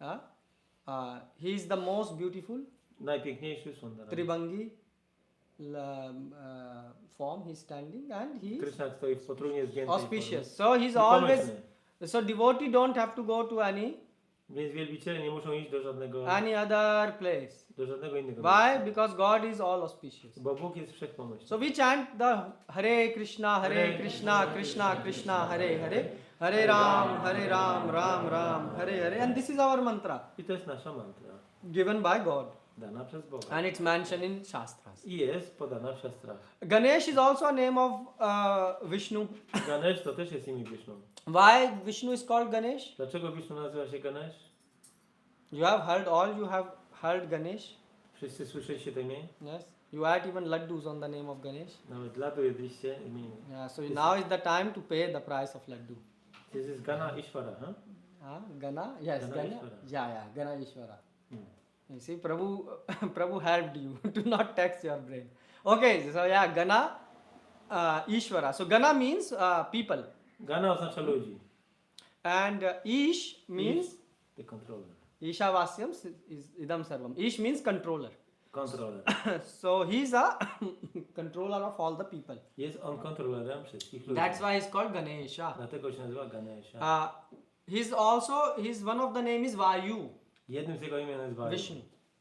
Yeah. He is the most beautiful Najpiękniejszy Sundaram. Tribangi form he is standing and he is Krishna stoi w potrójnie zgiętej auspicious. So he is formie. always, Pomyślny. so devotee don't have to go to Więc wielbiciele nie muszą iść do żadnego any other place. innego Why? miejsca. Because God is all auspicious. Bo Bóg jest wszechpomyślny. So we chant the Hare Krishna, Krishna Krishna, Hare Hare, Hare Ram, Ram Ram, Hare Hare. And this is our mantra I to jest nasza mantra, given by God. dana przez Boga. And it's mentioned in Shastras. I jest podana w siastrach. Ganesh is also a name of Vishnu. Ganesh to też jest imię Wisznu. Why Vishnu is called Ganesh? Dlaczego Wisznu nazywa się Ganesh? You have heard Ganesh? Wszyscy słyszeliście to imię? Yes. You ate even laddus on the name of Ganesh. Nawet ladu jedliście imię. Yeah, so now is the time to pay the price of laddu. This is Gana Ishvara, huh? Gana? Yes, Gana Gana. Ishvara. Yeah, Gana Ishvara. Hmm. You see, Prabhu helped you to not tax your brain. Okay, so yeah, Gana Ishvara. So Gana means people. Gana oznacza ludzi. And Ish means The controller. Ishavasyam is idam sarvam. Ish means controller. Kontroler. So he's a controller of all the people. Jest on kontrolerem wszystkich ludzi. That's why he's called Ganesha. Dlatego się nazywa Ganesha. His one of the name is Vayu. Jednym z jego imion jest Vaju. Vishnu.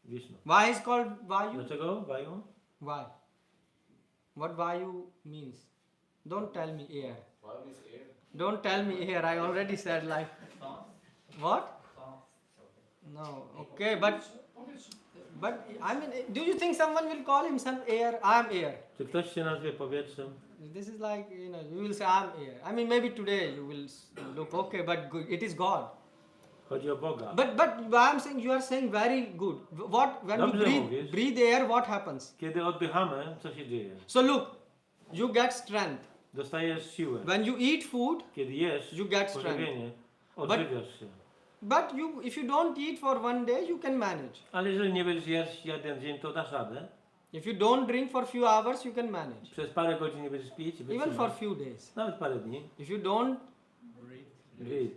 Vishnu. Why is called Vayu? Dlaczego Vaju? Why? What Vayu means? Don't tell me air. Don't tell me air. I already said like. What? No. Okay, but I mean, do you think someone will call himself air? I am air. Czy ktoś się nazwie powietrzem? This is like, you will say I'm air. I mean, maybe today you will look okay, but it is God. Chodzi o Boga. But I'm saying you are saying very good. When Dobrze we mówisz. breathe air, what happens? Kiedy oddychamy, co się dzieje? So look, you get strength. Dostajesz siłę. When you eat food, Kiedy jesz You get strength. pożywienie, odżywiasz się. but if you don't eat for one day, you can manage. Ale jeżeli nie będziesz jeść jeden dzień, to dasz radę. If you don't drink for few hours, you can manage. Przez parę godzin nie będziesz pić, Even wytrzymasz. for few days. Nawet parę dni. If you don't, Breathe.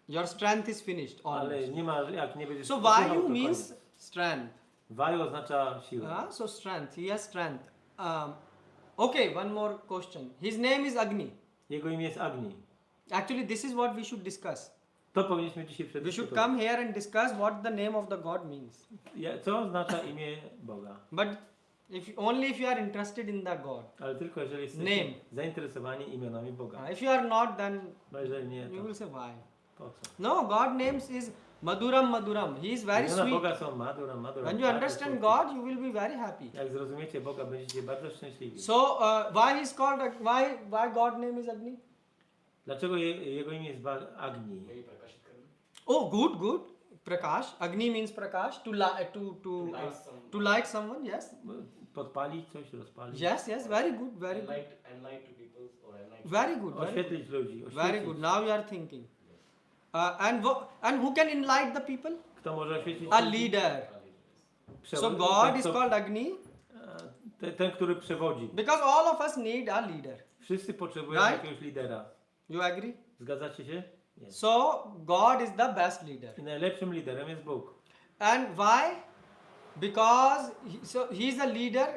your strength is finished Ale almost. nie ma, jak nie będziesz So oddychał, Vayu to means koniec. strength. Vaju oznacza siłę. So strength. He has strength. Okay, one more question. His name is Agni. Jego imię jest Agni. Actually, this is what we should discuss. To powinniśmy dzisiaj We should przedyskutować. come here and discuss what the name of the God means. Co oznacza imię Boga? But Only if you are interested in the God. Ale tylko jeżeli jesteście Name. zainteresowani imionami Boga. If you are not, then Bo jeżeli nie, you to will say why. po co? No, God names is Maduram Maduram. He is very Imiona sweet. Boga są Madura, Madura. When you bardzo understand słodkie. God, you will be very happy. Jak zrozumiecie Boga, będziecie bardzo szczęśliwi. So, why is called why God name is Agni? Dlaczego jego imię jest Agni? Oh, good. Prakash. Agni means Prakash. To light someone. Yes. Podpalić coś, rozpalić. Yes. Very good. Very good. Enlight to people or enlight. Very good. Very good. Oświetlić ludzi. Very Oświetlić. good. Now you are thinking. And who can enlighten the people? Kto może oświetlić A ludzi? leader. So Przewodnik, God ten, is kto- called Agni ten, który przewodzi. because all of us need a leader. Wszyscy potrzebują Right? jakiegoś lidera. You agree? Zgadzacie się? Nie. So God is the best leader. I najlepszym liderem jest Bóg. And why? Because he is a leader.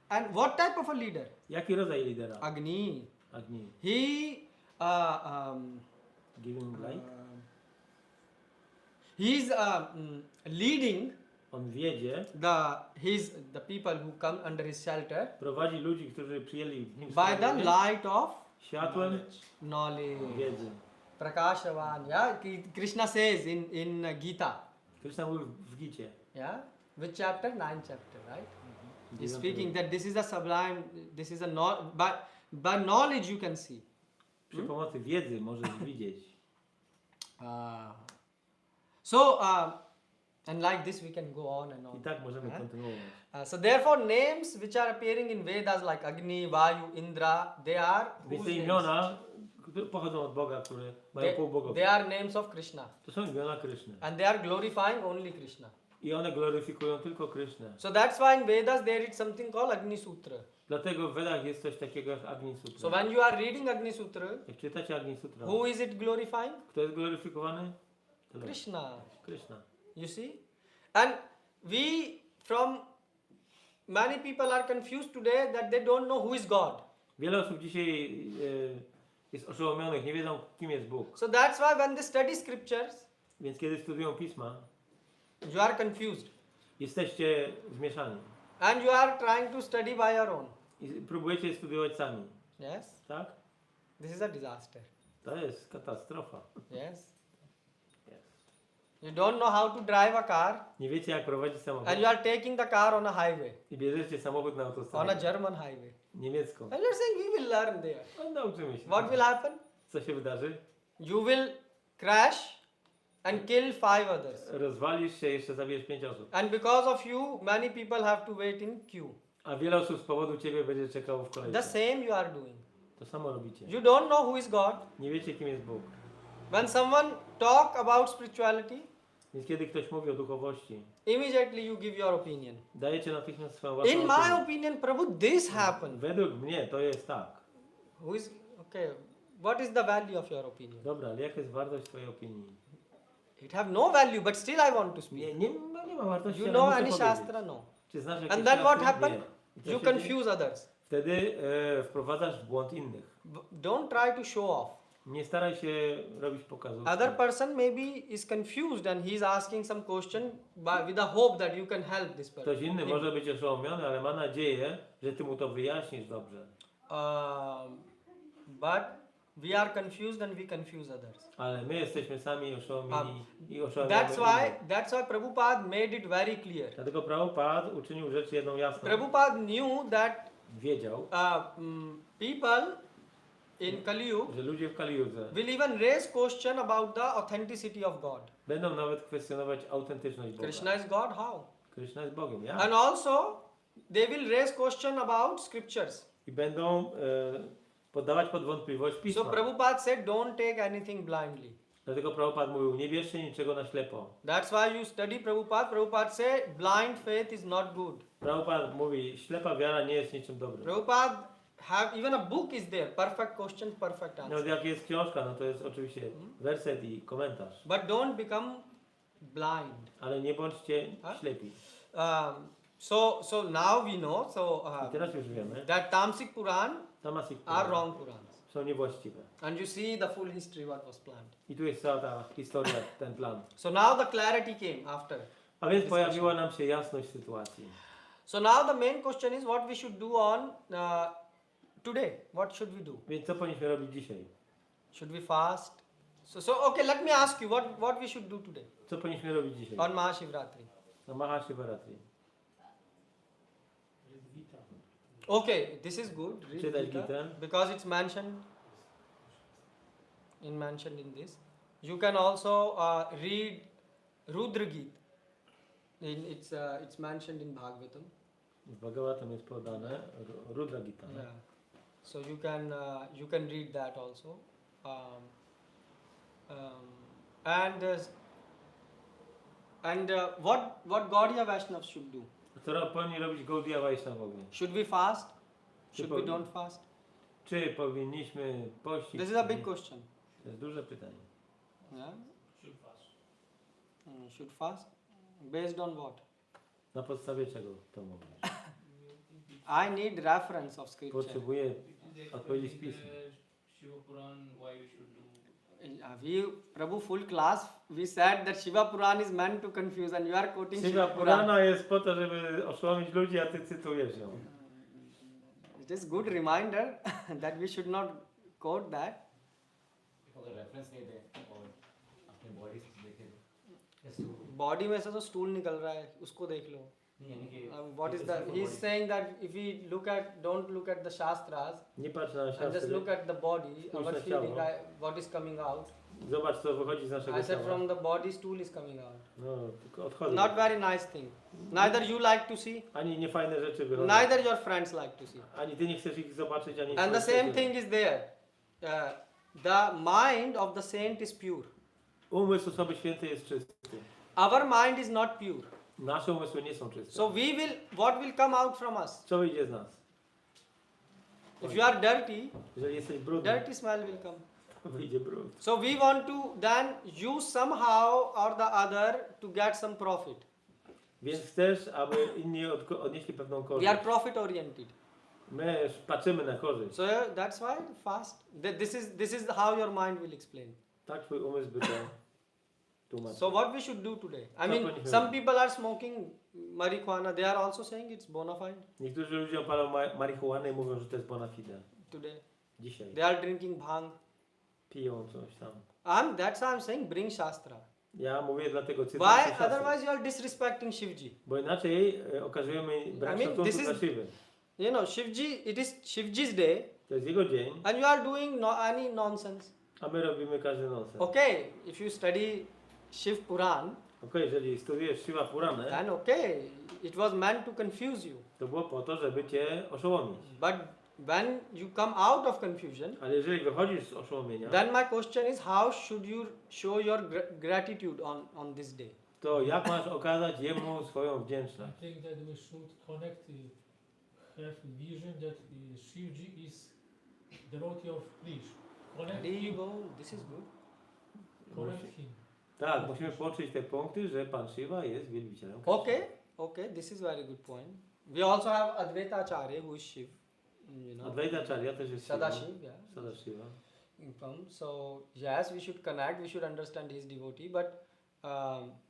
And what type of a leader? Jaki rodzaj lidera? Agni. Agni. He Giving light? he's leading On wiedzie, the people who come under his shelter prowadzi ludzi, którzy przyjęli w nim by the schronienie, light of światłem knowledge. wiedzy. Prakashavan. Yeah, Krishna says in Gita. Krishna mówił w Gicie. Yeah, which chapter? 9th chapter, right? He's Dziewiąty speaking rozdział. that this is a sublime. This is a by knowledge you can see. Przy pomocy wiedzy możesz widzieć. And like this we can go on and I on. tak możemy Yeah. kontynuować. So therefore names which are appearing in Vedas like Agni, Vayu, Indra, they are Więc whose te names? imiona które pochodzą od Boga, które mają They półbogowia. are names of Krishna. To są imiona Kryszny. And they are glorifying only Krishna. I one gloryfikują tylko Krysznę. So that's why in Vedas there is something called Agni Sutra. Dlatego w Vedach jest coś takiego jak Agni Sutra. So when you are reading Agni Sutra, Jak czytacie Agni Sutra, who is it glorifying? kto jest gloryfikowany? To Krishna. Kryszna. You see? And many people are confused today that they don't know who is God. Wiele osób dzisiaj jest oszołomionych, nie wiedzą kim jest Bóg. So that's why when they study scriptures, Więc kiedy studiują Pisma, you are confused. jesteście zmieszani. And you are trying to study by your own. I próbujecie studiować sami. Yes? Tak? This is a disaster. To jest katastrofa. Yes? You don't know how to drive a car Nie wiecie jak prowadzić samochód. and you are taking the car on a highway, I bierzecie samochód na on a autostradę. German highway. Niemiecką. And you're saying we will learn there. No, nauczymy się. What will happen? Co się wydarzy? You will crash and kill 5 others. Rozwalisz się, jeszcze zabijesz 5 osób. And because of you, many people have to wait in queue. A wiele osób z powodu ciebie będzie czekało w The kolejce. same you are doing. To samo robicie. You don't know who is God. Nie wiecie kim jest Bóg. When someone talk about spirituality, Więc kiedy ktoś mówi o duchowości, immediately you give your opinion. dajecie natychmiast swoją własną In my opinię. opinion, Prabhu, this happened. Według mnie to jest tak. Who is okay? What is the value of your opinion? Dobra, ale jaka jest wartość twojej opinii? It have no value, but still I want to speak. Nie ma wartości, You ale know muszę any powiedzieć. shastra? No. Czy znasz jakieś And then what szastry? happened? Nie. I co You się dzieje? confuse others. Wtedy wprowadzasz w błąd innych. Don't try to show off. Nie staraj się robić pokazów. Other person maybe is confused and he is asking some question with a hope that you can help this person. Ktoś inny może być oszołomiony, ale ma nadzieję, że ty mu to wyjaśnisz dobrze. But we are confused and we confuse others. Ale my jesteśmy sami oszołomieni i oszołomieni. That's why Prabhupada made it very clear. Dlatego Prabhupada uczynił rzecz jedną jasną. Prabhupada knew that Wiedział, people in Kali Yuga że ludzie w Kali-judze will even raise question about the authenticity of God. będą nawet kwestionować autentyczność Boga. Krishna is God, how? Krishna jest Bogiem, ja? And also they will raise question about scriptures. I będą poddawać pod wątpliwość So Pisma. Prabhupada said don't take anything blindly. Dlatego Prabhupada mówił, nie bierzcie niczego na ślepo. That's why you study Prabhupada. Prabhupada say blind faith is not good. Prabhupada mówi, ślepa wiara nie jest niczym dobrym. Prabhupada have even a book is there, perfect question, perfect No answer. jak jest książka, no to jest oczywiście werset i komentarz. But don't become blind. Ale nie bądźcie Huh? ślepi. So now we know I teraz już wiemy, that Tamasic Puran Tamasik are wrong Purans. są niewłaściwe. And you see the full history what was planned. I tu jest cała ta historia, ten plan. So now the clarity came after. A więc pojawiła nam się jasność sytuacji. So now the main question is what we should do on today. What should we do? Więc co powinniśmy robić dzisiaj? Should we fast? So okay, let me ask you what we should do today Co powinniśmy robić dzisiaj? on Mahashivratri. Na Mahashivaratri. Okay, this is good. Read Czytać Gita, Gitę. because it's mentioned in this. You can also read Rudra Gita. It's mentioned in Bhagavatam. W Bhagavatam jest podane Rudra Gita. Yeah. So you can read that also. What Gaudiya Vaishnavas should do? Co powinni robić Gaudiya Vaishnavowie? Should we fast? Should we powinni- don't fast? Czy powinniśmy pościć? This is a big question. To jest duże pytanie. Yeah. Should fast? Based on what? Na podstawie czego to mówi? I need reference of scripture. Potrzebuję odpowiedzi z pisma. Shiva Puran, why we should do. Prabhu, full class, we said that Shiva Puran is meant to confuse and you are quoting Shiva Shiva Puran. Purana jest po to, żeby oszołomić ludzi, a ty cytujesz ją. It is good reminder that we should not quote that. अगर रेफरेंस नहीं दे और अपने बॉडी से देखे Body में से तो stool निकल रहा है, उसको देख लो. नहीं यानी कि What is that? He is saying that if we don't look at the shastras Nie patrz na and just siastrę. look at the body, Spójrz our na feeling, ciało. what is coming out. Zobacz, co wychodzi z naszego I said ciała. from the body, stool is coming out. No, tylko odchodzi. Not very nice thing. Neither you like to see, Ani niefajne rzeczy wychodzą. neither your friends like to see. Ani ty nie chcesz ich zobaczyć, ani And the twoi same przyjaciele. thing is there. The mind of the saint is pure. Umysł osoby świętej jest czysty. Our mind is not pure. Nasze umysły nie są czyste. So what will come out from us? Co wyjdzie z nas? If you are dirty, Jeżeli jesteś brudny, dirty smell will come. to wyjdzie brud. So we want to then use somehow or the other to get some profit. Więc chcesz, aby inni odnieśli pewną We korzyść. are profit oriented. My patrzymy na korzyść. So that's why fast. This is how your mind will explain. Tak twój umysł by to tłumaczył. So what we should do today? I Co mean, powinniśmy some robić? people are smoking marijuana. They are also saying it's bona fide Niektórzy ludzie palą marihuanę i mówią, że to jest bona fide. today. Dzisiaj. They are drinking bhang. Piją coś tam. That's why I'm saying bring shastra. Ja mówię dlatego cytuję Why? siostry. Otherwise you are disrespecting Shivji. Bo inaczej okazujemy brak I mean, szacunku this dla is- Siwy. You know, it is Shivji's day To jest jego dzień, and you are doing any nonsense. a my robimy każdy nonsens. Okay, if you study Shiv Puran, Okej, jeżeli studiujesz Shiva Puranę, then okay, it was meant to confuse you. to było po to, żeby cię oszołomić. But when you come out of confusion, Ale jeżeli wychodzisz z oszołomienia, then my question is how should you show your gratitude on this day? to jak masz okazać jemu swoją wdzięczność? I think that we should connect, have vision that Shivji is devotee of Krishna. Connect There you him. go, this is good. Connect him. Tak, musimy połączyć te punkty, że Pan Shiva jest wielbicielem. Okay, this is very good point. We also have Advaita Acharya who is Shiv. You know, Advaitacharya też jest Shiva. Sadashiv, yeah. Sadashiva. So yes, we should connect, we should understand his devotee. But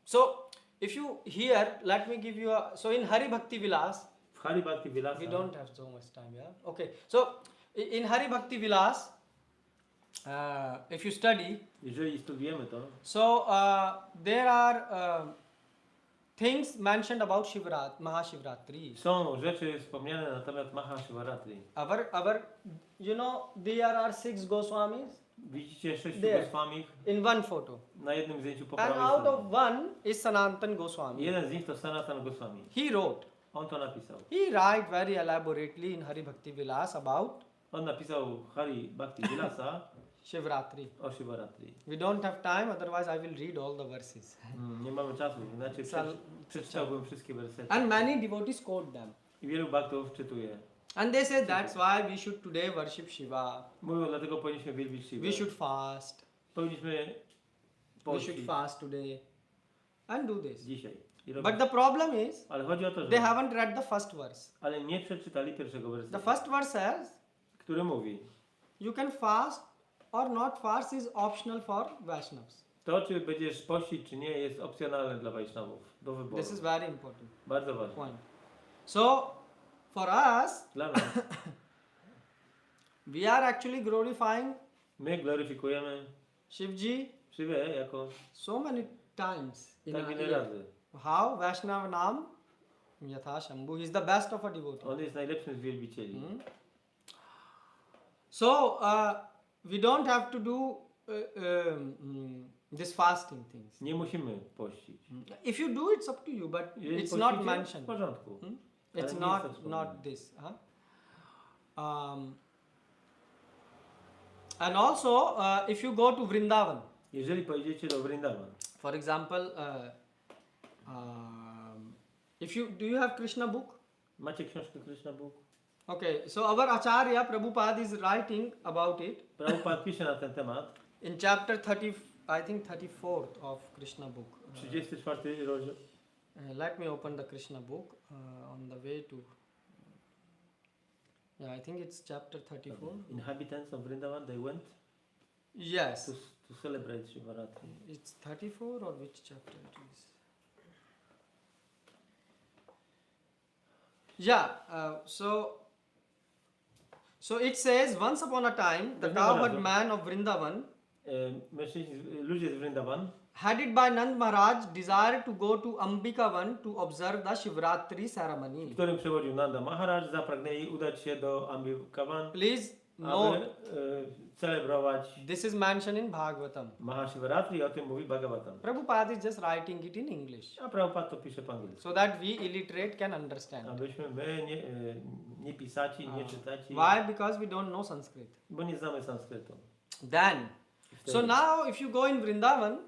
so if you here, let me give you so in Hari Bhakti Vilas, W Hari Bhakti Vilasa we don't have so much time, yeah. Okay, so in Hari Bhakti Vilas, if you study, jeżeli studiujemy to, so there are things mentioned about Mahashivratri. są rzeczy wspomniane na temat Mahashivaratri. Our, you know, there are 6 Goswamis Widzicie 6 There. Goswamich in one photo, na jednym zdjęciu po and prawej out stronie. of one is Sanatan Goswami. Jeden z nich to Sanatan Goswami. He wrote. On to napisał. He write very elaborately in Hari Bhakti Vilas about On napisał Hari Bhakti Vilasa Shivratri. o Shivaratri. We don't have time, otherwise I will read all the verses. Nie mamy czasu, inaczej Sal- przeczytałbym wszystkie wersety. And many devotees quote them. I wielu baktów czytuje. And they say that's why we should today worship Shiva. Mówią, dlatego powinniśmy wielbić Shivę. We should fast. Powinniśmy We should pościć fast today. And do this. dzisiaj. I robić. But the problem is, Ale chodzi o to, że they haven't read the first verse. ale nie przeczytali pierwszego wersetu, The first verse says, który mówi: you can fast or not fast is optional for Vaishnavas. to, czy będziesz pościć, czy nie, jest opcjonalne dla Wajsznawów. Do wyboru. This is very important Bardzo ważne. point. So, for us, Dla nas. we are actually glorifying My gloryfikujemy Shivji Szywę jako so many times in tak a wiele year. razy. How Vaishnava Nam Yatha Shambhu, he is the best of a devotee. On jest najlepszym z wielbicieli. Hmm? So, we don't have to do this fasting things. Nie musimy pościć. If you do, it's up to you, but Jeżeli it's not pościcie, w mentioned. porządku. Hmm? Ale It's nie not jest to not wspomniane. this. And also, if you go to Vrindavan, Jeżeli pojedziecie do Vrindavan, for example, if you do you have Krishna book? macie książkę Krishna Book? Okay, so our Acharya Prabhupada is writing about it Prabhupada pisze na ten temat. in chapter 30, I think 34th of Krishna book. 34 rozdział. Let me open the Krishna book on the way to. Yeah, I think it's chapter 34. Inhabitants of Vrindavan, they went Yes, to celebrate Shivaratri. it's 34 or which chapter it is? Yeah, so it says once upon a time the cowherd man of Vrindavan, Ludzie z Vrindavan, headed by Nand Maharaj, desired to go to Ambikavan to observe the Shivratri ceremony. w którym przewodził Nanda Maharaj, zapragnęli udać się do Ambikavan, Please aby note, celebrować this is mentioned in Bhagavatam. Mahashivaratri, o tym mówi Bhagavatam. Prabhupada is just writing it in English A Prabhupada to pisze po angielsku. so that we illiterate can understand. Abyśmy my, nie pisaci, nie czytaci, Why? Because we don't know Sanskrit. bo nie znamy sanskrytu. Then, so now if you go in Vrindavan,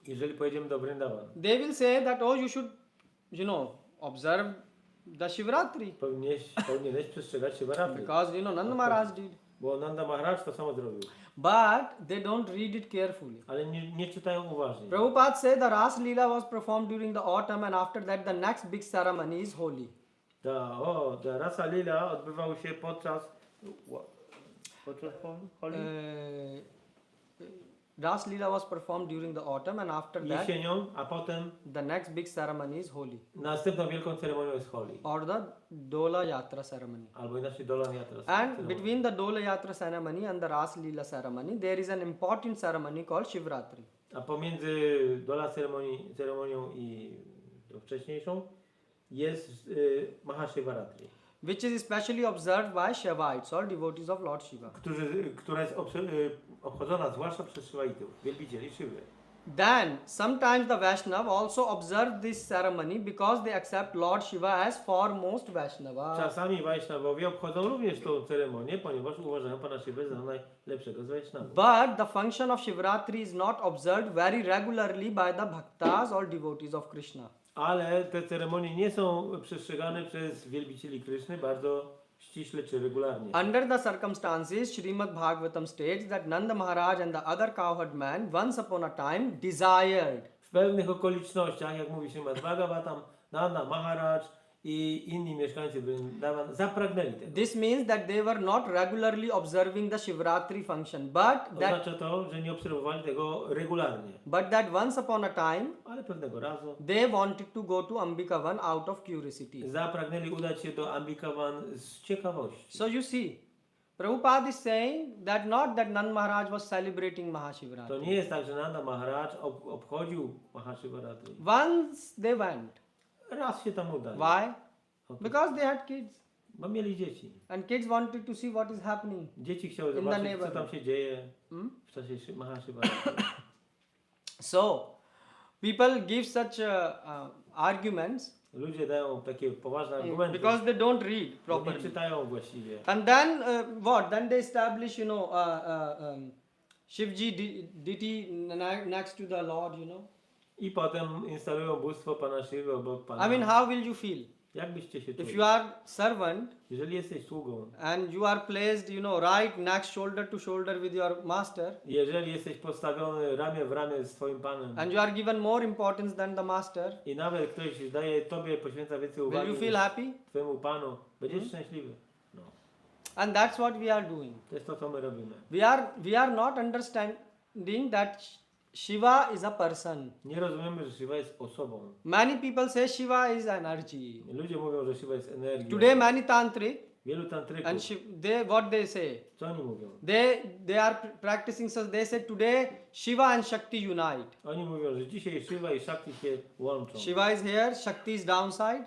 Jeżeli pojedziemy do Vrindavan, they will say that, oh, you should, observe the Shivratri. Powinieneś przestrzegać Shivaratri, Because, Nanda Maharaj did. bo Nanda Maharaj to samo zrobił. But they don't read it carefully. Ale nie czytają uważnie. Prabhupada said the Ras Leela was performed during the autumn and after that the next big ceremony is Holi. Ta rasa lila odbywał się podczas Holi? Ras Leela was performed during the autumn and after that Jesienią, a potem the next big ceremony is Holi. następną wielką ceremonią jest Holi. Or the Dola Yatra ceremony. Albo inaczej Dolan Yatra. And between the Dola Yatra ceremony and the Ras Leela ceremony, there is an important ceremony called Shivratri. A pomiędzy Dola ceremonią i tą wcześniejszą jest Mahashivaratri, Which is especially observed by Shaivites or devotees of Lord Shiva. która jest obchodzona zwłaszcza przez Shivaitów, wielbicieli Shiwy. Then, sometimes the Vaishnava also observe this ceremony because they accept Lord Shiva as foremost Vaishnava. Czasami Vaishnavowie obchodzą również tą ceremonię, ponieważ uważają Pana Shivę za najlepszego z Vaishnavów. But the function of Shivratri is not observed very regularly by the bhaktas or devotees of Krishna. Ale te ceremonie nie są przestrzegane przez wielbicieli Kryszny bardzo ściśle czy regularnie. Under the circumstances, Srimad Bhagavatam states that Nanda Maharaj and the other cowherd man once upon a time desired. W pewnych okolicznościach, jak mówi Śrimad Bhagavatam, Nanda Maharaj i inni mieszkańcy Vrindavan zapragnęli tego. This means that they were not regularly observing the Shivratri function, Oznacza to, że nie obserwowali tego regularnie. but that once upon a time Ale pewnego razu they wanted to go to Ambikavan out of curiosity. zapragnęli udać się do Ambikavan z ciekawości. So you see, Prabhupada is saying that not that Nand Maharaj was celebrating To Mahashivratri. nie jest tak, że Nanda Maharaj obchodził Mahashivaratri. Once they went. Raz się tam udali. Why? Because they had kids. Bo mieli dzieci. And kids wanted to see what is happening. Dzieci chciały the zobaczyć, co neighborhood. tam się dzieje w czasie Mahashivaratri. So, people give such arguments Ludzie dają takie poważne argumenty, because they don't read bo nie properly. czytają właściwie. And then what? Then they establish, Shivji deity next to the Lord, I potem instalują bóstwo Pana Shiva obok Pana. I mean, how will you feel? Jak byście się If czuli? you are servant Jeżeli jesteś sługą, and you are placed, right next shoulder to shoulder with your master, jeżeli jesteś postawiony ramię w ramię z Twoim Panem and you are given more importance than the master, i nawet ktoś daje Tobie, poświęca więcej will uwagi you feel niż happy? Twojemu Panu, będziesz szczęśliwy. No. And that's what we are doing. To jest to, co my robimy. We are not understanding that Shiva is a person. Nie rozumiemy, że Shiva jest osobą. Many people say Shiva is energy. Ludzie mówią, że Shiva jest energią. Today many tantric Wielu tantryków, and what they say? co oni mówią? They are practicing, so they say today Shiva and Shakti unite. Oni mówią, że dzisiaj Shiva i Shakti się łączą. Shiva is here, Shakti is downside.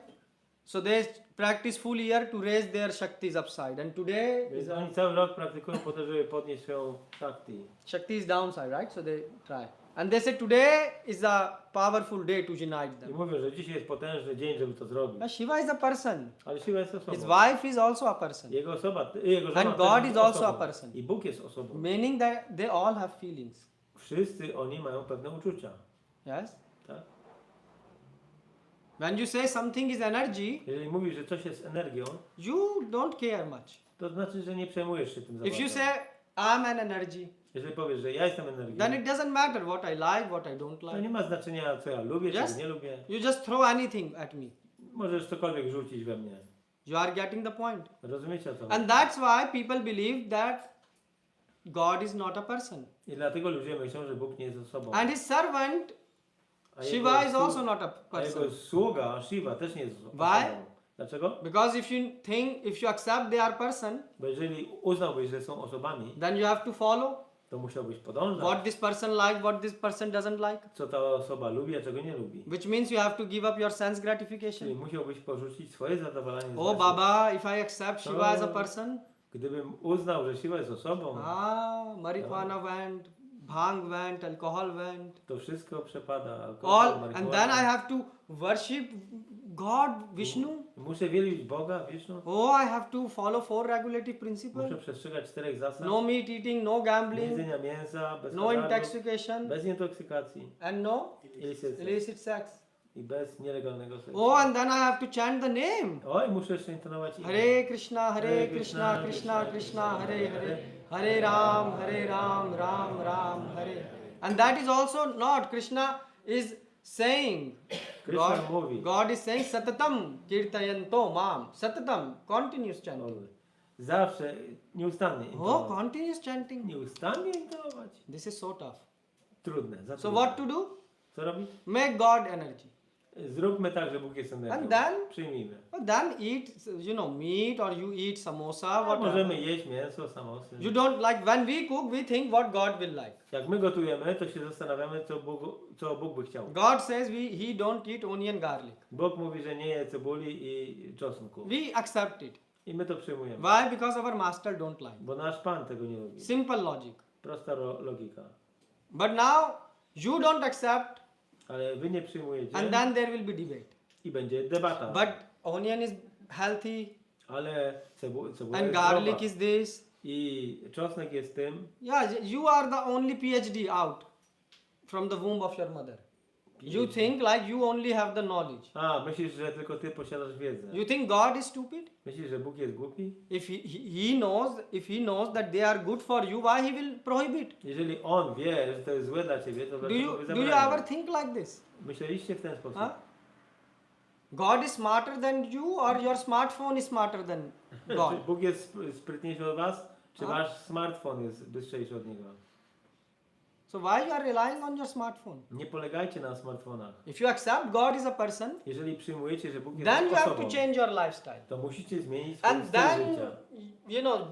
So they practice full year to raise their Shaktis upside. And today Więc oni cały rok praktykują po to, żeby podnieść swoją Shakti. Shakti is downside, right? So they try. And they say today is a powerful day to unite I them. mówią, że dzisiaj jest potężny dzień, żeby to zrobić. Now Shiva is a person. Ale Shiva jest osobą. His wife is also a person. Jego żona And też God jest is also osobą. a person. I Bóg jest osobą. Meaning that they all have feelings. Wszyscy oni mają pewne uczucia. Yes? Tak? When you say something is energy, Jeżeli mówisz, że coś jest energią, you don't care much. to znaczy, że nie przejmujesz się tym za If you bardzo. say I'm an energy, Jeżeli powiesz, że ja jestem energią, then it doesn't matter what I like, what I don't to like. nie ma znaczenia, co ja lubię, Yes. czego nie lubię. You just throw anything at me. Możesz cokolwiek rzucić we mnie. You are getting the point. Rozumiecie o co? And that's why people believe that God is not a person. I dlatego ludzie myślą, że Bóg nie jest osobą. And his servant A Shiva is sług- also not a a jego person. sługa, Shiva, też nie jest osobą. Why? Dlaczego? Because if you accept they are person, Bo jeżeli uznałbyś, że są osobami, then you have to follow to musiałbyś podążać, what this person like, what this person doesn't like. co ta osoba lubi, a czego nie lubi. Which means you have to give up your sense Czyli gratification. musiałbyś porzucić swoje zadowolenie Oh zmysłów. Baba, if I accept Shiva as a person, Gdybym uznał, że Shiva jest osobą, marijuana went, bhang went, alcohol went, to wszystko przepada. all, Alkohol, and marihuana. then I have to worship God, Vishnu. Muszę wielbić Boga, Wisznu. Oh, I have to follow 4 regulative Muszę principles. przestrzegać 4 zasad. No meat eating, no Bez gambling, jedzenia mięsa, bez no hazardu, intoxication, bez intoksykacji and no illicit illicit sex. i bez nielegalnego seksu. Oh, and then I have to chant the name. Oj, muszę jeszcze intonować imię. Hare Krishna, Krishna, Krishna, Hare Hare, Hare Ram, Ram, Ram, Hare. And that is also not, Krishna is saying, Krishna mówi. God is saying, Satatam kirtayanto mam. Satatam, continuous chanting. Zawsze, nieustannie Oh, intonować. continuous chanting. Nieustannie intonować. This is so tough. Trudne. za So trudne. what to do? Co robić? Make God energy. Zróbmy tak, że Bóg jest energią. And then? Przyjmijmy. But then eat, meat or you eat samosa, A whatever. możemy jeść mięso, samosy. You don't like, when we cook, we think what God will like. Jak my gotujemy, to się zastanawiamy, co Bóg by chciał. God says he don't eat onion garlic. Bóg mówi, że nie je cebuli i czosnku. We accept it. I my to przyjmujemy. Why? Because our master don't like. Bo nasz Pan tego nie lubi. Simple logic. Prosta logika. But now you don't accept, Ale wy nie przyjmujecie and then there will be debate. i będzie debata. But onion is healthy Ale cebula and jest garlic zdrowa. is this. I czosnek jest tym. Yeah, you are the only PhD out from the womb of your mother. You think like you only have the knowledge. A, myślisz, że tylko ty posiadasz wiedzę. You think God is stupid? Myślisz, że Bóg jest głupi? If he knows that they are good for you, why he will prohibit? Jeżeli On wie, że to jest złe dla ciebie, to Do dlaczego you by do you zabraniał? ever think like this? Myśleliście w ten sposób? Huh? God is smarter than you, or your smartphone is smarter than Czy God? Bóg jest sprytniejszy od was? Czy A? wasz smartfon jest bystrzejszy od Niego? So why you are relying on your smartphone? Nie polegajcie na smartfonach. If you accept God is a person, Jeżeli przyjmujecie, że Bóg jest then you have osobą, to change your lifestyle. to musicie zmienić swój And styl then, życia.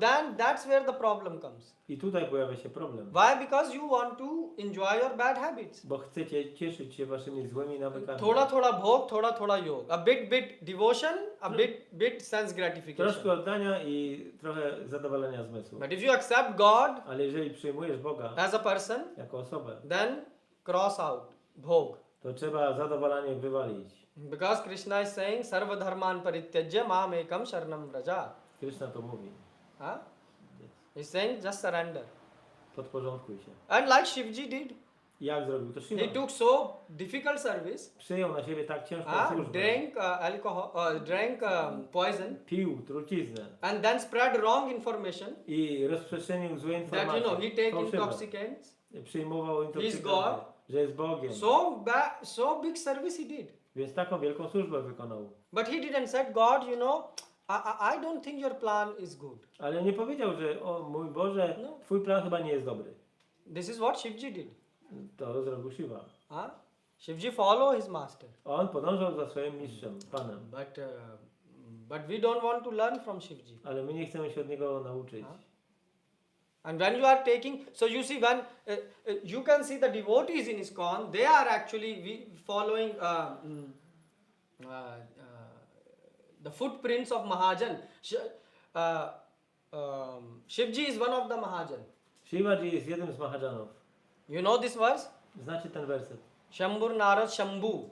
then that's where the problem comes. I tutaj pojawia się problem. Why? Because you want to enjoy your bad habits. Bo chcecie cieszyć się waszymi złymi nawykami. Thoda bhog, thoda yog. A bit devotion, a bit sense Troszkę gratification. oddania i trochę zadowolenia zmysłu. But if you accept God Ale jeżeli przyjmujesz Boga as a person, jako osobę, then cross out bhog. to trzeba zadowolenie wywalić. Because Krishna is saying, Sarva dharman parityajya mam ekam sharanam vraja. Krishna to mówi. Huh? He's saying, just surrender. Podporządkuj się. And like Shivji did, I jak zrobił to Shiva? he took so difficult service, Przyjął na siebie tak ciężką służbę. drank alcohol, drank poison, Pił truciznę and then spread wrong information i rozprzestrzenił złe that informacje. he take fałszywe. intoxicants. Przyjmował God. intoksykację, że jest Bogiem. So big service he did. Więc taką wielką służbę wykonał. But he didn't say, God, I don't think your plan is good. Ale nie powiedział, że o mój Boże, No. twój plan chyba nie jest dobry. This is what Shivji did. to zrobił Shiva. Huh? Shivji follow his master. On podążał za swoim mistrzem, Panem. But we don't want to learn from Shivji. Ale my nie chcemy się od niego nauczyć. And when you are taking, so you see when you can see the devotees in ISKCON, they are actually following the footprints of Mahajan. Shivji is one of the Mahajan. Shivaji jest jednym z Mahajanów. You know this verse? Znacie ten werset? Shambhur Narad Shambhu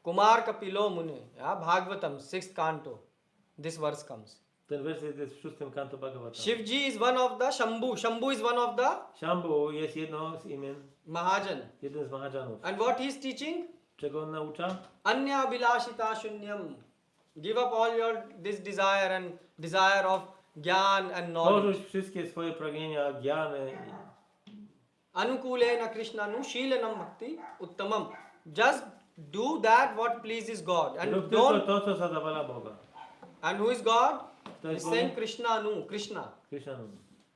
Kumar Kapilo Muni. Yeah, Bhagavatam, 6th canto. This verse comes. Ten werset jest w 6 kanto Bhagavatam. Shivji is one of the Shambhu. Shambhu is one of the Shambhu jest jedno z imion, Mahajan. jeden z Mahajanów. And what he is teaching? Czego on naucza? Anya Bilashita Shunyam. Give up all your this desire and desire of Gyan and knowledge. Porzuć wszystkie swoje pragnienia, gyany. Anukulena Krishna Nushilanam Bhakti Uttamam. Just do that what pleases God. And Rób tylko don't. to, co zadawala Boga. And who is God? To He's jest saying Bogiem? Krishna Anu. Krishna.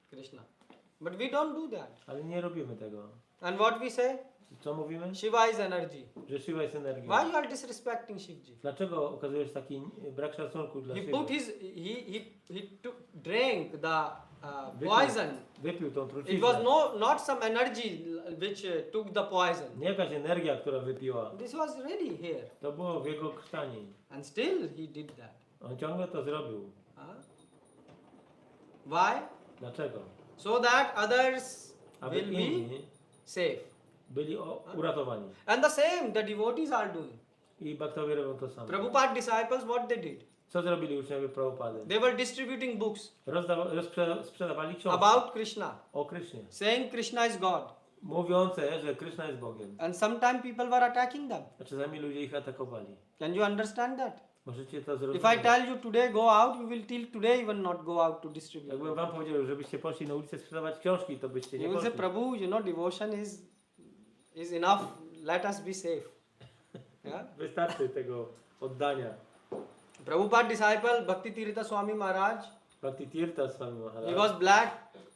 Krishna. But we don't do that. Ale nie robimy tego. And what we say? Co mówimy? Shiva is energy. Że Shiva jest energią. Why you are disrespecting Shivji? Dlaczego okazujesz taki brak szacunku dla He Shiva? put his drank the poison. Wypił tą It truciznę. was not some energy which took the poison. Nie jakaś energia, która wypiła. This was ready here. To było w jego krtani. And still he did that. On ciągle to zrobił. Why? Dlaczego? So that others Aby will be inni safe. byli uratowani. And the same the devotees are doing. I Bhaktowie robią to samo. Prabhupada disciples, what they did? Co zrobili uczniowie Prabhupady? They were distributing books Sprzedawali książki about Krishna, o Krysznie. saying Krishna is God. Mówiące, że Kryszna jest Bogiem. And sometimes people were attacking them. A czasami ludzie ich atakowali. Can you understand that? Możecie to zrozumieć. If I tell you today go out, you will till today even not go out to distribute. Jakbym wam powiedział, żebyście poszli na ulicę sprzedawać książki, to byście nie You will say, poszli. Prabhu, you know, devotion is enough. Let us be safe. Yeah? Wystarczy tego oddania. Prabhupada disciple Bhakti Tirtha Swami Maharaj, Bhakti Tirtha Swami Maharaj. he was black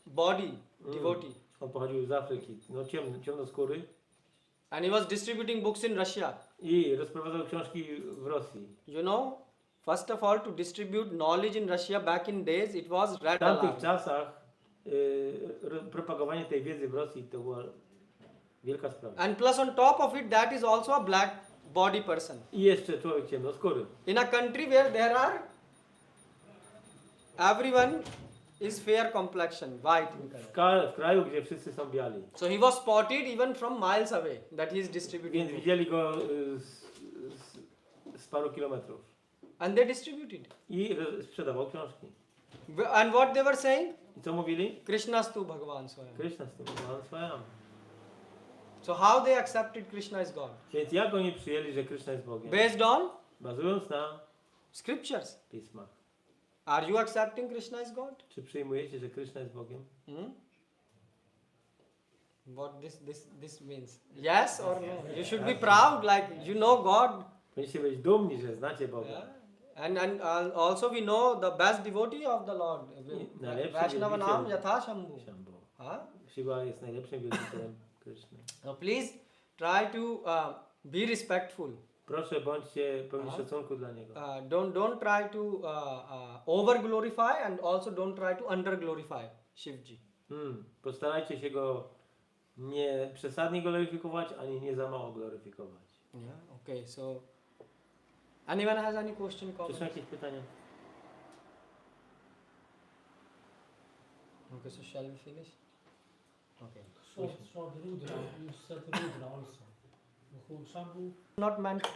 body devotee. On pochodził z Afryki, no ciemnoskóry. And he was distributing books in Russia. I rozprowadzał książki w Rosji. You know, first of all, to distribute knowledge in Russia back in days, it was W red tamtych alarm. czasach propagowanie tej wiedzy w Rosji to była wielka sprawa. And plus on top of it, that is also a black body person. I jeszcze człowiek ciemnoskóry. In a country where there are, everyone is fair complexion, white in color. W kraju, gdzie wszyscy są biali. So he was spotted even from miles away that he is distributing Więc books. widzieli go z paru kilometrów. And they distributed. I sprzedawał książki. And what they were saying? I co mówili? Krishnastu Bhagavan Swayam. Kryszna z tym swojam. So how they accepted Krishna is God? Więc jak oni przyjęli, że Kryszna jest Bogiem? Based on Bazując na scriptures. pismach. Are you accepting Krishna is God? Czy przyjmujecie, że Kryszna jest Bogiem? What this means? Yes or no? You should be proud, like you know God. Powinniście być dumni, że znacie Boga. Yeah. And also we know the best devotee of the Lord. najlepszy Vaishnava nam wielbiciel- Yatha Shambhu. Shambhu. Huh? Shiva jest najlepszym wielbicielem Kryszny. So please try to be respectful. Proszę, bądźcie pełni szacunku dla Niego. Don't try to over glorify and also don't try to under glorify Shivji. Postarajcie się Go nie przesadnie gloryfikować, ani nie za mało gloryfikować. Yeah. Okay. So anyone has any question? Czy Comment? są jakieś pytania? Okay. So shall we finish? Okay. Short Rudra, you said Rudra also. Who Shambhu? Not meant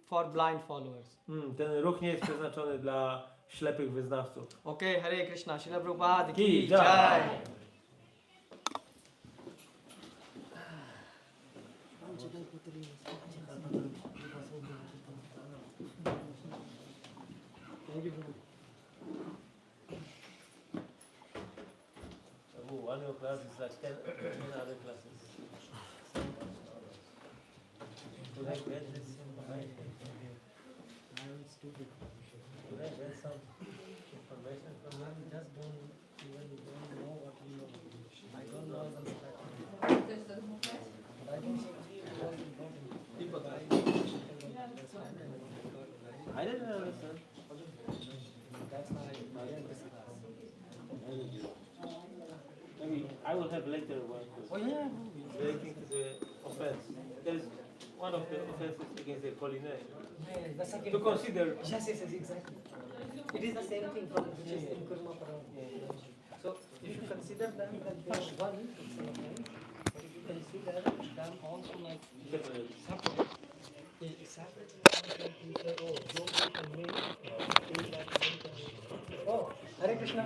for blind followers. Ten ruch nie jest przeznaczony dla ślepych wyznawców. Okay. Hare Krishna. Srila Prabhupada Ki ki jai. jai. One of class is like 10 other classes. Could I get this behind? Could I get some information from them? Just don't even know what we know. I don't know the To jest rozmawiać? I I didn't understand. Maybe I will have later one. Oh yeah. I think it's an offense. There is one of the offenses against the culinary. The second. To consider. Yes, exactly. It is the same thing from which is in Kurma Param. So if you consider them that they are one, it's an offense. But if you consider them also like Separate. separate, oh, Hare Krishna.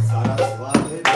Saraswati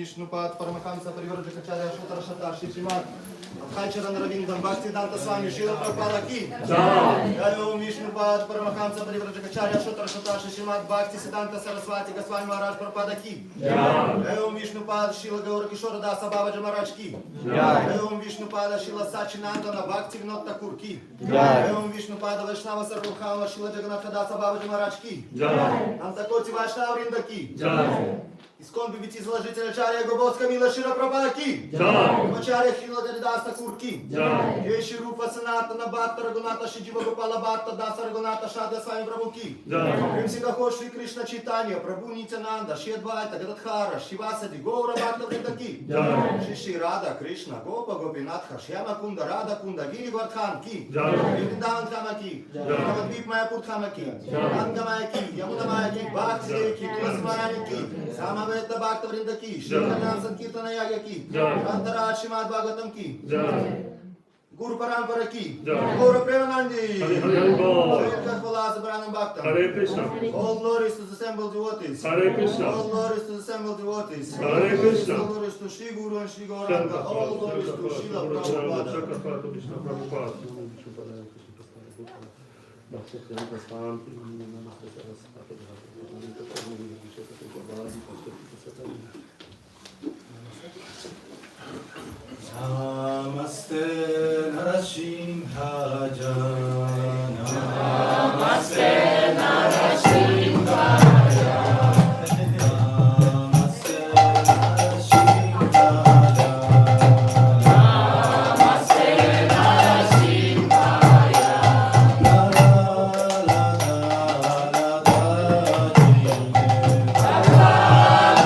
Vishnupad Paramahamsa Parivrajacharya Shutra Shata Shishimad Adhaicharan Ravindam Bhaktivedanta Swami Srila Prabhupada ki Jai Om Vishnupad Paramahamsa Parivrajacharya Shutra Shata Shishimad Bhaktivedanta Saraswati Goswami Maharaj Prabhupada ki Jai Om Vishnupad Srila Gaura Kishora Dasa Babaji Maharaj ki Jai Om Vishnupad Srila Sachinandana Bhaktivinoda Thakur ki Jai Om Vishnupad Vaishnava Sarvabhauma Srila Jagannatha Dasa Babaji Maharaj ki Jai Антакоти Vaishnava Vrinda ki Jai Искон бибити заложитель Ачарья Гобоска Мила Шира Прабхада ки Ачарья Хила Даридас Такур ки Кеши Рупа Саната Набхата Рагуната Шиджива Гопала Бхатта Даса Рагуната Шада Свами Прабху ки Прем Сингахо Шри Кришна Чайтанья Прабху Нитянанда Шри Адвайта Гададхара Шивасади Гаура Бхакта Вринда ки Шри Рада Кришна Гопа Гопинатха Шьяма Кунда Рада Кунда Гири Вардхан ки Вриндаван Хама ки Навадвип Майяпур Хама ки Ангамая ки Ямуна Мая ки Бхакти Деви ки Туласи Марани ки Самавета Бхакта Вринда ки Шри Кальян Санкиртана Ягья ки Шантарат Шримад Бхагаватам ки Guru Parampara ki Gaura Premanandi Shri Hvala Sabranam Bhaktam Hare Krishna. All glories to the assembled devotees. Hare Krishna. All glories to the assembled devotees. Hare Krishna. All glories to Shri Guru and Shri Gauranga. All glories to Srila Prabhupada. Namaste Narasimhaya Namaste Narasimhaya Namaste Narasimhaya Namaste Narasimhaya La la la la la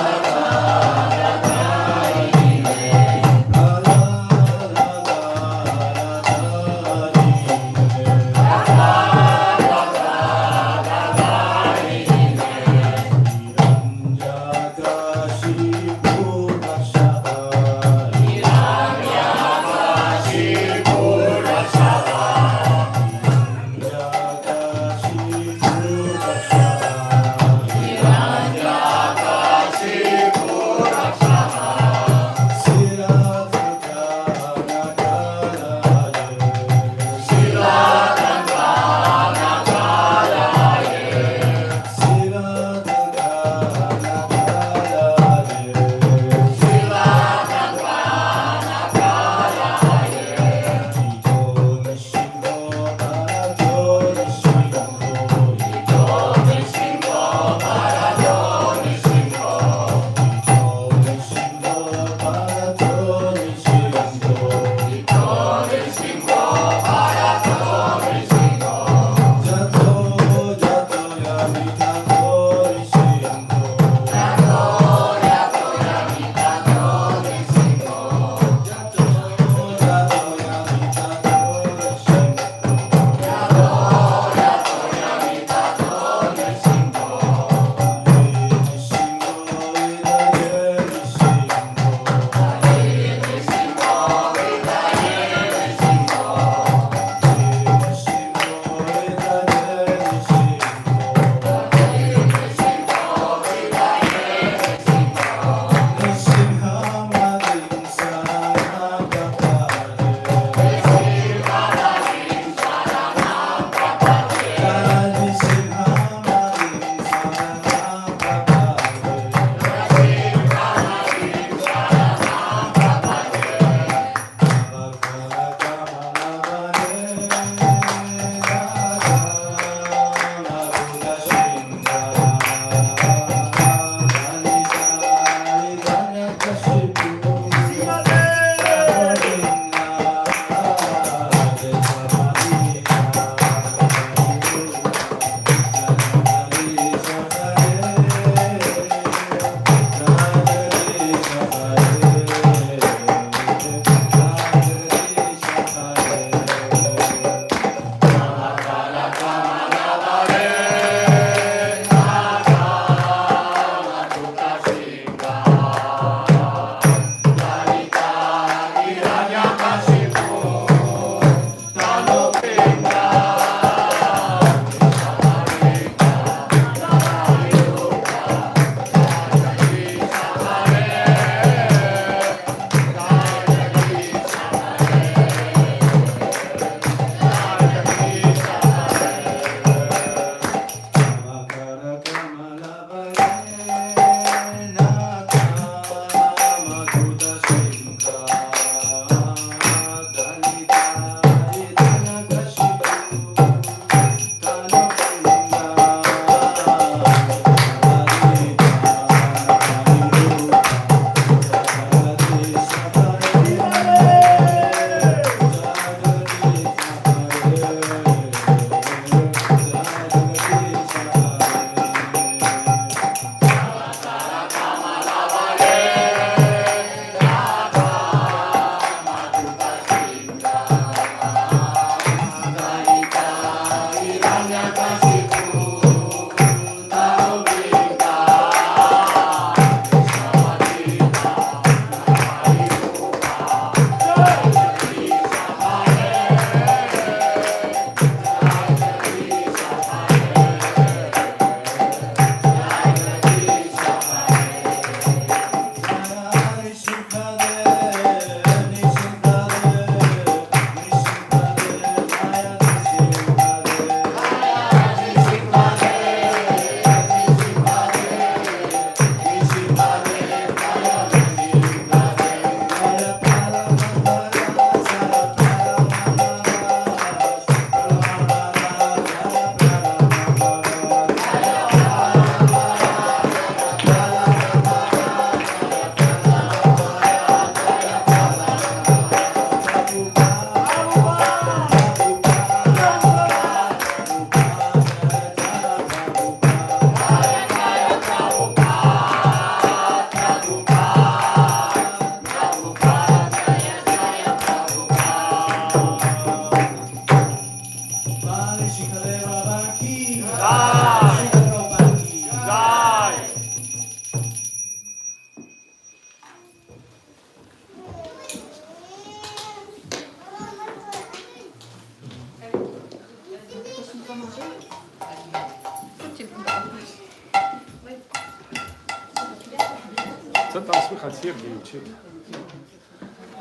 Co tam słychać, Siergiej, u Ciebie?